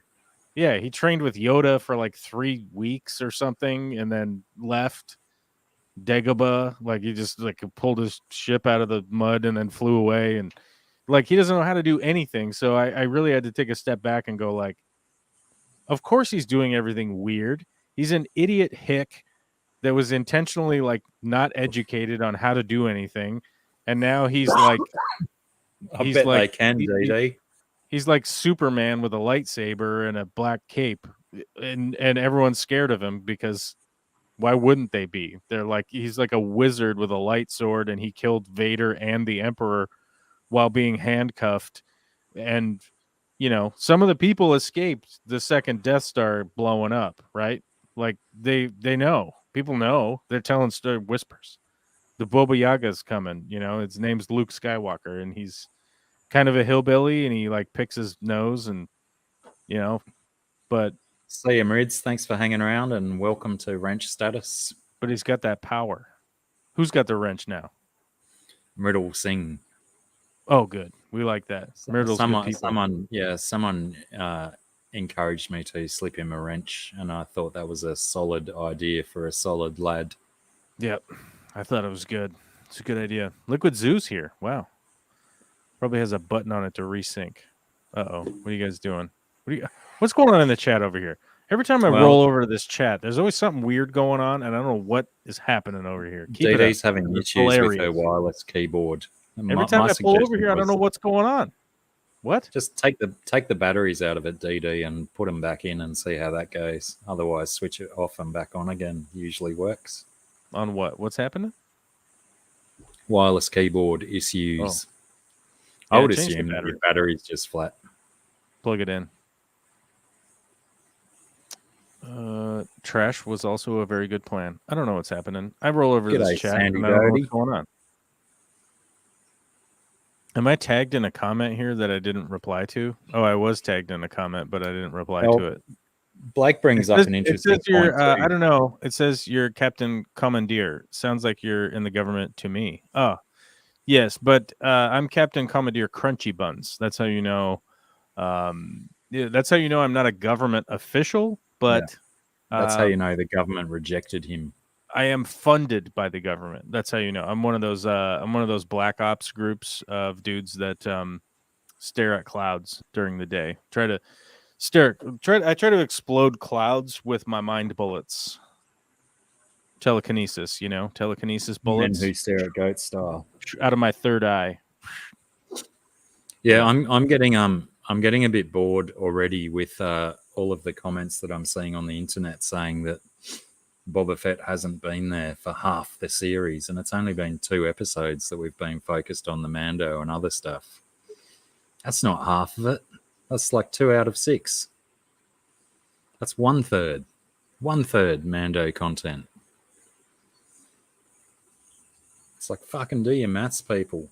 yeah, he trained with Yoda for like 3 weeks or something, and then left Dagobah. Like, he just like pulled his ship out of the mud and then flew away, and like, he doesn't know how to do anything. So I really had to take a step back and go, like, of course he's doing everything weird. He's an idiot hick that was intentionally like not educated on how to do anything, and now he's like, I bet they can, DD. He's like Superman with a lightsaber and a black cape, and everyone's scared of him because why wouldn't they be? They're like, he's like a wizard with a light sword, and he killed Vader and the Emperor while being handcuffed. And, you know, some of the people escaped the second Death Star blowing up, right? Like, they know. People know. They're telling whispers. The Boba Yaga's coming, you know, his name's Luke Skywalker, and he's kind of a hillbilly, and he like picks his nose, and, you know, but See you, Rids. Thanks for hanging around, and welcome to Wrench Status. but he's got that power. Who's got the wrench now? Riddle Singh. Oh, good. We like that. Myrtle's good people. Someone encouraged me to slip him a wrench, and I thought that was a solid idea for a solid lad. Yep. I thought it was good. It's a good idea. Liquid Zoo's here. Wow. Probably has a button on it to resync. Uh-oh. What are you guys doing? What's going on in the chat over here? Every time I roll over to this chat, there's always something weird going on, and I don't know what is happening over here. DD's having issues with her wireless keyboard. Every time I pull over here, I don't know what's going on. What? Just take the batteries out of it, DD, and put them back in and see how that goes. Otherwise, switch it off and back on again. Usually works. On what? What's happening? Wireless keyboard issues. Yeah, I would change the assume that battery. your battery's just flat. Plug it in. Trash was also a very good plan. I don't know what's happening. I roll over G'day, this chat Sandy and I don't know Doty. what's going on. Am I tagged in a comment here that I didn't reply to? Oh, I was tagged in a comment, but I didn't reply to it. Blake brings up an interesting It says you're, point. I don't know. It says you're Captain Commandeer. Sounds like you're in the government to me. Oh, yes, but I'm Captain Commandeer Crunchy Buns. That's how you know. That's how you know I'm not a government official, but That's how you know the government rejected him. I am funded by the government. That's how you know. I'm one of those. I'm one of those black ops groups of dudes that stare at clouds during the day. I try to explode clouds with my mind bullets. Telekinesis, you know, telekinesis bullets. Men who stare at goat style. Out of my third eye. Yeah, I'm getting a bit bored already with all of the comments that I'm seeing on the internet saying that Boba Fett hasn't been there for half the series, and it's only been 2 episodes that we've been focused on the Mando and other stuff. That's not half of it. That's like 2 out of 6. That's 1/3. 1/3 Mando content. It's like, fucking do your maths, people.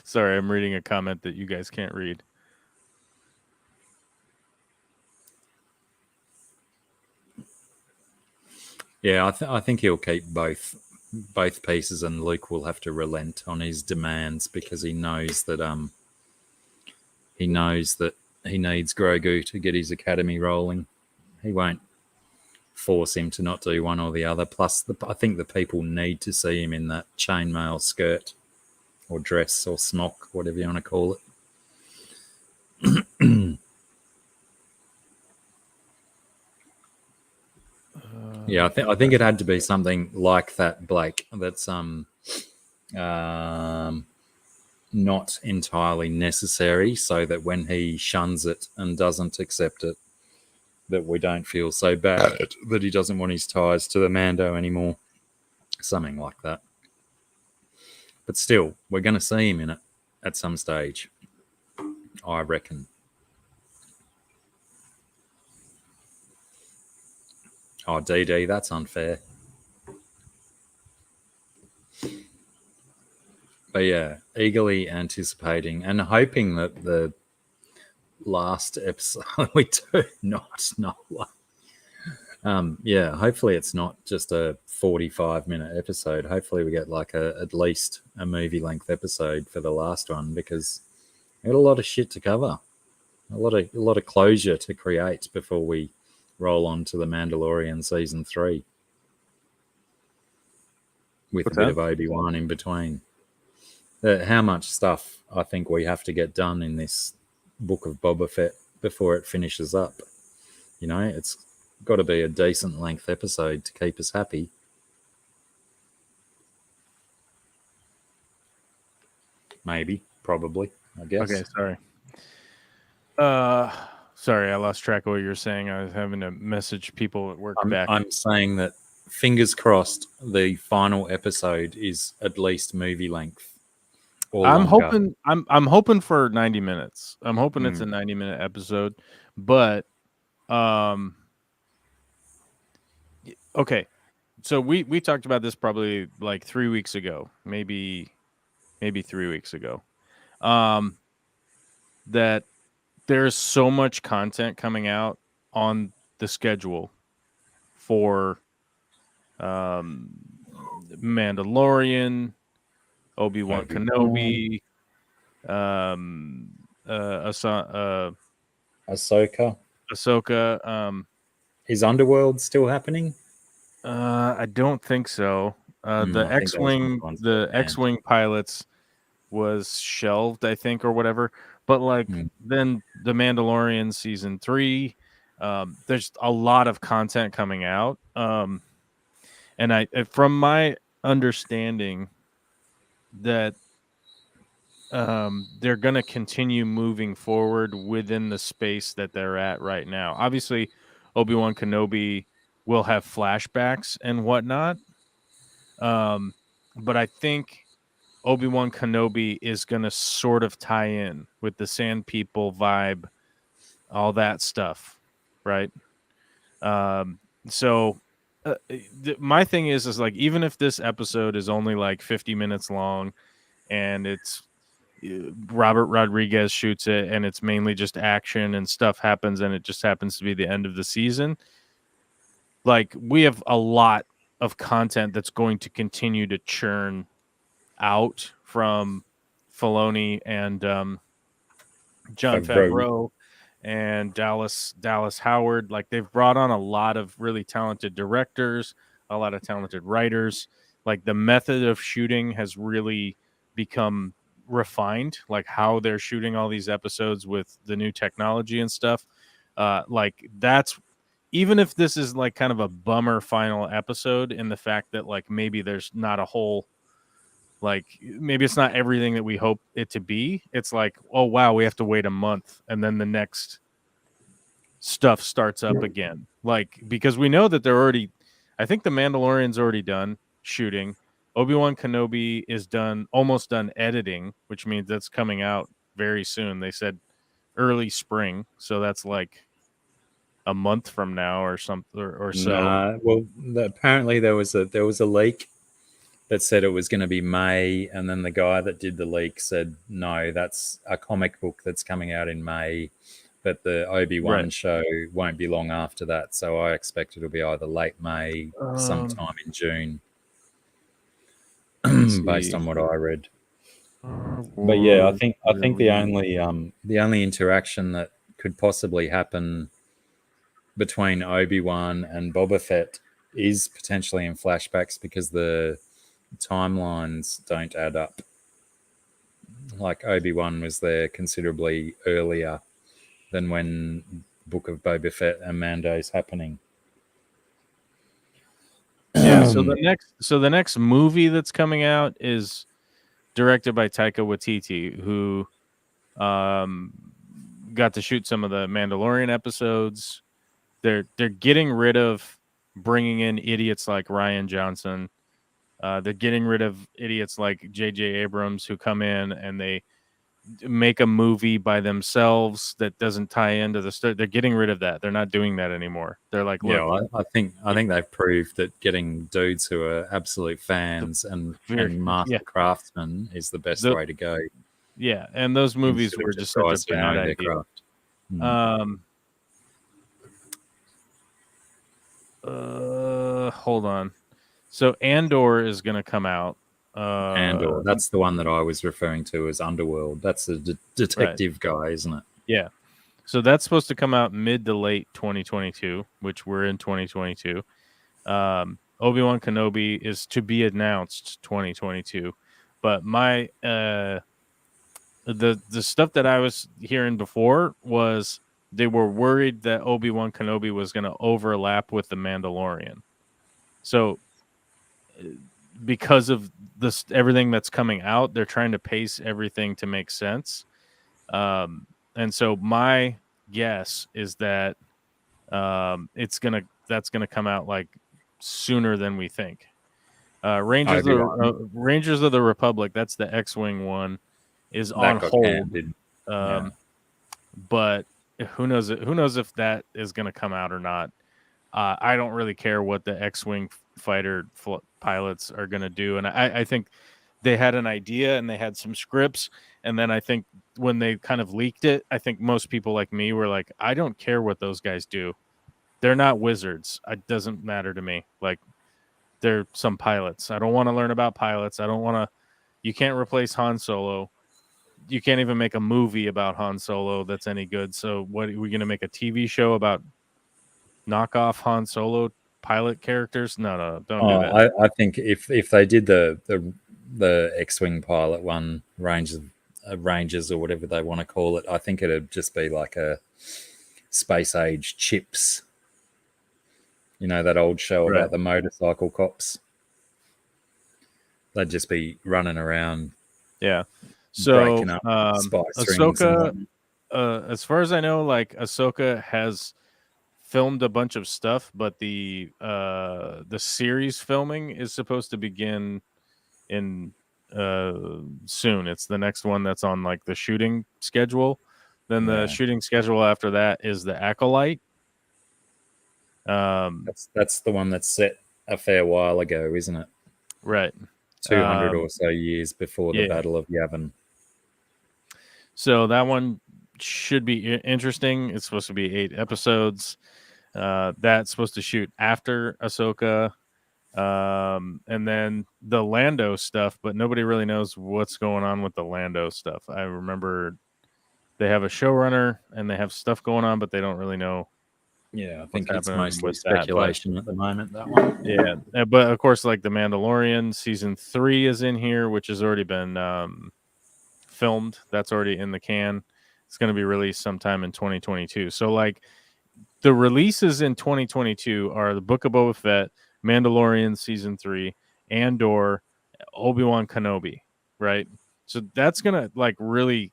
Sorry, I'm reading a comment that you guys can't read. Yeah, I think he'll keep both pieces, and Luke will have to relent on his demands because he knows that he needs Grogu to get his academy rolling. He won't force him to not do one or the other. Plus, I think the people need to see him in that chainmail skirt or dress or smock, whatever you want to call it. Yeah, I think it had to be something like that, Blake. That's not entirely necessary, so that when he shuns it and doesn't accept it, that we don't feel so bad that he doesn't want his ties to the Mando anymore. Something like that. But still, we're going to see him in it at some stage, I reckon. Oh, DD, that's unfair. But yeah, eagerly anticipating and hoping that the last episode we do not know. Yeah, hopefully it's not just a 45-minute episode. Hopefully we get like at least a movie length episode for the last one, because we got a lot of shit to cover, a lot of closure to create before we roll on to the Mandalorian season 3 with a bit of Obi-Wan in between. How much stuff I think we have to get done in this book of Boba Fett before it finishes up. You know, it's got to be a decent length episode to keep us happy. Maybe, probably, I guess. Okay, sorry, I lost track of what you were saying. I was having to message people at work back. I'm saying that fingers crossed the final episode is at least movie length. I'm hoping for 90 minutes. I'm hoping it's a 90-minute episode, but okay. So we talked about this probably like 3 weeks ago, maybe 3 weeks ago. That there's so much content coming out on the schedule for Mandalorian, Obi-Wan Kenobi, Ahsoka. Is Underworld still happening? I don't think so. The X-wing pilots was shelved, I think, or whatever. But like then the Mandalorian season 3, there's a lot of content coming out. And from my understanding that they're going to continue moving forward within the space that they're at right now. Obviously, Obi-Wan Kenobi will have flashbacks and whatnot. But I think Obi-Wan Kenobi is going to sort of tie in with the Sand People vibe, all that stuff, right? So my thing is like, even if this episode is only like 50 minutes long and it's Robert Rodriguez shoots it and it's mainly just action and stuff happens and it just happens to be the end of the season, like we have a lot of content that's going to continue to churn out from Filoni and Jon Favreau and Dallas Howard. Like they've brought on a lot of really talented directors, a lot of talented writers. Like the method of shooting has really become refined, like how they're shooting all these episodes with the new technology and stuff. Like that's, even if this is like kind of a bummer final episode in the fact that like maybe there's not a whole, like maybe it's not everything that we hope it to be. It's like, oh wow, we have to wait a month and then the next stuff starts up again. Like, because we know that they're already, I think the Mandalorian's already done shooting. Obi-Wan Kenobi is almost done editing, which means that's coming out very soon. They said early spring, so that's like a month from now or something or so. Nah, well, apparently there was a leak that said it was going to be May, and then the guy that did the leak said no, that's a comic book that's coming out in May, but the Obi-Wan Right. show won't be long after that. So I expect it'll be either late May, sometime in June, based on what I read. But yeah, I think the only interaction that could possibly happen between Obi-Wan and Boba Fett is potentially in flashbacks because the timelines don't add up. Like Obi-Wan was there considerably earlier than when Book of Boba Fett and Mando's happening. Yeah, so the next movie that's coming out is directed by Taika Waititi, who got to shoot some of the Mandalorian episodes. They're getting rid of bringing in idiots like Ryan Johnson. They're getting rid of idiots like J.J. Abrams who come in and they make a movie by themselves that doesn't tie into the story. They're getting rid of that. They're not doing that anymore. They're like, look, Yeah, I think they've proved that getting dudes who are absolute fans and master craftsmen is the best way to go. Yeah, and those movies were just such a bad idea. Hold on. So Andor is going to come out. Andor, that's the one that I was referring to as Underworld. That's the detective guy, isn't it? Yeah. So that's supposed to come out mid to late 2022, which we're in 2022. Obi-Wan Kenobi is to be announced 2022. But my the stuff that I was hearing before was they were worried that Obi-Wan Kenobi was going to overlap with the Mandalorian. So because of this, everything that's coming out, they're trying to pace everything to make sense. And so my guess is that that's gonna come out like sooner than we think. Rangers of the Republic, that's the X-Wing one, is on hold. But who knows if that is gonna come out or not. I don't really care what the X-Wing fighter pilots are going to do. And I think they had an idea and they had some scripts. And then I think when they kind of leaked it, I think most people like me were like, I don't care what those guys do. They're not wizards. It doesn't matter to me. Like, they're some pilots. I don't want to learn about pilots. You can't replace Han Solo. You can't even make a movie about Han Solo that's any good. So what are we going to make a TV show about knockoff Han Solo pilot characters? No, don't do that. I think if they did the X-Wing pilot one, Rangers or whatever they want to call it, I think it'd just be like a space age Chips. You know, that old show about the motorcycle cops. They'd just be running around. Yeah. So breaking up spice Ahsoka, as far as I know, like Ahsoka has filmed a bunch of stuff, but the series filming is supposed to begin in soon. It's the next one that's on like the shooting schedule. Then the shooting schedule after that is the Acolyte. That's the one that's set a fair while ago, isn't it? Right. 200 or so years before the Battle of Yavin. So that one should be interesting. It's supposed to be 8 episodes. That's supposed to shoot after Ahsoka. And then the Lando stuff, but nobody really knows what's going on with the Lando stuff. I remember they have a showrunner and they have stuff going on, but they don't really know. Yeah, I think it's mostly speculation at the moment, that one. Yeah, but of course, like the Mandalorian season 3 is in here, which has already been filmed. That's already in the can. It's going to be released sometime in 2022. So, like, the releases in 2022 are the Book of Boba Fett, Mandalorian season 3, Andor, Obi-Wan Kenobi, right? So that's going to like really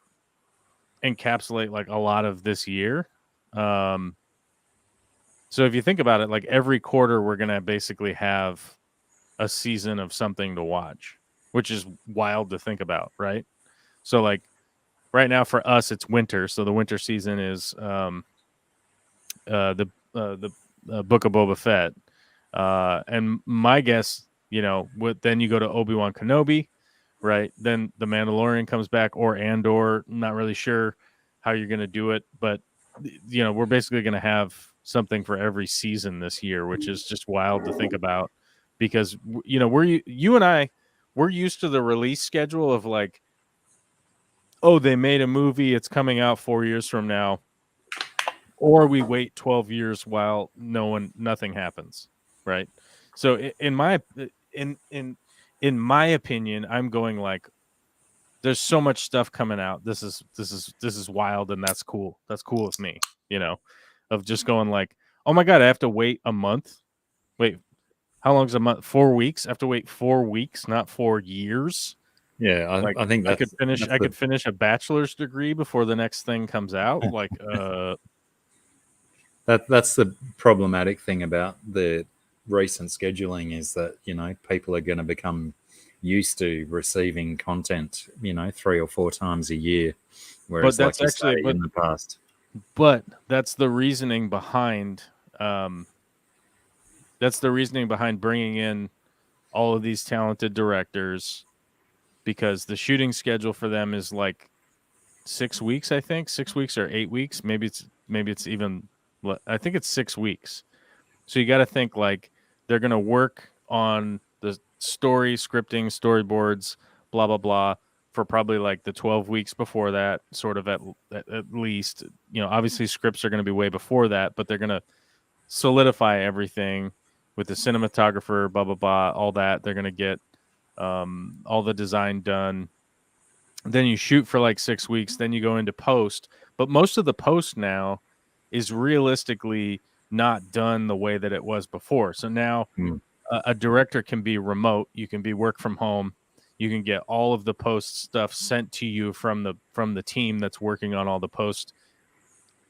encapsulate like a lot of this year. So if you think about it, like every quarter we're going to basically have a season of something to watch, which is wild to think about, right? So like right now for us it's winter, so the winter season is the Book of Boba Fett, and my guess, then you go to Obi-Wan Kenobi, right? Then the Mandalorian comes back, or Andor. Not really sure how you're going to do it, but we're basically going to have something for every season this year, which is just wild to think about, because you and I, we're used to the release schedule of like, oh, they made a movie, it's coming out 4 years from now, or we wait 12 years while nothing happens, right? So in my opinion, I'm going like, there's so much stuff coming out. This is wild, and that's cool. That's cool with me, of just going like, oh my god, I have to wait a month. Wait, how long is a month? 4 weeks. I have to wait 4 weeks, not 4 years. Yeah, I think I could finish a bachelor's degree before the next thing comes out. Like, that's the problematic thing about the recent scheduling, is that people are going to become used to receiving content 3 or 4 times a year, whereas that's like you say, in the past. But that's the reasoning behind bringing in all of these talented directors, because the shooting schedule for them is like 6 weeks, I think 6 weeks or 8 weeks. Maybe it's even, I think it's 6 weeks. So you got to think like they're going to work on the story, scripting, storyboards, blah, blah, blah, for probably like the 12 weeks before that, sort of at least. Obviously scripts are going to be way before that, but they're going to solidify everything with the cinematographer, blah, blah, blah, all that. They're going to get all the design done. Then you shoot for like 6 weeks. Then you go into post. But most of the post now is realistically not done the way that it was before. So now a director can be remote. You can be work from home. You can get all of the post stuff sent to you from the team that's working on all the post.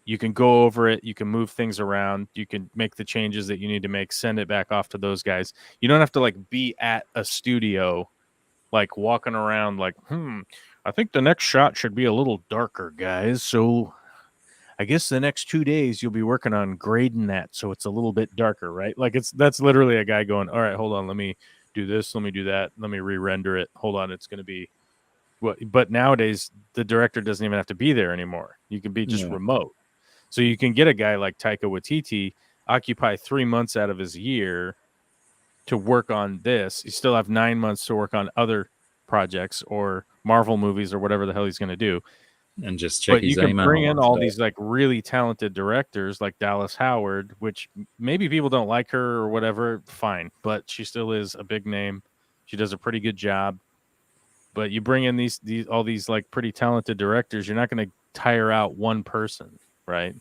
You can go over it. You can move things around. You can make the changes that you need to make, send it back off to those guys. You don't have to like be at a studio, like walking around like, I think the next shot should be a little darker, guys. So I guess the next 2 days you'll be working on grading that so it's a little bit darker, right? Like that's literally a guy going, all right, hold on, let me do this, let me do that, let me re-render it. Hold on, it's going to be what? But nowadays the director doesn't even have to be there anymore. You can be just remote. So you can get a guy like Taika Waititi, occupy 3 months out of his year to work on this. You still have 9 months to work on other projects or Marvel movies or whatever the hell he's going to do. And just check his email. You can bring in all these like really talented directors like Dallas Howard, which maybe people don't like her or whatever. Fine. But she still is a big name. She does a pretty good job. But you bring in all these like pretty talented directors, you're not going to tire out one person, right?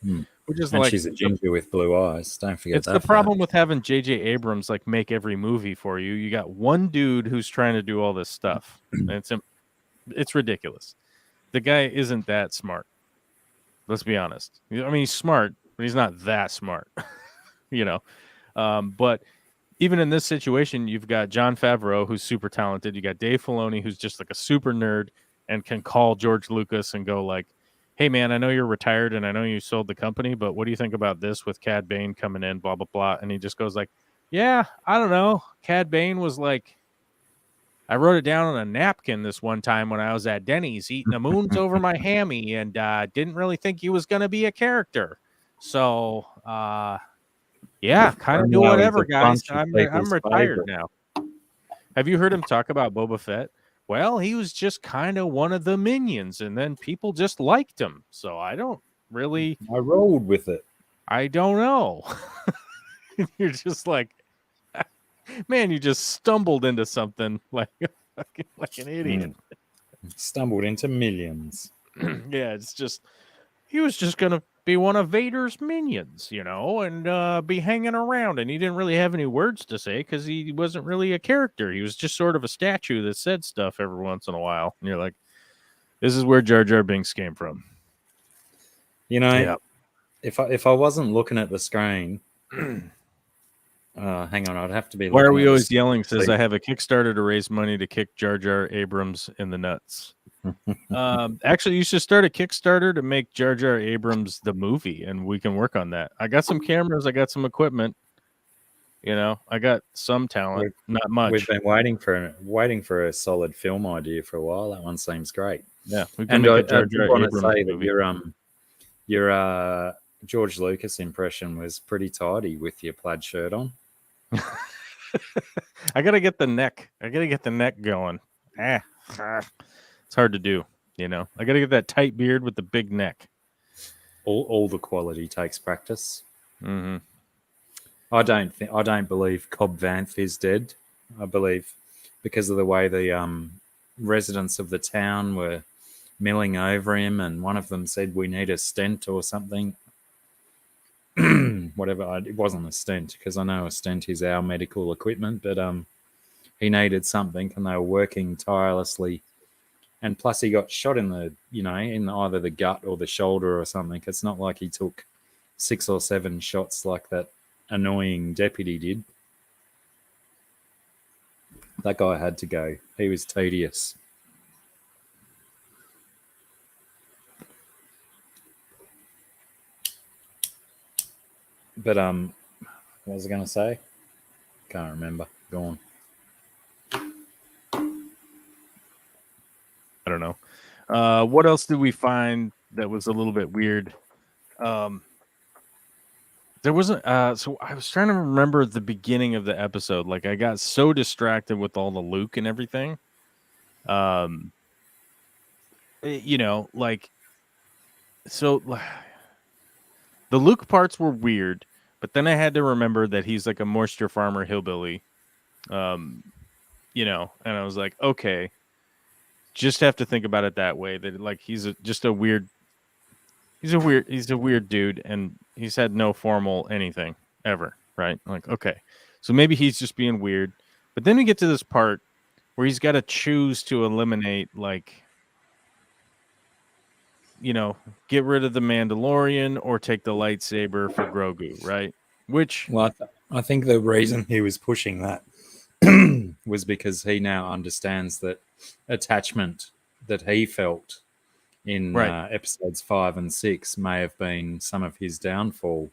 Which is, and like, she's a ginger with blue eyes. Don't forget it's the problem with having J.J. Abrams like make every movie for you. You got one dude who's trying to do all this stuff. And it's ridiculous. The guy isn't that smart. Let's be honest. I mean, he's smart, but he's not that smart. But even in this situation, you've got Jon Favreau, who's super talented. You got Dave Filoni, who's just like a super nerd and can call George Lucas and go like, hey, man, I know you're retired and I know you sold the company, but what do you think about this with Cad Bane coming in, blah, blah, blah. And he just goes like, yeah, I don't know. Cad Bane was like, I wrote it down on a napkin this one time when I was at Denny's eating the moons over my hammy and didn't really think he was going to be a character. So, yeah, kind of do whatever, guys. I'm retired now. Have you heard him talk about Boba Fett? Well, he was just kind of one of the minions, and then people just liked him. So I don't really... I rolled with it. I don't know. You're just like... Man, you just stumbled into something like an idiot. Stumbled into millions. Yeah, it's just he was just gonna be one of Vader's minions, and be hanging around, and he didn't really have any words to say because he wasn't really a character. He was just sort of a statue that said stuff every once in a while. And you're like, this is where Jar Jar Binks came from. If I wasn't looking at the screen. Hang on, I'd have to be. Why are looking we at always this. yelling? Says I have a Kickstarter to raise money to kick Jar Jar Abrams in the nuts. Actually, you should start a Kickstarter to make Jar Jar Abrams the movie, and we can work on that. I got some cameras, I got some equipment. You know, I got some talent, not much. We've been waiting for a solid film idea for a while. That one seems great. Yeah, we can And make I a Jar do Jar want to Abrams say that movie. your George Lucas impression was pretty tidy with your plaid shirt on. I gotta get the neck. I gotta get the neck going. It's hard to do. You know, I gotta get that tight beard with the big neck. All the quality takes practice. Mm-hmm. I don't believe Cobb Vanth is dead. I believe because of the way the residents of the town were milling over him, and one of them said we need a stent or something. Whatever, it wasn't a stent because I know a stent is our medical equipment, but he needed something, and they were working tirelessly. And plus, he got shot in in either the gut or the shoulder or something. It's not like he took 6 or 7 shots like that annoying deputy did. That guy had to go. He was tedious. But what was I going to say? Can't remember. Gone. I don't know. What else did we find that was a little bit weird? There wasn't. So I was trying to remember the beginning of the episode. Like I got so distracted with all the Luke and everything. You know, like so. The Luke parts were weird, but then I had to remember that he's like a moisture farmer hillbilly. You know, and I was like, okay, just have to think about it that way. That like he's a weird dude, and he's had no formal anything ever, right? Like, okay, so maybe he's just being weird. But then we get to this part where he's got to choose to eliminate, like, you know, get rid of the Mandalorian or take the lightsaber for Grogu, right? Which, Well, I think the reason he was pushing that was because he now understands that attachment that he felt in right. episodes 5 and 6 may have been some of his downfall.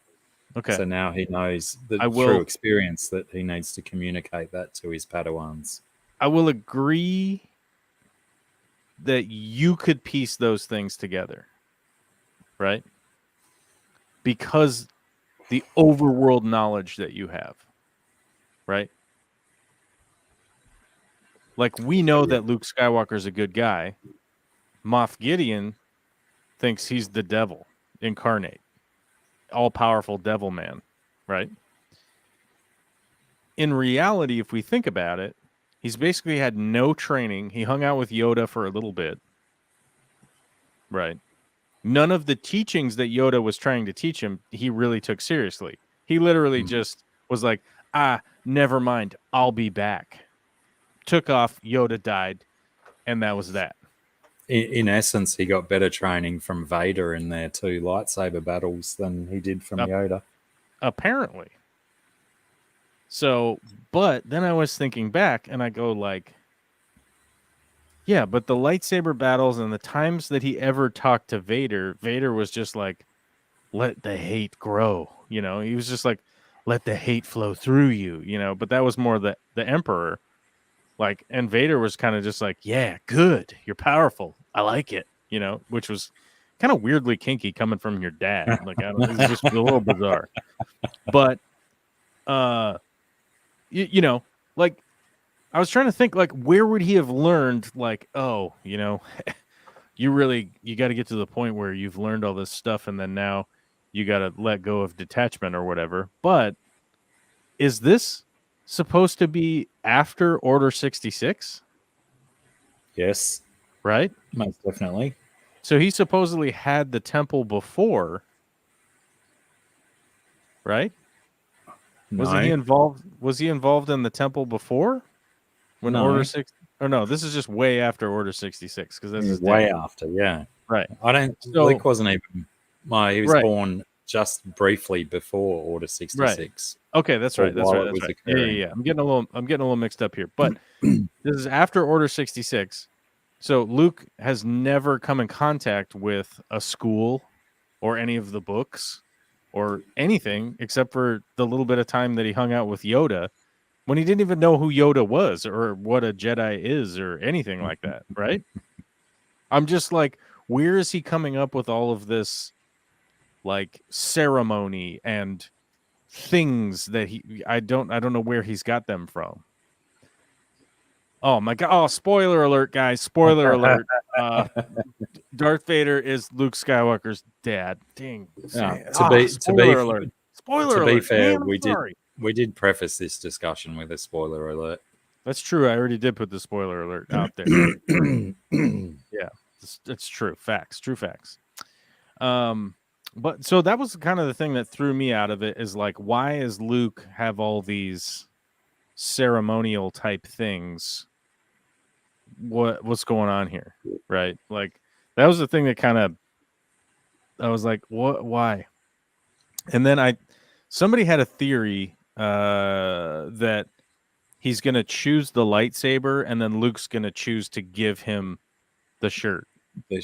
Okay. So now he knows that I will- through experience that he needs to communicate that to his Padawans. I will agree that you could piece those things together, right? Because the overworld knowledge that you have, right? Like, we know that Luke Skywalker's a good guy. Moff Gideon thinks he's the devil incarnate, all-powerful devil man, right? In reality, if we think about it, he's basically had no training. He hung out with Yoda for a little bit, right? None of the teachings that Yoda was trying to teach him, he really took seriously. He literally just was like, never mind, I'll be back. Took off, Yoda died, and that was that. In essence, he got better training from Vader in their 2 lightsaber battles than he did from Yoda. Apparently. So, but then I was thinking back, and I go like, yeah, but the lightsaber battles and the times that he ever talked to Vader, Vader was just like, let the hate grow. You know, he was just like, let the hate flow through you, you know, but that was more the Emperor. Like, and Vader was kind of just like, yeah, good. You're powerful. I like it, you know, which was kind of weirdly kinky coming from your dad. Like, I don't know, it's just a little bizarre. But, you know, like, I was trying to think, like, where would he have learned, like, oh, you know, you got to get to the point where you've learned all this stuff and then now you got to let go of detachment or whatever. But is this supposed to be after Order 66? Yes. Right? Most definitely. So he supposedly had the temple before, right? No. Was he involved in the temple before? When No. Order 6? Oh no, this is just way after Order 66 because this is way after, yeah. right. I don't. So- Luke wasn't even. He was Right. born just briefly before Order 66. Okay, that's Or right. That's while right. it That's was right. occurring. Yeah. I'm getting a little mixed up here. But this is after Order 66. So Luke has never come in contact with a school or any of the books or anything except for the little bit of time that he hung out with Yoda when he didn't even know who Yoda was or what a Jedi is or anything like that, right? I'm just like, where is he coming up with all of this like ceremony and things that I don't know where he's got them from. Oh my god. Oh, spoiler alert, guys. Spoiler alert. Darth Vader is Luke Skywalker's dad. Dang. Spoiler alert. Spoiler To alert. be fair, Man, I'm sorry. we did preface this discussion with a spoiler alert. That's true. I already did put the spoiler alert out there. Yeah. It's true. Facts. True facts. But so that was kind of the thing that threw me out of it is like, why is Luke have all these ceremonial type things? What's going on here? Right? Like that was the thing that kind of, I was like, what, why? And then somebody had a theory that he's going to choose the lightsaber and then Luke's going to choose to give him the shirt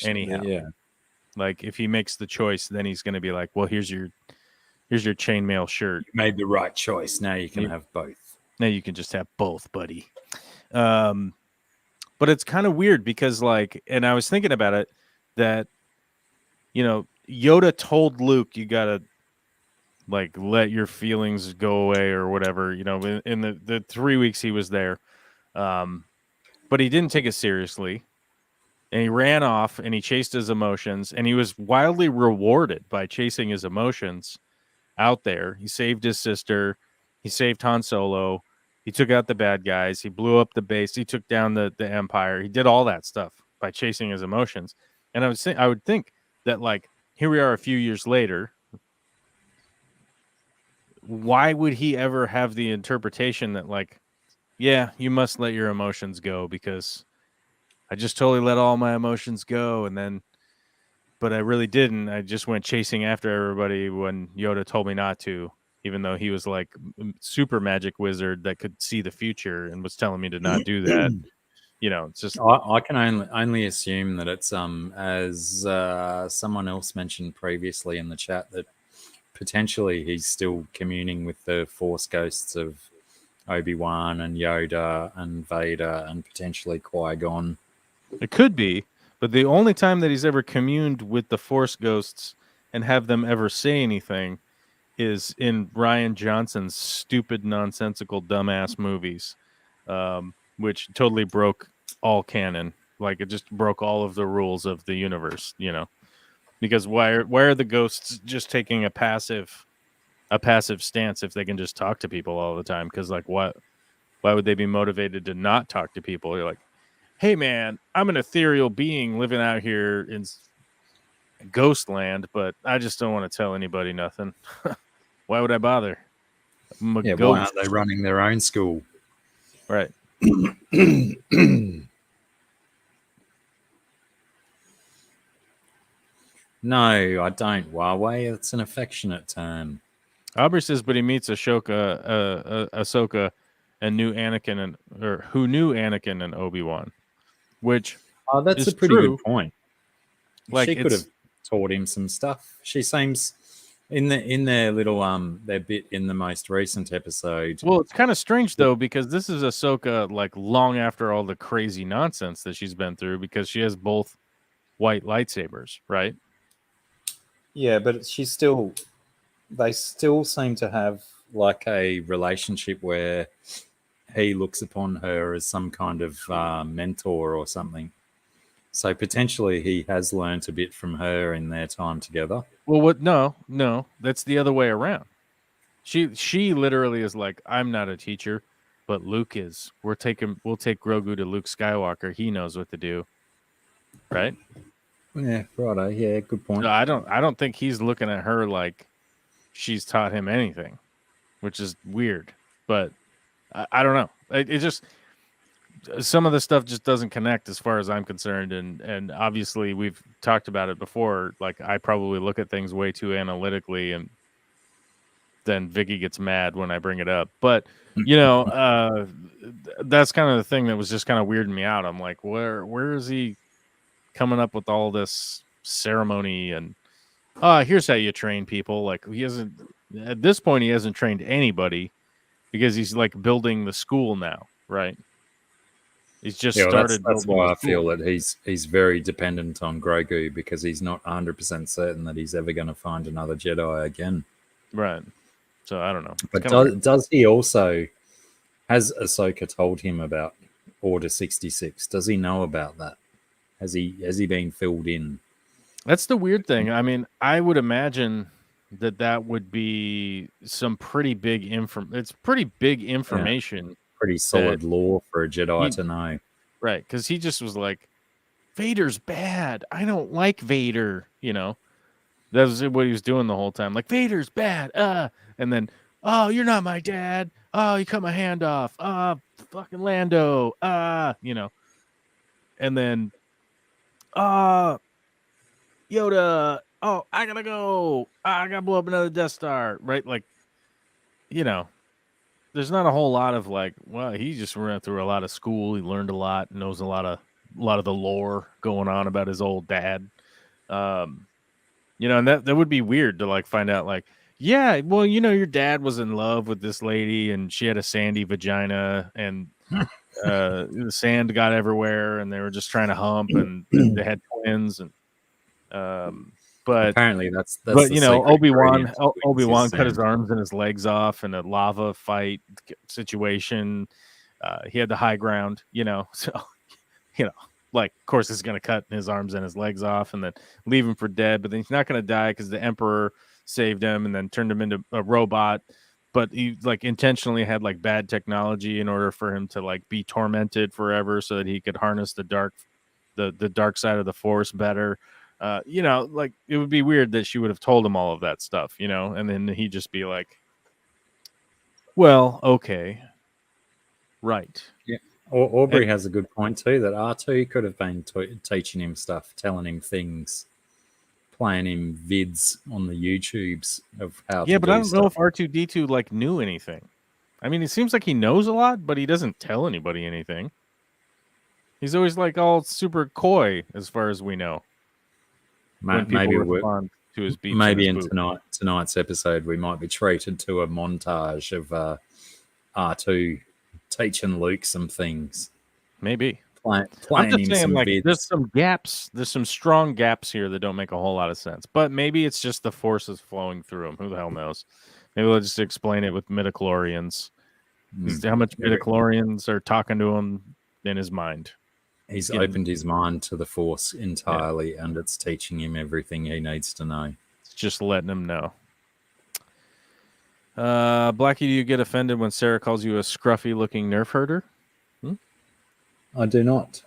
anyhow. Yeah. Like if he makes the choice, then he's going to be like, well, here's your chainmail shirt. You made the right choice. Now you can have both. Now you can just have both, buddy. But it's kind of weird because like, and I was thinking about it that, you know, Yoda told Luke, you got to like, let your feelings go away or whatever, you know, in the 3 weeks he was there. But he didn't take it seriously. And he ran off and he chased his emotions and he was wildly rewarded by chasing his emotions out there. He saved his sister. He saved Han Solo. He took out the bad guys. He blew up the base. He took down the Empire. He did all that stuff by chasing his emotions. And I would think that like, here we are a few years later. Why would he ever have the interpretation that like, yeah, you must let your emotions go because I just totally let all my emotions go. And then, but I really didn't. I just went chasing after everybody when Yoda told me not to, even though he was like super magic wizard that could see the future and was telling me to not do that. You know, it's just, I can only assume that it's, as someone else mentioned previously in the chat, that potentially he's still communing with the Force ghosts of Obi-Wan and Yoda and Vader and potentially Qui-Gon. it could be, but the only time that he's ever communed with the Force ghosts and have them ever say anything is in Rian Johnson's stupid, nonsensical, dumbass movies, which totally broke all canon. Like it just broke all of the rules of the universe, you know, because why are the ghosts just taking a passive stance if they can just talk to people all the time? Because like, why would they be motivated to not talk to people? You're like, hey man, I'm an ethereal being living out here in Ghostland, but I just don't want to tell anybody nothing. Why would I bother? Why aren't they running their own school? Right. No, I don't. Huawei, it's an affectionate term. Aubrey says, but he meets Ahsoka and knew Anakin who knew Anakin and Obi-Wan, which that's is a pretty true. good point. Like she could have taught him some stuff. She seems in their little their bit in the most recent episode. Well, it's kind of strange though because this is Ahsoka like long after all the crazy nonsense that she's been through because she has both white lightsabers, right? Yeah, but they still seem to have like a relationship where he looks upon her as some kind of mentor or something. So potentially he has learned a bit from her in their time together. Well, no, that's the other way around. She literally is like, I'm not a teacher, but Luke is. We'll take Grogu to Luke Skywalker. He knows what to do. Right? Yeah, righto. Yeah, good point. No, I don't think he's looking at her like she's taught him anything, which is weird. But I don't know. It just some of the stuff just doesn't connect as far as I'm concerned, and obviously we've talked about it before. Like I probably look at things way too analytically, and then Vicky gets mad when I bring it up. But that's kind of the thing that was just kind of weirding me out. I'm like, where is he coming up with all this ceremony and here's how you train people? Like he hasn't at this point he hasn't trained anybody because he's like building the school now, right? He's just started. That's building why the I feel school. that he's very dependent on Grogu because he's not 100% certain that he's ever going to find another Jedi again. Right. So I don't know. It's But kinda weird. does he also, has Ahsoka told him about Order 66? Does he know about that? Has he been filled in? That's the weird thing. I mean, I would imagine that would be some pretty big It's pretty big information. Pretty solid lore for a Jedi to know. Right, because he just was like, Vader's bad. I don't like Vader. That was what he was doing the whole time. Like, Vader's bad. And then, oh, you're not my dad. Oh, you cut my hand off. Fucking Lando. And then, Yoda. Oh, I gotta go. I gotta blow up another Death Star. Right? Like, there's not a whole lot of like, well, he just went through a lot of school. He learned a lot, knows a lot of the lore going on about his old dad. And that would be weird to like find out like, yeah, well, your dad was in love with this lady and she had a sandy vagina and the sand got everywhere and they were just trying to hump and they had twins and but apparently that's but Obi-Wan cut sand. his arms and his legs off in a lava fight situation. He had the high ground, so like of course he's gonna cut his arms and his legs off and then leave him for dead, but then he's not gonna die because the Emperor saved him and then turned him into a robot. But he like intentionally had like bad technology in order for him to like be tormented forever so that he could harness the dark side of the Force better. Like it would be weird that she would have told him all of that stuff, and then he'd just be like, well, okay, right. Yeah. Aubrey has a good point too, that R2 could have been teaching him stuff, telling him things, playing him vids on the YouTubes of how to do but I don't stuff. know if R2-D2 like knew anything. I mean, it seems like he knows a lot, but he doesn't tell anybody anything. He's always like all super coy as far as we know. Maybe respond to his beats. Maybe in tonight's episode we might be treated to a montage of R2 teaching Luke some things. Maybe playing I'm just him saying, some like, vids. there's some gaps. There's some strong gaps here that don't make a whole lot of sense. But maybe it's just the Force is flowing through him. Who the hell knows? Maybe we'll just explain it with midichlorians. How much midichlorians are talking to him in his mind? He's opened his mind to the Force entirely, and it's teaching him everything he needs to know. It's just letting him know. Blacky, do you get offended when Sarah calls you a scruffy-looking nerf herder? I do not.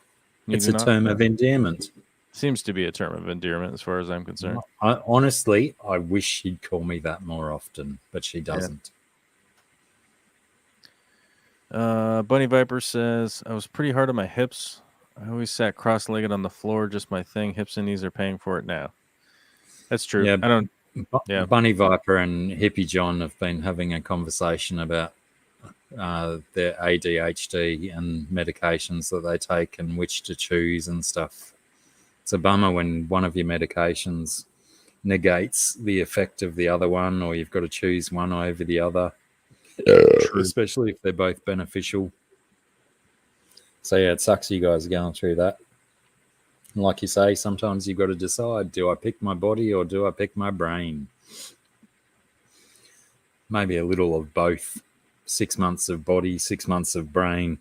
It's a term of endearment. Seems to be a term of endearment as far as I'm concerned. Honestly, I wish she'd call me that more often, but she doesn't. Bunny Viper says, I was pretty hard on my hips. I always sat cross-legged on the floor, just my thing. Hips and knees are paying for it now. That's true. Yeah, I don't. Bunny Viper and Hippie John have been having a conversation about their ADHD and medications that they take and which to choose and stuff. It's a bummer when one of your medications negates the effect of the other one, or you've got to choose one over the other, especially if they're both beneficial. So yeah, it sucks you guys are going through that. And like you say, sometimes you've got to decide, do I pick my body or do I pick my brain? Maybe a little of both. 6 months of body, 6 months of brain.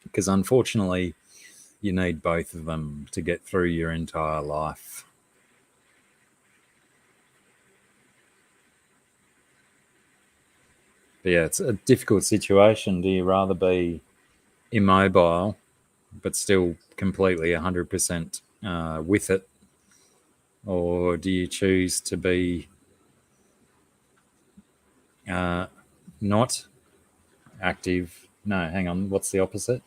Because unfortunately, you need both of them to get through your entire life. But yeah, it's a difficult situation. Do you rather be immobile but still completely 100% with it, or do you choose to be not active? No, hang on, what's the opposite?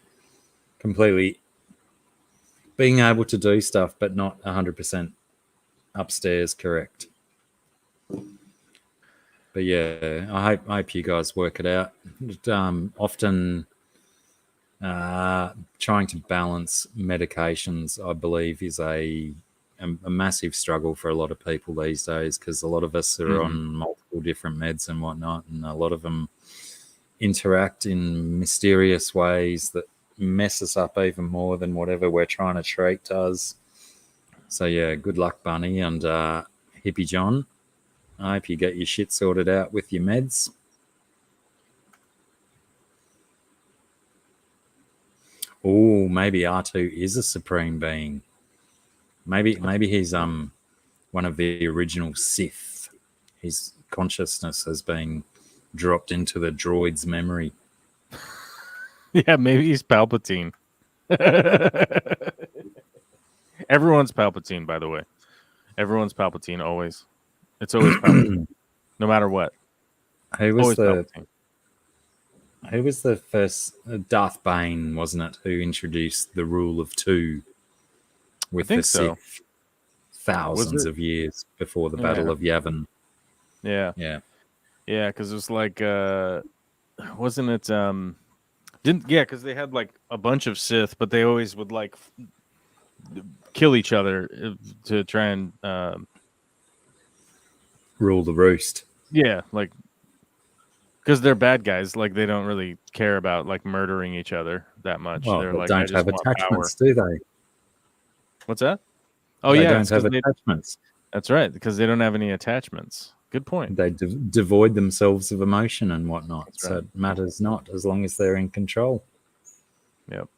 completely being able to do stuff, but not 100% upstairs correct. But yeah, I hope you guys work it out. Often trying to balance medications, I believe, is a massive struggle for a lot of people these days, because a lot of us are on multiple different meds and whatnot, and a lot of them interact in mysterious ways that mess us up even more than whatever we're trying to treat does. So yeah, good luck, Bunny and Hippie John. I hope you get your shit sorted out with your meds. Oh, maybe R2 is a supreme being. Maybe he's one of the original Sith. His consciousness has been dropped into the droid's memory. Yeah, maybe he's Palpatine. Everyone's Palpatine, by the way. Everyone's Palpatine always. It's always Palpatine, no matter what. Who was Palpatine. Who was the first? Darth Bane, wasn't it? Who introduced the rule of two with the Sith thousands of years before the Battle of Yavin? Yeah, yeah, because it was like, wasn't it? Because they had like a bunch of Sith, but they always would like kill each other to try and rule the roost. Yeah, like because they're bad guys. Like they don't really care about like murdering each other that much. Well, they're like, don't have attachments, do they? What's that? Oh they yeah, don't have attachments. That's right, because they don't have any attachments. Good point. They devoid themselves of emotion and whatnot. That's so right. it matters not as long as they're in control. Yep.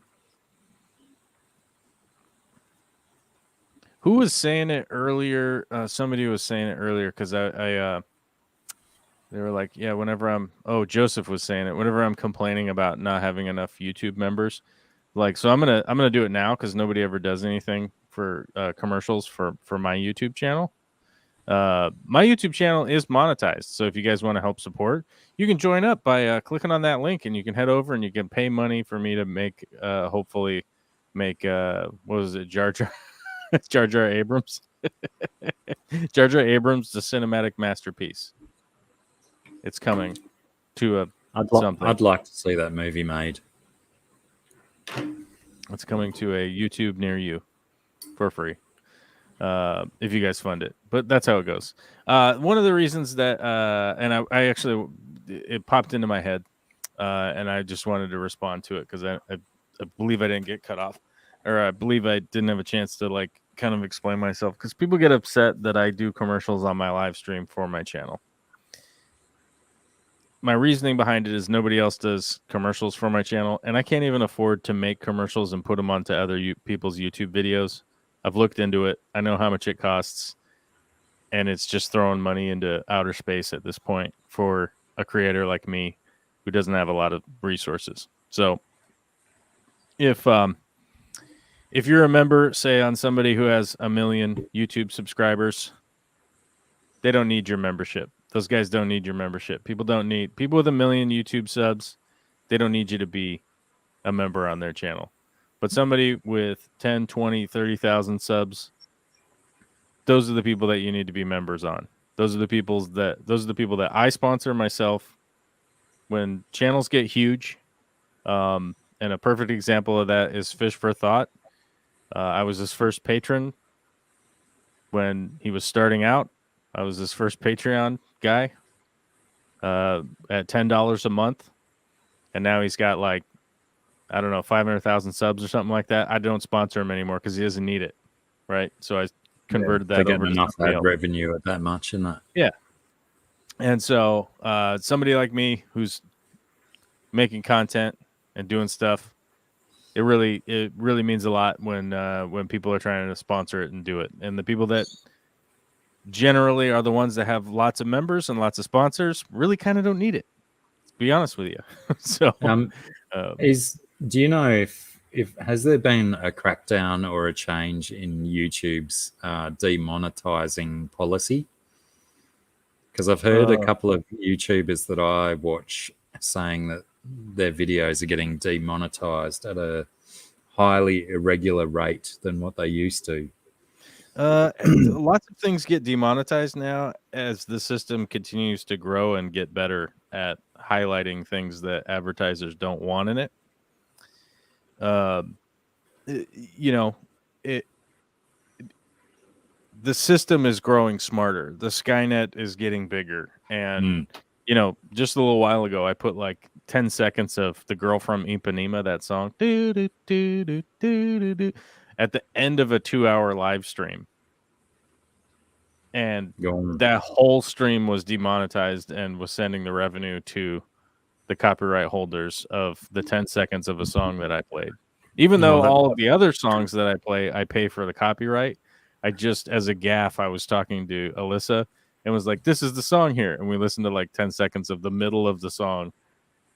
Who was saying it earlier? Somebody was saying it earlier because I they were like, yeah, Joseph was saying it. Whenever I'm complaining about not having enough YouTube members, like, so I'm gonna do it now because nobody ever does anything for commercials for my YouTube channel. My YouTube channel is monetized, so if you guys want to help support, you can join up by clicking on that link, and you can head over and you can pay money for me to make, hopefully, make what was it, Jar Jar, Jar Jar Abrams, Jar Jar Abrams, the cinematic masterpiece. It's coming to something. I'd like to see that movie made. It's coming to a YouTube near you for free. If you guys fund it, but that's how it goes. One of the reasons that, and I actually, it popped into my head, and I just wanted to respond to it because I believe I didn't get cut off, or I believe I didn't have a chance to like kind of explain myself, because people get upset that I do commercials on my live stream for my channel. My reasoning behind it is nobody else does commercials for my channel, and I can't even afford to make commercials and put them onto other people's YouTube videos. I've looked into it. I know how much it costs, and it's just throwing money into outer space at this point for a creator like me who doesn't have a lot of resources. So if you're a member, say, on somebody who has 1 million YouTube subscribers, they don't need your membership. Those guys don't need your membership. People with 1 million YouTube subs, they don't need you to be a member on their channel. But somebody with 10, 20, 30,000 subs, those are the people that you need to be members on. Those are the people that I sponsor myself when channels get huge. And a perfect example of that is Fish for Thought. I was his first patron when he was starting out. I was his first Patreon guy at $10 a month. And now he's got like, I don't know, 500,000 subs or something like that. I don't sponsor him anymore because he doesn't need it. Right. So I converted that over to enough ad revenue at that much, isn't it? Yeah. And so somebody like me who's making content and doing stuff, it really means a lot when people are trying to sponsor it and do it. And the people that generally are the ones that have lots of members and lots of sponsors really kind of don't need it, to be honest with you. So do you know if has there been a crackdown or a change in YouTube's demonetizing policy? Because I've heard a couple of YouTubers that I watch saying that their videos are getting demonetized at a highly irregular rate than what they used to. Lots of things get demonetized now as the system continues to grow and get better at highlighting things that advertisers don't want in it. You know, it the system is growing smarter. The Skynet is getting bigger, and you know, just a little while ago, I put like 10 seconds of the girl from Ipanema, that song, do, do, do, do, do, do, do, at the end of a 2-hour live stream. And that whole stream was demonetized and was sending the revenue to the copyright holders of the 10 seconds of a song that I played. Even though all of the other songs that I play, I pay for the copyright. I just, as a gaffe, I was talking to Alyssa and was like, this is the song here. And we listened to like 10 seconds of the middle of the song.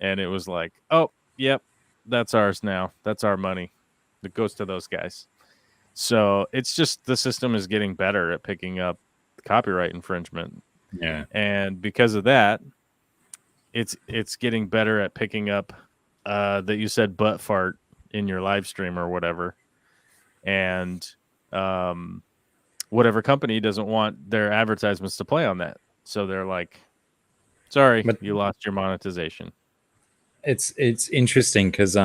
And it was like, oh, yep, that's ours now. That's our money. It goes to those guys. So it's just the system is getting better at picking up copyright infringement. Yeah. And because of that, it's getting better at picking up that you said butt fart in your live stream or whatever. And whatever company doesn't want their advertisements to play on that. So they're like, sorry, but you lost your monetization. It's interesting because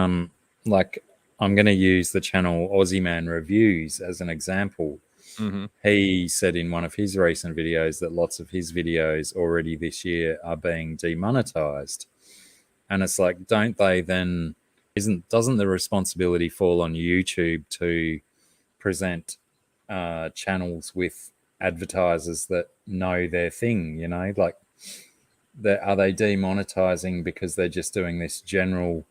like I'm going to use the channel Aussie Man Reviews as an example. Mm-hmm. He said in one of his recent videos that lots of his videos already this year are being demonetized. And it's like, don't they then, doesn't the responsibility fall on YouTube to present channels with advertisers that know their thing, you know, like are they demonetizing because they're just doing this general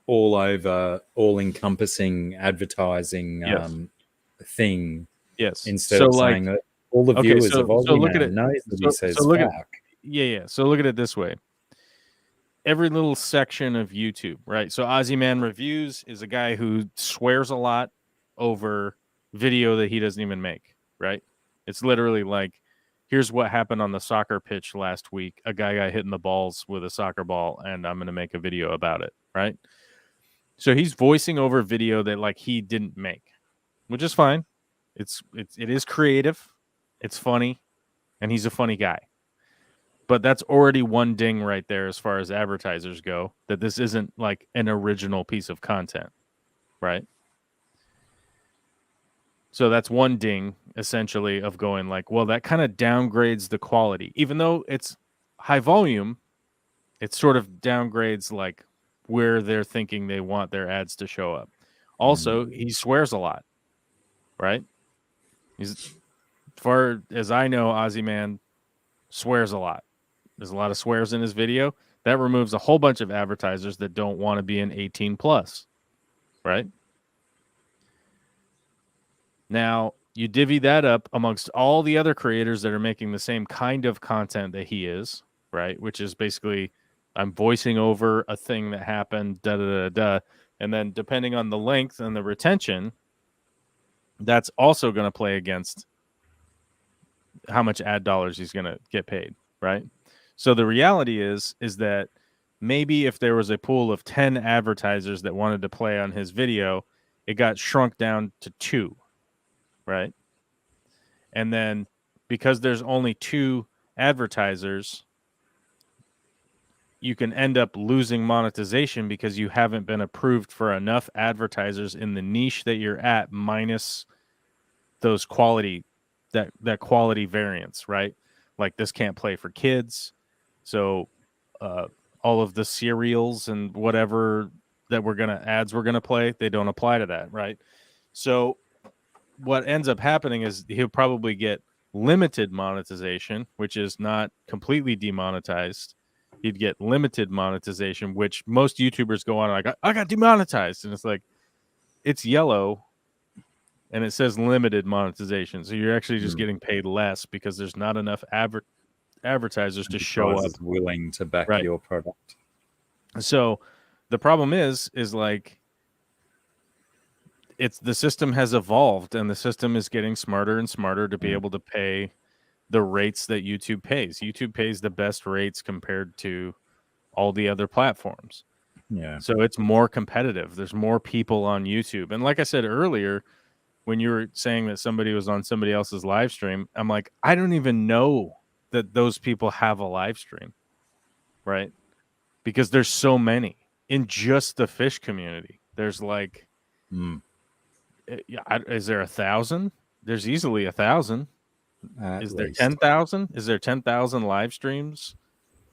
all over, all encompassing advertising thing? Yes. Instead of saying that all the viewers of Aussie Man knows that he says fuck. Yeah. So look at it this way. Every little section of YouTube, right? So Aussie Man Reviews is a guy who swears a lot over video that he doesn't even make, right? It's literally like, here's what happened on the soccer pitch last week. A guy got hit in the balls with a soccer ball, and I'm going to make a video about it, right? So he's voicing over video that like he didn't make, which is fine. It is creative, it's funny, and he's a funny guy. But that's already one ding right there as far as advertisers go, that this isn't like an original piece of content, right? So that's one ding, essentially, of going like, well, that kind of downgrades the quality. Even though it's high volume, it sort of downgrades like where they're thinking they want their ads to show up. Also, he swears a lot, right? He's, as far as I know, Aussie Man swears a lot. There's a lot of swears in his video. That removes a whole bunch of advertisers that don't want to be an 18 plus, right? Now, you divvy that up amongst all the other creators that are making the same kind of content that he is, right? Which is basically, I'm voicing over a thing that happened, da-da-da-da. And then depending on the length and the retention, that's also going to play against how much ad dollars he's going to get paid, right? So the reality is that maybe if there was a pool of 10 advertisers that wanted to play on his video, it got shrunk down to 2, right? And then because there's only 2 advertisers, you can end up losing monetization because you haven't been approved for enough advertisers in the niche that you're at, minus those quality, that quality variance, right? Like this can't play for kids. So all of the cereals and whatever that ads we're gonna play, they don't apply to that, right? So what ends up happening is he'll probably get limited monetization, which is not completely demonetized. He'd get limited monetization, which most YouTubers go on like, I got demonetized, and it's like, it's yellow and it says limited monetization, so you're actually just getting paid less because there's not enough advertisers to show up willing to back your product. So the problem is like, the system has evolved and the system is getting smarter and smarter to be able to pay the rates that YouTube pays. YouTube pays the best rates compared to all the other platforms. Yeah. So it's more competitive. There's more people on YouTube. And like I said earlier, when you were saying that somebody was on somebody else's live stream, I'm like, I don't even know that those people have a live stream, right? Because there's so many in just the fish community. There's like, is there 1,000? There's easily 1,000. At Is there least. 10,000? Is there 10,000 live streams,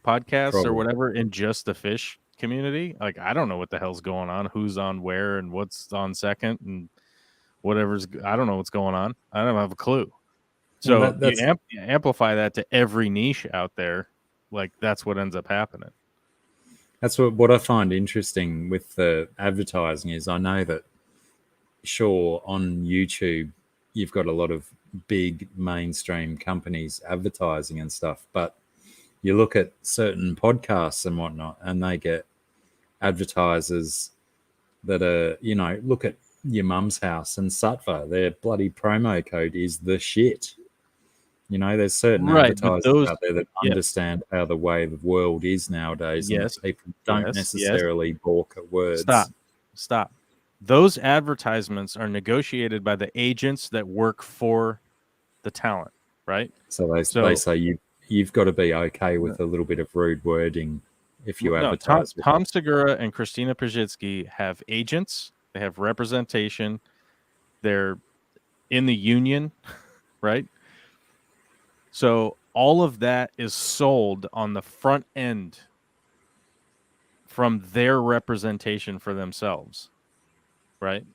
podcasts, or Probably. whatever in just the fish community? Like, I don't know what the hell's going on, who's on where, and what's on second, and whatever's. I don't know what's going on. I don't have a clue. And So that's you amplify that to every niche out there, like that's what ends up happening. That's what I find interesting with the advertising is I know that, sure, on YouTube, you've got a lot of big mainstream companies advertising and stuff, but you look at certain podcasts and whatnot, and they get advertisers that are, look at your mum's house and Satva, their bloody promo code is the shit. There's certain Right, but advertisers out there that understand how the way the world is nowadays, and that people don't necessarily balk at words. Stop. Those advertisements are negotiated by the agents that work for the talent, right? So they say you've got to be okay with a little bit of rude wording if you advertise. Tom Segura and Christina Pajitsky have agents. They have representation. They're in the union, right? So all of that is sold on the front end from their representation for themselves, right?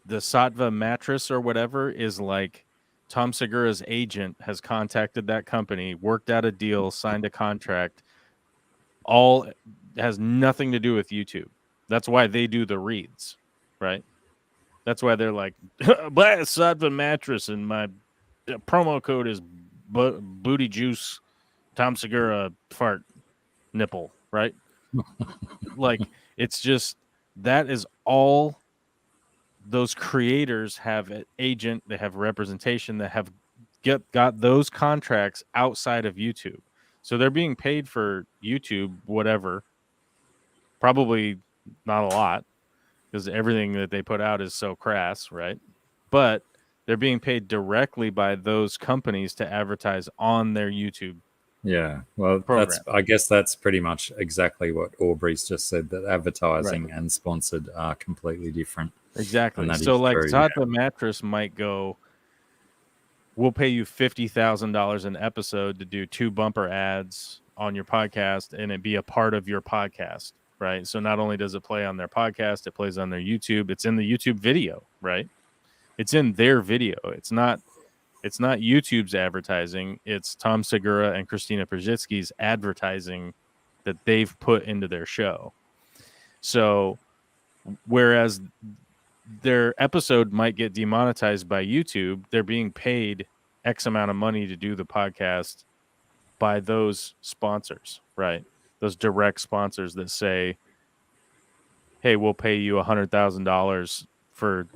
The Sattva mattress or whatever is like Tom Segura's agent has contacted that company, worked out a deal, signed a contract. All has nothing to do with YouTube. That's why they do the reads, right? That's why they're like, buy a Sattva mattress and my promo code is booty juice Tom Segura fart nipple, right? Like, it's just, that is all those creators have an agent, they have representation, that have got those contracts outside of YouTube. So they're being paid for YouTube, whatever, probably not a lot, because everything that they put out is so crass, right? But they're being paid directly by those companies to advertise on their YouTube. Yeah, well, I guess that's pretty much exactly what Aubrey's just said, that advertising and sponsored are completely different. Exactly. So like Sattva Mattress might go, we'll pay you $50,000 an episode to do 2 bumper ads on your podcast and it be a part of your podcast, right? So not only does it play on their podcast, it plays on their YouTube. It's in the YouTube video, right? It's in their video. It's not YouTube's advertising. It's Tom Segura and Christina Pajitsky's advertising that they've put into their show. So whereas their episode might get demonetized by YouTube, they're being paid X amount of money to do the podcast by those sponsors, right? Those direct sponsors that say, hey, we'll pay you $100,000 for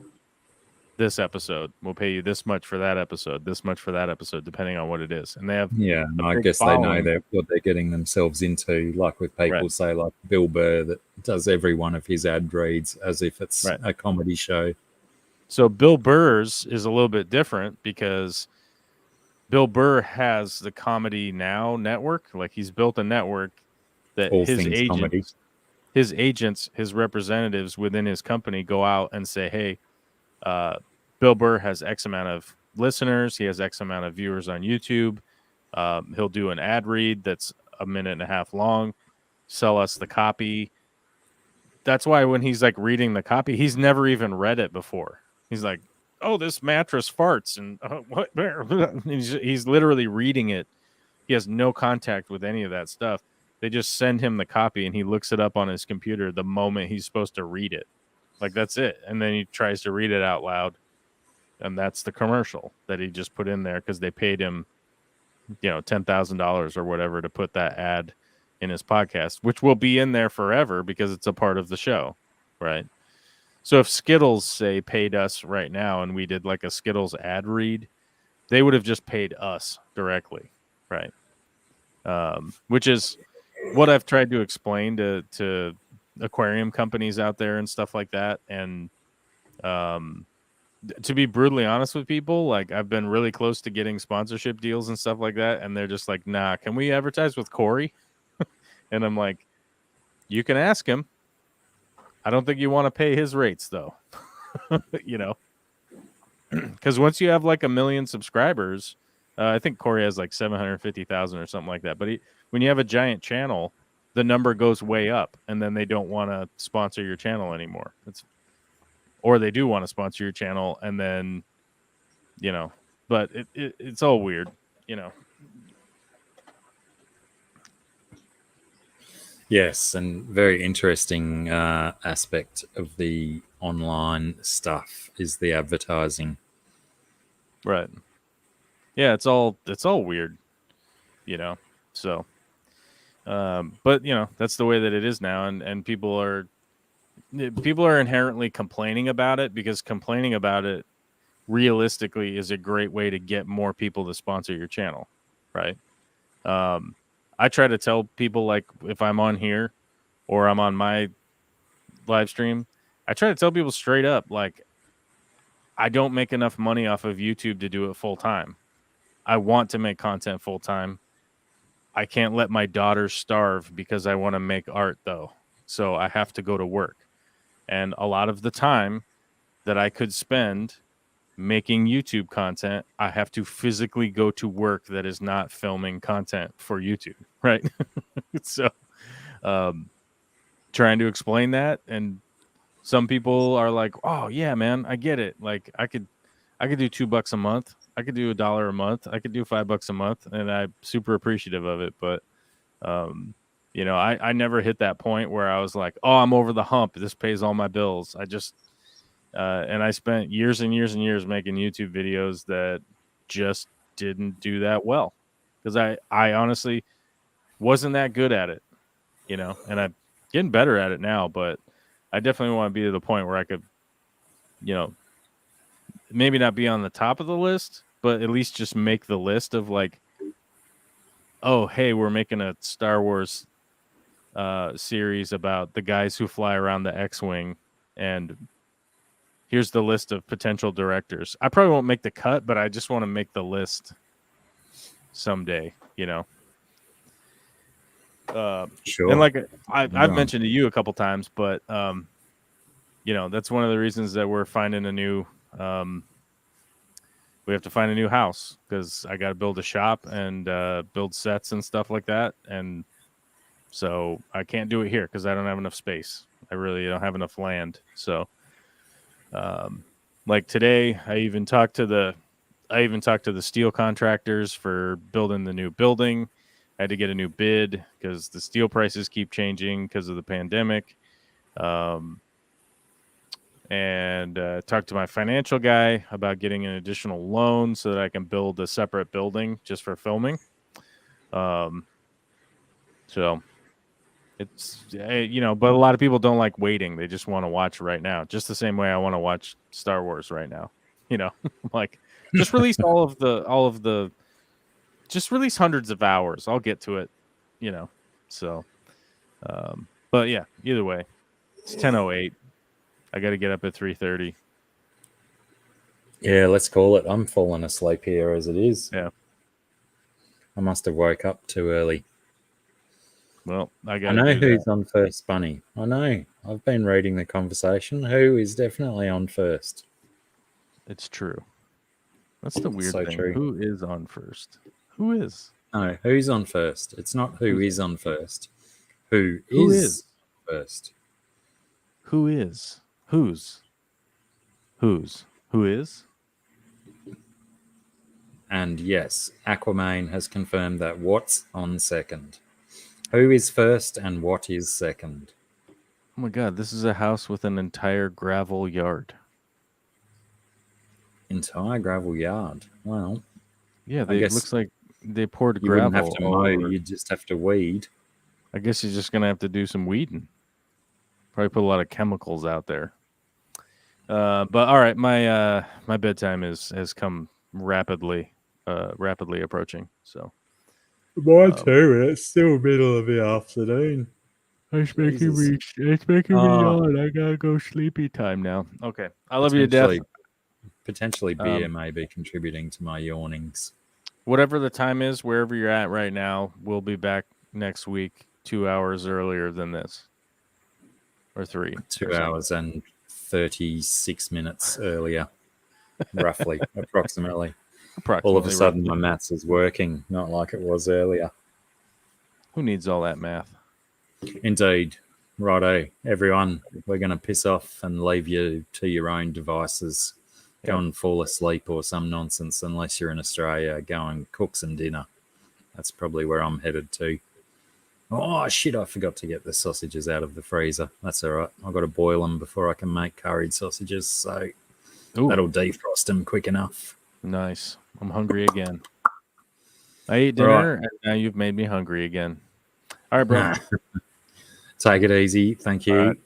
this episode. We'll pay you this much for that episode, this much for that episode, depending on what it is. And they have, I guess following. They know what they're getting themselves into, like with people say, like Bill Burr, that does every one of his ad reads as if it's a comedy show. So Bill Burr's is a little bit different because Bill Burr has the Comedy Now network. Like, he's built a network that his agents, his representatives within his company go out and say, hey, Bill Burr has X amount of listeners. He has X amount of viewers on YouTube. He'll do an ad read that's 1.5 minutes long. Sell us the copy. That's why when he's like reading the copy, he's never even read it before. He's like, oh, this mattress farts. And what? He's literally reading it. He has no contact with any of that stuff. They just send him the copy and he looks it up on his computer the moment he's supposed to read it. Like, that's it. And then he tries to read it out loud. And that's the commercial that he just put in there because they paid him, $10,000 or whatever to put that ad in his podcast, which will be in there forever because it's a part of the show, right? So if Skittles, say, paid us right now and we did like a Skittles ad read, they would have just paid us directly, right? Which is what I've tried to explain to aquarium companies out there and stuff like that, and to be brutally honest with people, like I've been really close to getting sponsorship deals and stuff like that, and they're just like, nah, can we advertise with Corey? And I'm like, you can ask him. I don't think you want to pay his rates though. You know, because once you have like 1 million subscribers, I think Corey has like 750,000 or something like that. But when you have a giant channel, the number goes way up, and then they don't want to sponsor your channel anymore. Or they do want to sponsor your channel, and then, you know, but it's all weird, you know. Yes, and very interesting aspect of the online stuff is the advertising. Right. Yeah, it's all weird, you know. So, but you know, that's the way that it is now, and people are inherently complaining about it, because complaining about it realistically is a great way to get more people to sponsor your channel, right? I try to tell people, like, if I'm on here or I'm on my live stream, I try to tell people straight up, like, I don't make enough money off of YouTube to do it full time. I want to make content full time. I can't let my daughter starve because I want to make art, though. So I have to go to work. And a lot of the time that I could spend making YouTube content, I have to physically go to work that is not filming content for YouTube, right? So trying to explain that, and some people are like, oh yeah, man, I get it. Like I could do $2 a month. I could do $1 a month. I could do $5 a month, and I'm super appreciative of it. But you know, I never hit that point where I was like, oh, I'm over the hump. This pays all my bills. I just and I spent years and years and years making YouTube videos that just didn't do that well, because I honestly wasn't that good at it, you know, and I'm getting better at it now, but I definitely want to be to the point where I could, you know, maybe not be on the top of the list, but at least just make the list of like, oh, hey, we're making a Star Wars series about the guys who fly around the X-Wing, and here's the list of potential directors. I probably won't make the cut, but I just want to make the list someday, you know. Sure. And like I've mentioned to you a couple times, but you know, that's one of the reasons that we're finding a new we have to find a new house, because I got to build a shop and build sets and stuff like that, and so I can't do it here because I don't have enough space. I really don't have enough land. So like today, I even talked to the steel contractors for building the new building. I had to get a new bid because the steel prices keep changing because of the pandemic. And talked to my financial guy about getting an additional loan so that I can build a separate building just for filming. So it's, you know, but a lot of people don't like waiting. They just want to watch right now, just the same way I want to watch Star Wars right now. You know, like just release just release hundreds of hours. I'll get to it, you know. So, but yeah, either way, it's 10:08. I got to get up at 3:30. Yeah, let's call it. I'm falling asleep here as it is. Yeah. I must have woke up too early. Well, I know who's on first, Bunny. I know. I've been reading the conversation. Who is definitely on first? It's true. That's the weird So thing. true. Who is on first? Who is? No, who's on first? It's not who is on first. Who Who is first? Who is? Whose? Whose? Who is? And yes, Aquaman has confirmed that what's on second. Who is first and what is second? Oh my god, this is a house with an entire gravel yard. Entire gravel yard. Well, yeah, I guess looks like they poured you gravel. wouldn't have to mow, you just have to weed. I guess you're just gonna have to do some weeding. Probably put a lot of chemicals out there. But all right, my bedtime has come rapidly approaching. So Mine too. It's still middle of the afternoon. It's Jesus. making me Oh. yawn. I gotta go sleepy time now. Okay. I love you to death. Potentially beer may be contributing to my yawnings. Whatever the time is, wherever you're at right now, we'll be back next week 2 hours earlier than this. Or 3. 2 hours and 36 minutes earlier, roughly, approximately. All of a sudden, my maths is working, not like it was earlier. Who needs all that math? Indeed. Righto, everyone. We're going to piss off and leave you to your own devices. Go and fall asleep or some nonsense, unless you're in Australia. Go and cook some dinner. That's probably where I'm headed to. Oh, shit, I forgot to get the sausages out of the freezer. That's all right. I've got to boil them before I can make curried sausages, so that'll defrost them quick enough. Nice. I'm hungry again. I ate dinner, and now you've made me hungry again. All right, bro. Take it easy. Thank you. Right.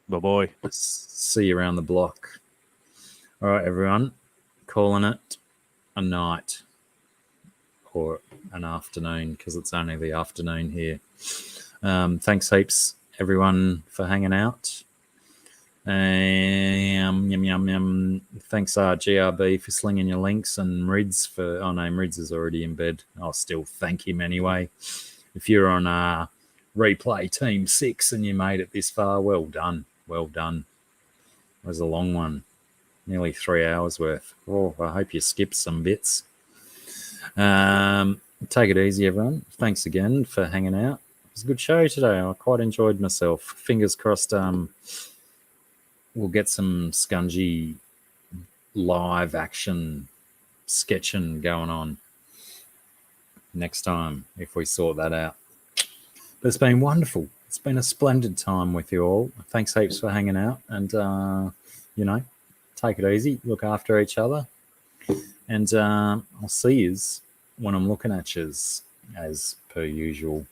Bye-bye. See you around the block. All right, everyone. Calling it a night or an afternoon, because it's only the afternoon here. Thanks heaps, everyone, for hanging out. Thanks, GRB, for slinging your links, and Rids for... Oh, no, Rids is already in bed. I'll still thank him anyway. If you're on replay Team 6 and you made it this far, well done. Well done. It was a long one. Nearly 3 hours worth. Oh, I hope you skipped some bits. Take it easy, everyone. Thanks again for hanging out. It was a good show today. I quite enjoyed myself. Fingers crossed we'll get some scungy live action sketching going on next time if we sort that out. But it's been wonderful. It's been a splendid time with you all. Thanks heaps for hanging out. And, take it easy. Look after each other. And I'll see you when I'm looking at you as per usual.